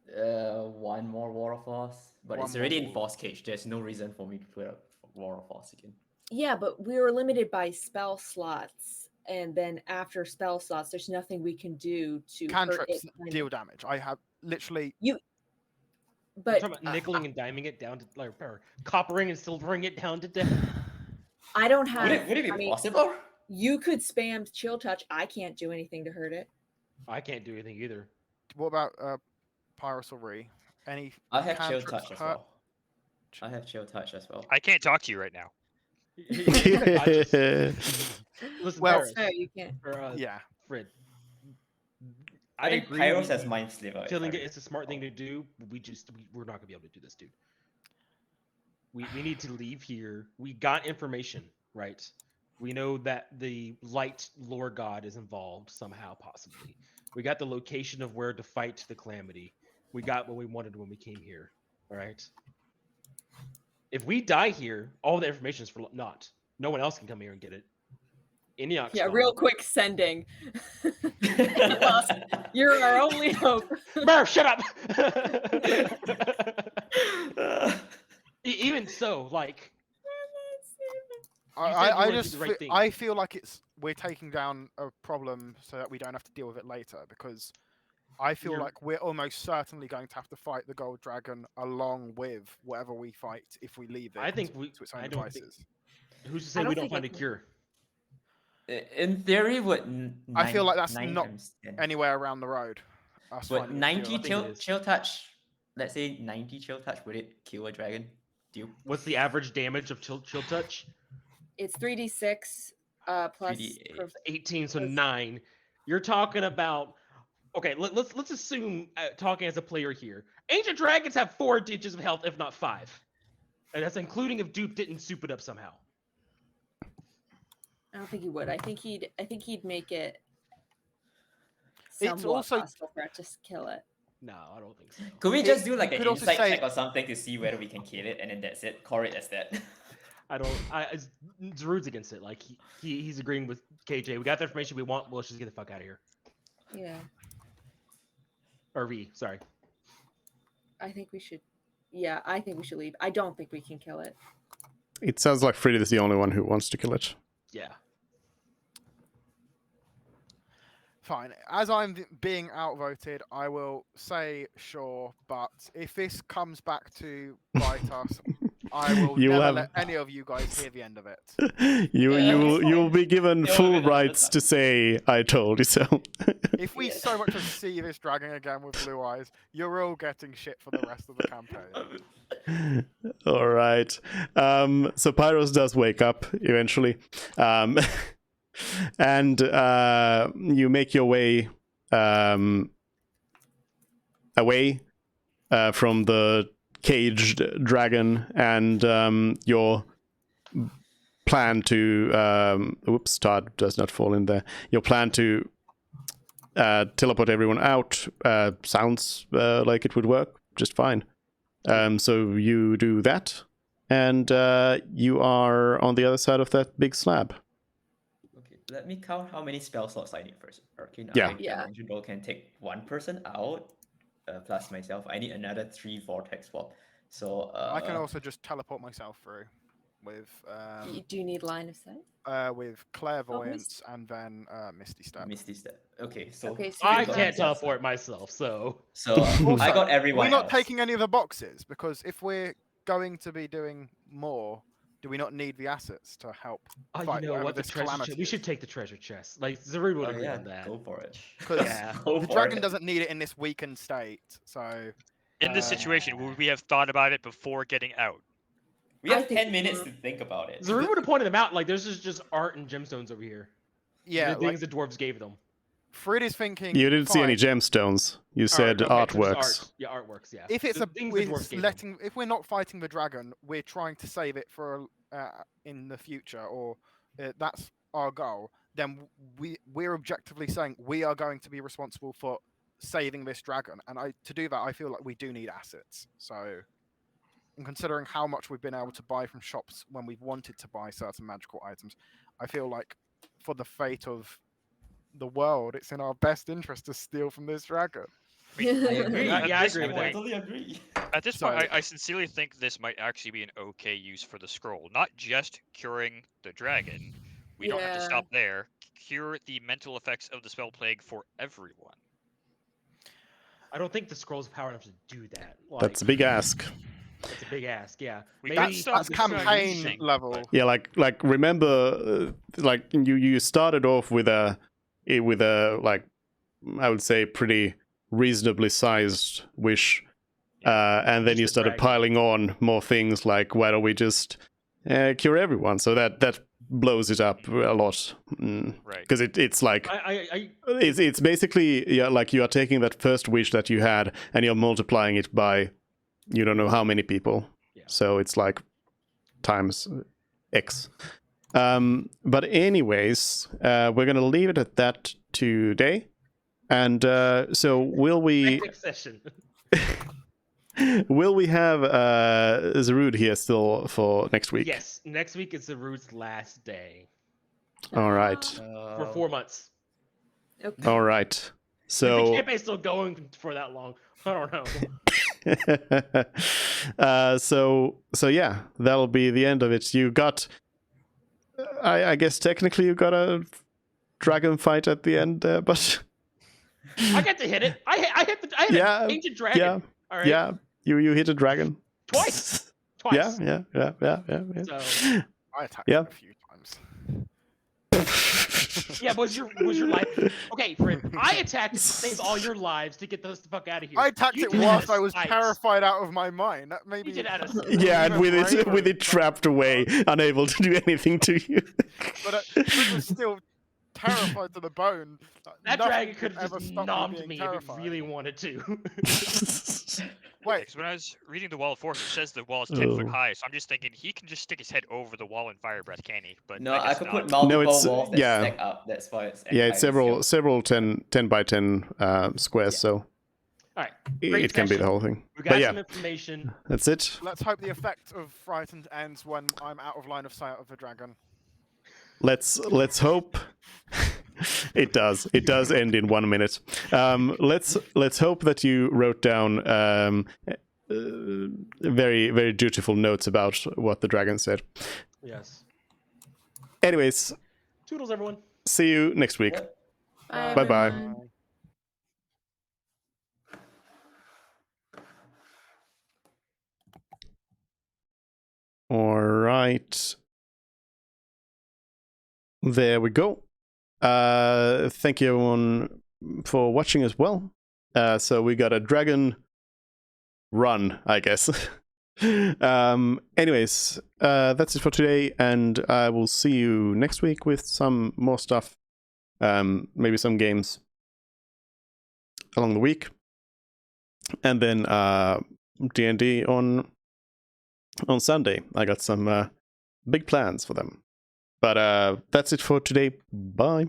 One more War of Force, but One it's already more in War Force Cage. There's no reason for me to put up War of Force again. Yeah, but we were limited by spell slots, and then after spell slots, there's nothing we can do to hurt Cantrips it. kind deal of- damage. I have literally. But Talking about nickeling and diming it down to or coppering and silvering it down to death. I don't have. Would it be I mean, possible? you could spam chill touch. I can't do anything to hurt it. I can't do anything either. What about Pyrus or Ree? Any I have Chill cantrips Touch as hurt? well. I have Chill Touch as well. I can't talk to you right now. I just- Listen, Well- Paris, No, you can't. or, Yeah. Fred. I think agree. Pyros has Mind Sliver. if Killing I it is a smart thing to do. But we're not gonna be able to do this, dude. We need to leave here. We got information, right? We know that the light lore god is involved somehow, possibly. We got the location of where to fight the calamity. We got what we wanted when we came here. All right. If we die here, all the information is for naught. No one else can come here and get it. Enioc's Yeah, gone. real quick sending. Lost. You're our only hope. Murph, shut up. Even so, like, You said you I wanna do just the right thing. I feel like we're taking down a problem so that we don't have to deal with it later, because I feel You're- like we're almost certainly going to have to fight the gold dragon along with whatever we fight if we leave it I think to its own I don't think- devices. who's to say don't we don't think find a it can- cure? In theory, would I feel like that's nine not times 10. Anywhere around the road. Us But finding a 90 cure. think it chill, is. chill touch. Let's say 90 chill touch. Would it kill a dragon? Deal. What's the average damage of chill touch? It's 3d6 plus 3d8. prov- 18, so Yes. 9. You're talking about. Okay, let's assume talking as a player here. Ancient dragons have 4 digits of health, if not 5, and that's including if Dupe didn't soup it up somehow. I don't think he would. I think he'd make it It's somewhat also- possible for us to kill it. No, I don't think so. Could we just do like you an could also insight say- check or something to see whether we can kill it, and then that's it. Call it as that. I don't. Zarud's against it. Like he's agreeing with KJ. We got the information we want. Well, let's just get the fuck out of here. Yeah, Or V. Sorry. I think we should. Yeah, I think we should leave. I don't think we can kill it. It sounds like Fred is the only one who wants to kill it. Yeah. Fine. As I'm being outvoted, I will say sure. But if this comes back to bite us, I will You will never have- let any of you guys hear the end of it. You will be given They will full win another rights time. to say I told you so. If we so much as see this dragon again with blue eyes, you're all getting shit for the rest of the campaign. All right. So Pyros does wake up eventually, and you make your way away from the caged dragon, and your plan to whoops, Todd does not fall in there. Your plan to teleport everyone out sounds like it would work just fine. So you do that, and you are on the other side of that big slab. Okay, let me count how many spell slots I need first. Arcane Yeah. Eye, Yeah. Dimension Door can take one person out, plus myself. I need another 3 vortex swap. So I can also just teleport myself through with Do you need line of sight? with clairvoyance and then Misty Step. Misty Step. Okay, so Okay, so I you got can't it. teleport myself, so So Also, I got We're everyone not else. taking any of the boxes because if we're going to be doing more, do we not need the assets to help? oh, you fight know whatever what? The this treasure calamity chest. We is? should take the treasure chest. Like Zarud would Oh agree yeah, on that. go for it. Because Yeah. Go the for dragon it. doesn't need it in this weakened state. So In this situation, would we have thought about it before getting out? We I have think 10 minutes so. to think about it. Zarud would have pointed them out. Like there's just art and gemstones over here. yeah, the like things the dwarves gave them. Frid is thinking. You didn't see any fine, gemstones. You said Okay, so just artworks. art. Yeah, artworks. Yeah. if it's The a things the we're dwarves gave them. letting if we're not fighting the dragon, we're trying to save it for in the future, or that's our goal. Then we're objectively saying we are going to be responsible for saving this dragon, and to do that, I feel like we do need assets. So, and considering how much we've been able to buy from shops when we've wanted to buy certain magical items, I feel like for the fate of the world, it's in our best interest to steal from this dragon. I mean, I agree. at Yeah, I this agree with I that. point- totally agree. At this point, So- I sincerely think this might actually be an okay use for the scroll. Not just curing the dragon. We don't have to Yeah. stop there. Cure the mental effects of the spell plague for everyone. I don't think the scroll's power enough to do that. Like, That's a big ask. That's a big ask. Yeah. We Maybe got That's, stuff that's that's not campaign using, level. but- Yeah, like remember, like you started off with a like I would say pretty reasonably sized wish, and then Just you the started dragon. piling on more things. Like, why don't we just cure everyone? So that blows it up a lot. Right. Because it's like I it's basically like you are taking that first wish that you had and you're multiplying it by you don't know how many people. Yeah. So it's like times X. But anyways, we're gonna leave it at that today. And so will we next session. will we have Zarud here still for next week? Yes. Next week is the Root's last day All right. for 4 months. Okay. All right. Is the So campaign's still going for that long? I don't know. so yeah, that'll be the end of it. You got, I guess technically you got a dragon fight at the end there, but I got to hit it. I hit Yeah, an ancient dragon. yeah, All right. yeah, you hit a dragon Twice. Yeah, Twice. yeah. So I attacked Yeah. him a few times. yeah, was your life okay? Fred, I attacked it to save all your lives to get those the fuck out of here. I attacked You it did whilst out I of was spite. terrified out of my mind. That maybe You did out of Yeah, and with Even it bravery, trapped away, unable to do anything to you. but I was still terrified to the bone. That Nothing dragon could have ever just stop nommed being me if it terrified. really wanted to. Wait, Because when I was reading the wall of force, it says the wall is 10 foot Oh. high, so I'm just thinking he can just stick his head over the wall and fire breath, can he? But No, I I guess could not. put multiple it's- walls that yeah. stack up. That's why it's Yeah, it's entirely several 10 by 10 squares, so All right, it Great can be the session. whole thing. we got But yeah, some information. that's it. let's hope the effect of frightened ends when I'm out of line of sight of the dragon. Let's hope it does. It does end in 1 minute. Let's hope that you wrote down very, very dutiful notes about what the dragon said. Yes. Anyways, Toodles, everyone. see you next week. Yep. Bye, Bye-bye. everyone. All right. There we go. Thank you everyone for watching as well. So we got a dragon run, I guess. Anyways, that's it for today, and I will see you next week with some more stuff. Maybe some games along the week. And then D&D on Sunday. I got some big plans for them. But that's it for today. Bye.